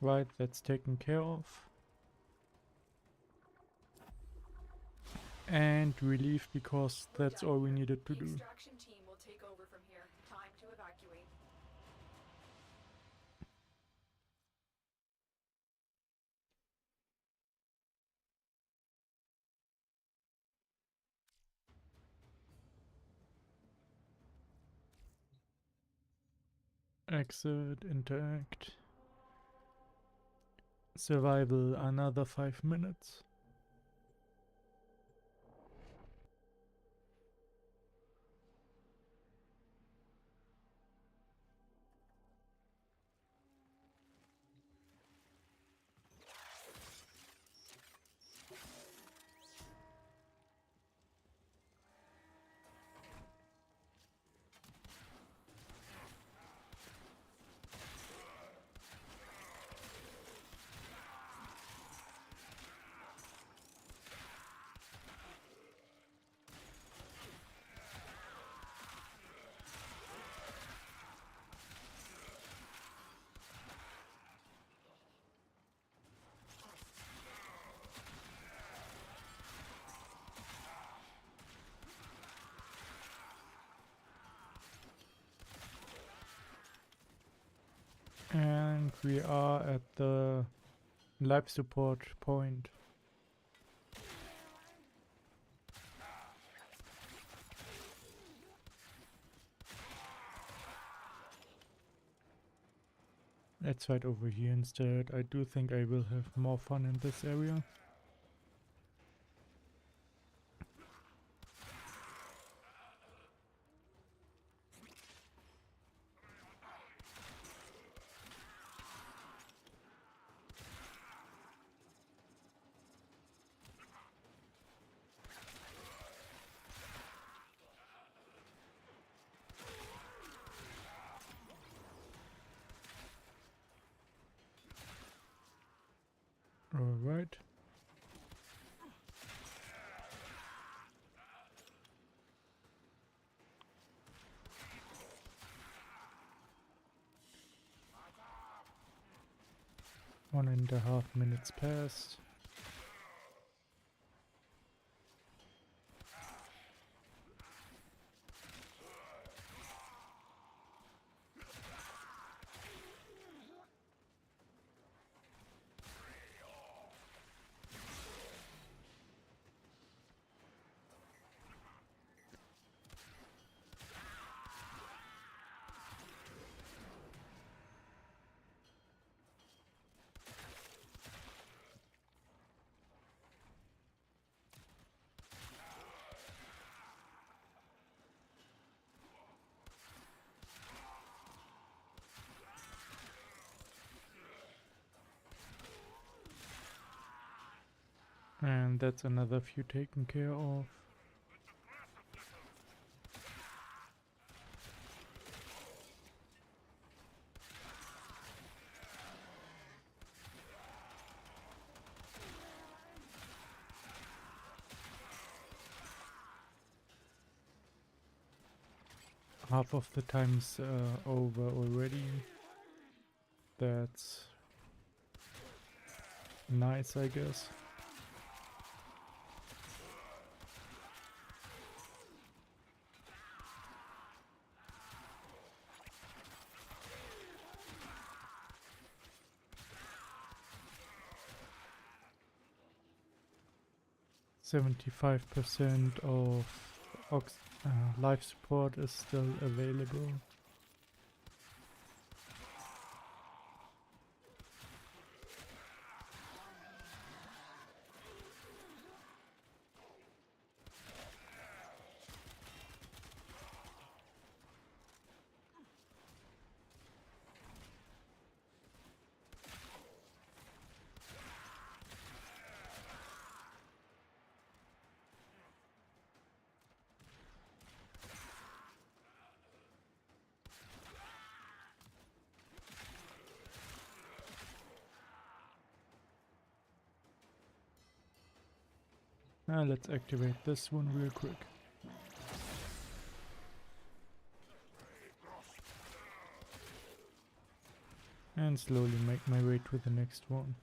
Right, that's taken care of. And relief, because that's all we needed to The do. extraction team will take over from here. Time to evacuate. Exit, interact. Survival, another 5 minutes. And we are at the life support point. Let's fight over here instead. I do think I will have more fun in this area. Alright. One and a half minutes passed. And that's another few taken care of. Half of the time's over already. That's nice, I guess. %75% of life support is still available. Now let's activate this one real quick. And slowly make my way to the next one.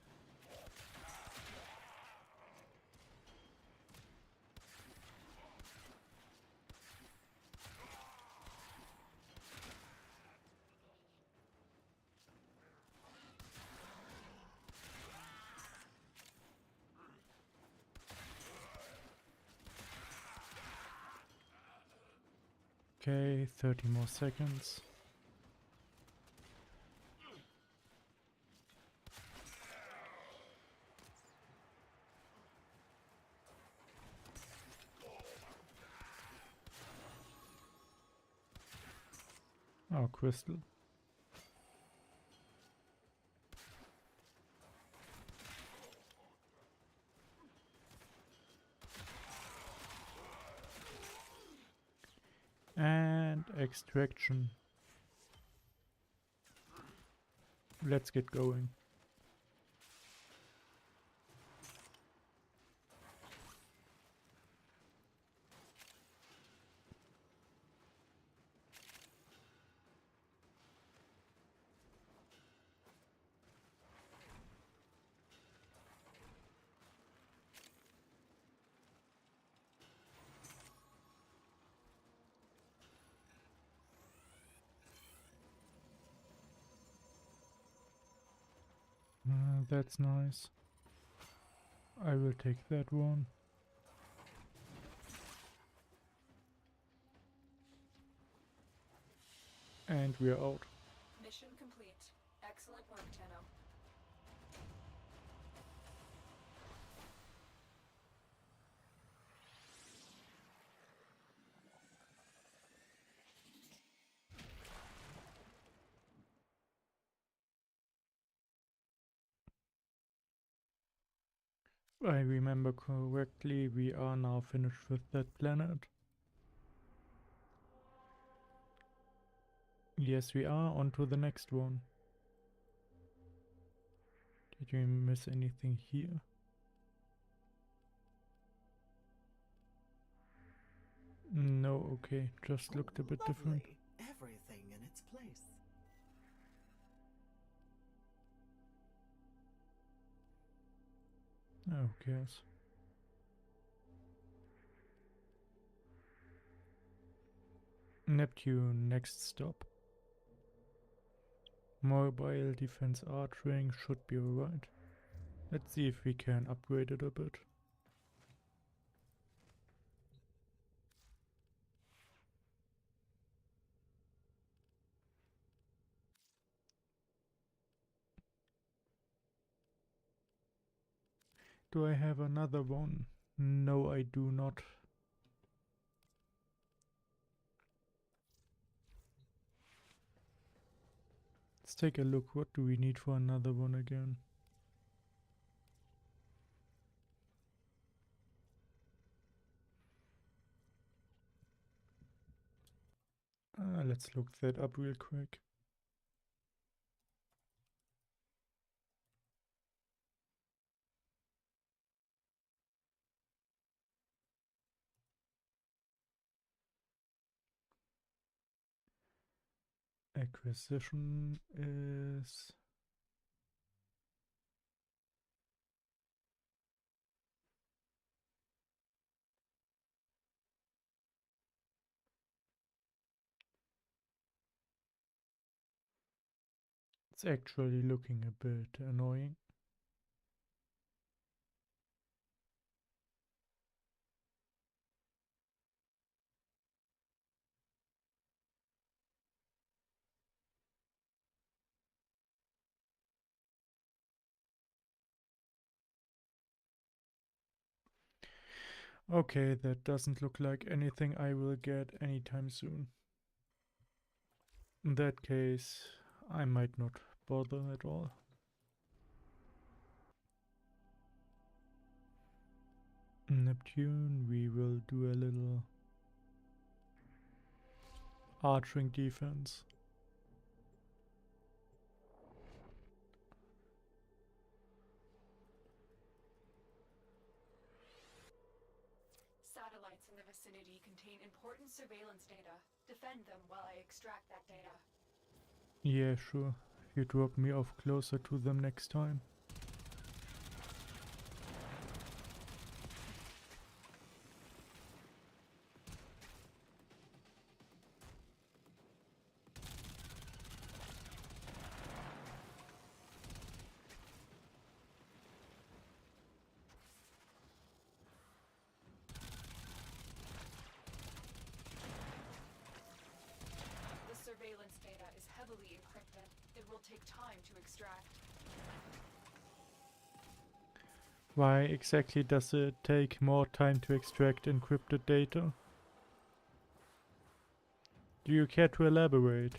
Okay, 30 more seconds. Oh, crystal. And extraction. Let's get going. That's nice. I will take that one. And we are out. Mission complete. Excellent work, Tenno. I remember correctly, we are now finished with that planet. Yes, we are. On to the next one. Did you miss anything here? No, okay. Just looked a bit different. Everything in its place. Oh, who cares? Neptune, next stop. Mobile defense archering should be alright. Let's see if we can upgrade it a bit. Do I have another one? No, I do not. Let's take a look. What do we need for another one again? Let's look that up real quick. Acquisition is... It's actually looking a bit annoying. Okay, that doesn't look like anything I will get anytime soon. In that case, I might not bother at all. Neptune, we will do a little archering defense. Satellites in the vicinity contain important surveillance data. Defend them while I extract that data. Yeah, sure. You drop me off closer to them next time. The surveillance data is heavily encrypted. It will take time to extract. Why exactly does it take more time to extract encrypted data? Do you care to elaborate?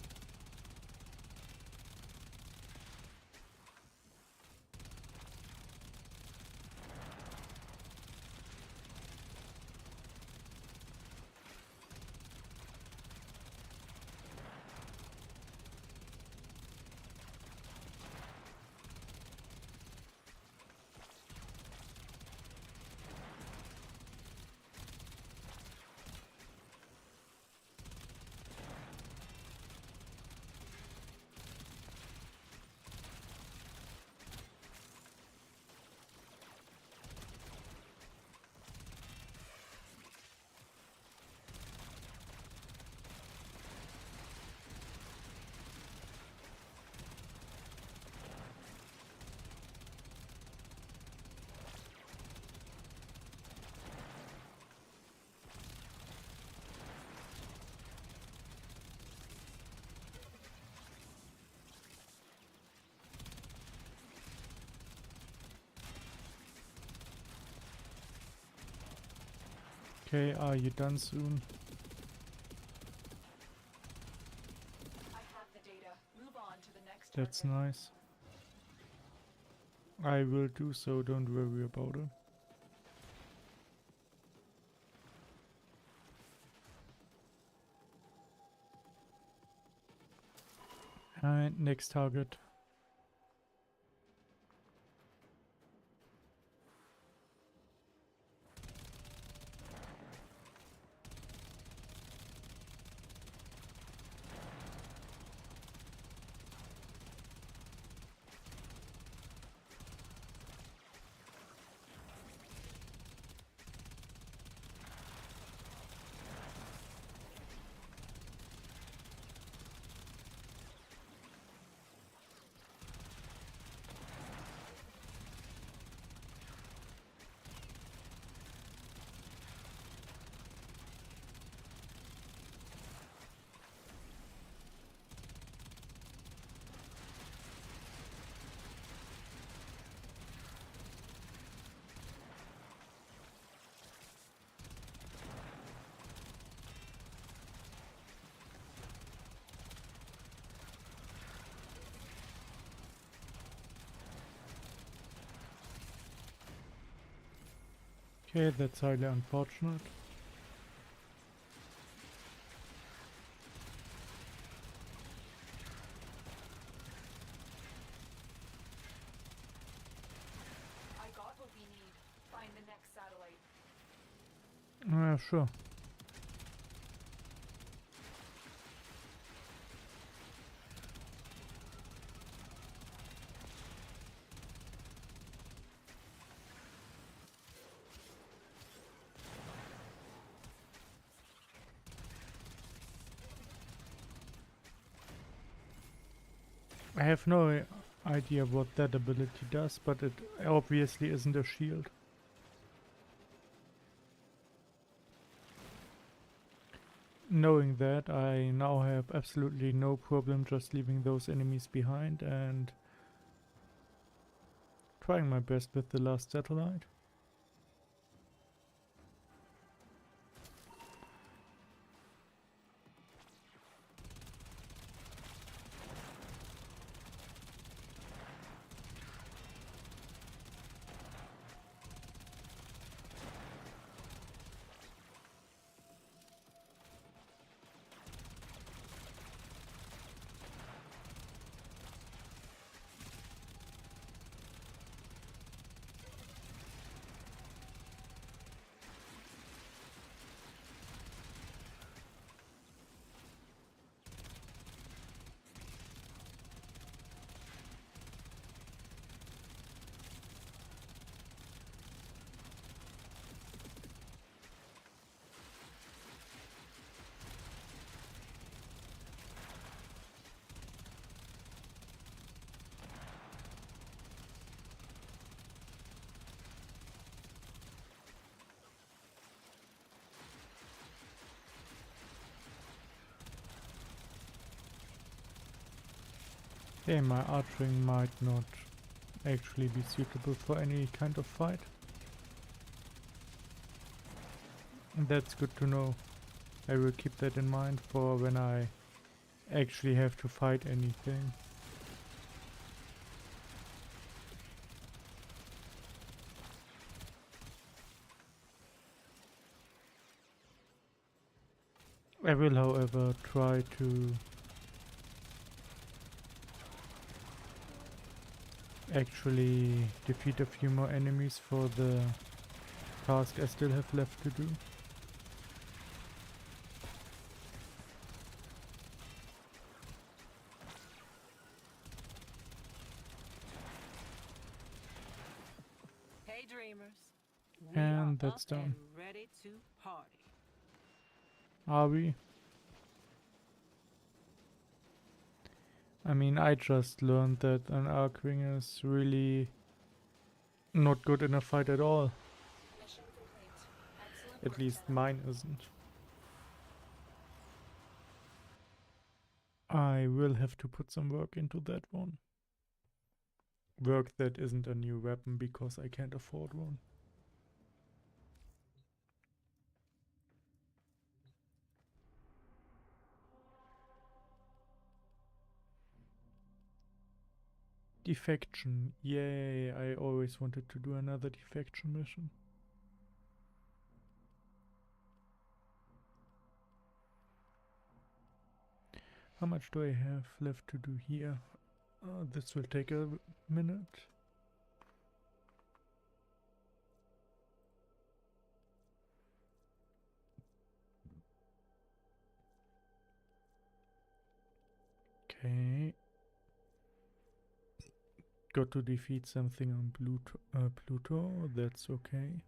Okay, are you done soon? I have the data. Move on to the next That's target. nice. I will do so, don't worry about it. And next target. Okay, that's highly unfortunate. I got what we need. Find the next satellite. Sure. I have no idea what that ability does, but it obviously isn't a shield. Knowing that, I now have absolutely no problem just leaving those enemies behind and trying my best with the last satellite. Okay, my archering might not actually be suitable for any kind of fight. That's good to know. I will keep that in mind for when I actually have to fight anything. I will, however, try to actually defeat a few more enemies for the task I still have left to do. Hey, dreamers. And that's done. And ready to party. Are we? I mean, I just learned that an Archwing is really not good in a fight at all. Mission complete. Excellent At work, least General. mine isn't. I will have to put some work into that one. Work that isn't a new weapon because I can't afford one. Defection. Yay, I always wanted to do another defection mission. How much do I have left to do here? This will take a minute. Okay. Got to defeat something on Pluto. That's okay.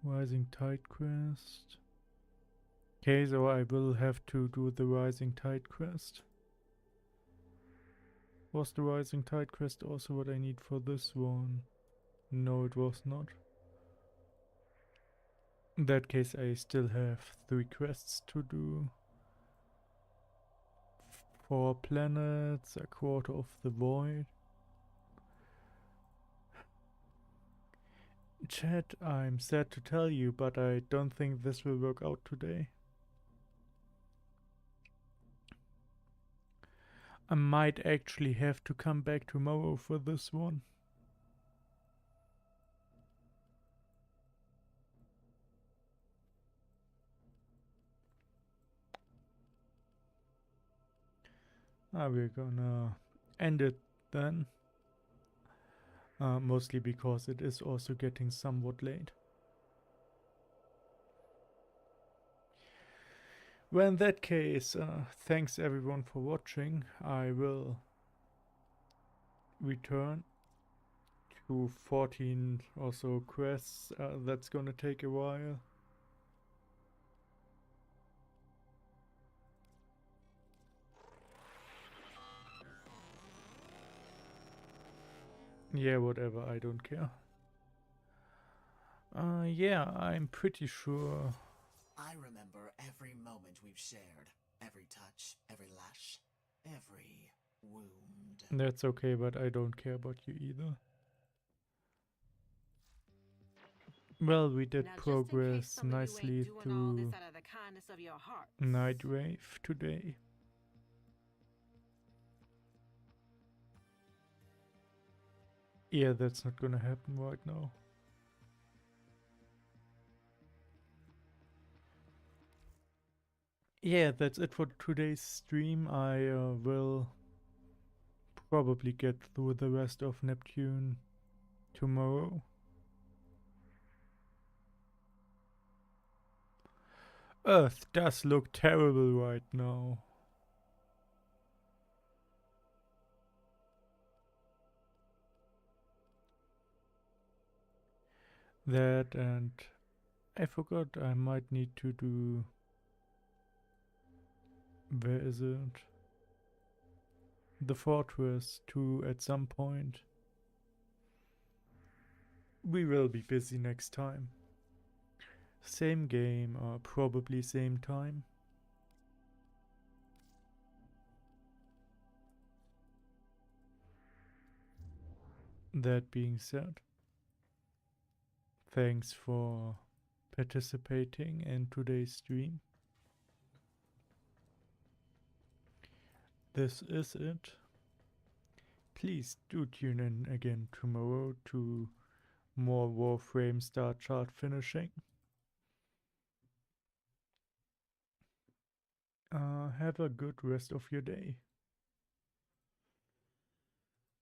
Rising Tide quest. Okay, so I will have to do the Rising Tide quest. Was the Rising Tide quest also what I need for this one? No, it was not. In that case, I still have 3 quests to do. 4 planets, a quarter of the void. Chat, I'm sad to tell you, but I don't think this will work out today. I might actually have to come back tomorrow for this one. We're gonna end it then. Mostly because it is also getting somewhat late. Well, in that case, thanks everyone for watching. I will return to 14 or so quests. That's gonna take a while. Yeah, whatever, I don't care. Yeah, I'm pretty sure. I remember every moment we've shared. Every touch, every lash, every wound. That's okay, but I don't care about you either. Well, we did progress nicely through Night Wave today. Yeah, that's not gonna happen right now. Yeah, that's it for today's stream. I will probably get through the rest of Neptune tomorrow. Earth does look terrible right now. That, and I forgot I might need to do... Where is it? The Fortress 2 at some point. We will be busy next time. Same game, probably same time. That being said, thanks for participating in today's stream. This is it. Please do tune in again tomorrow to more Warframe star chart finishing. Have a good rest of your day.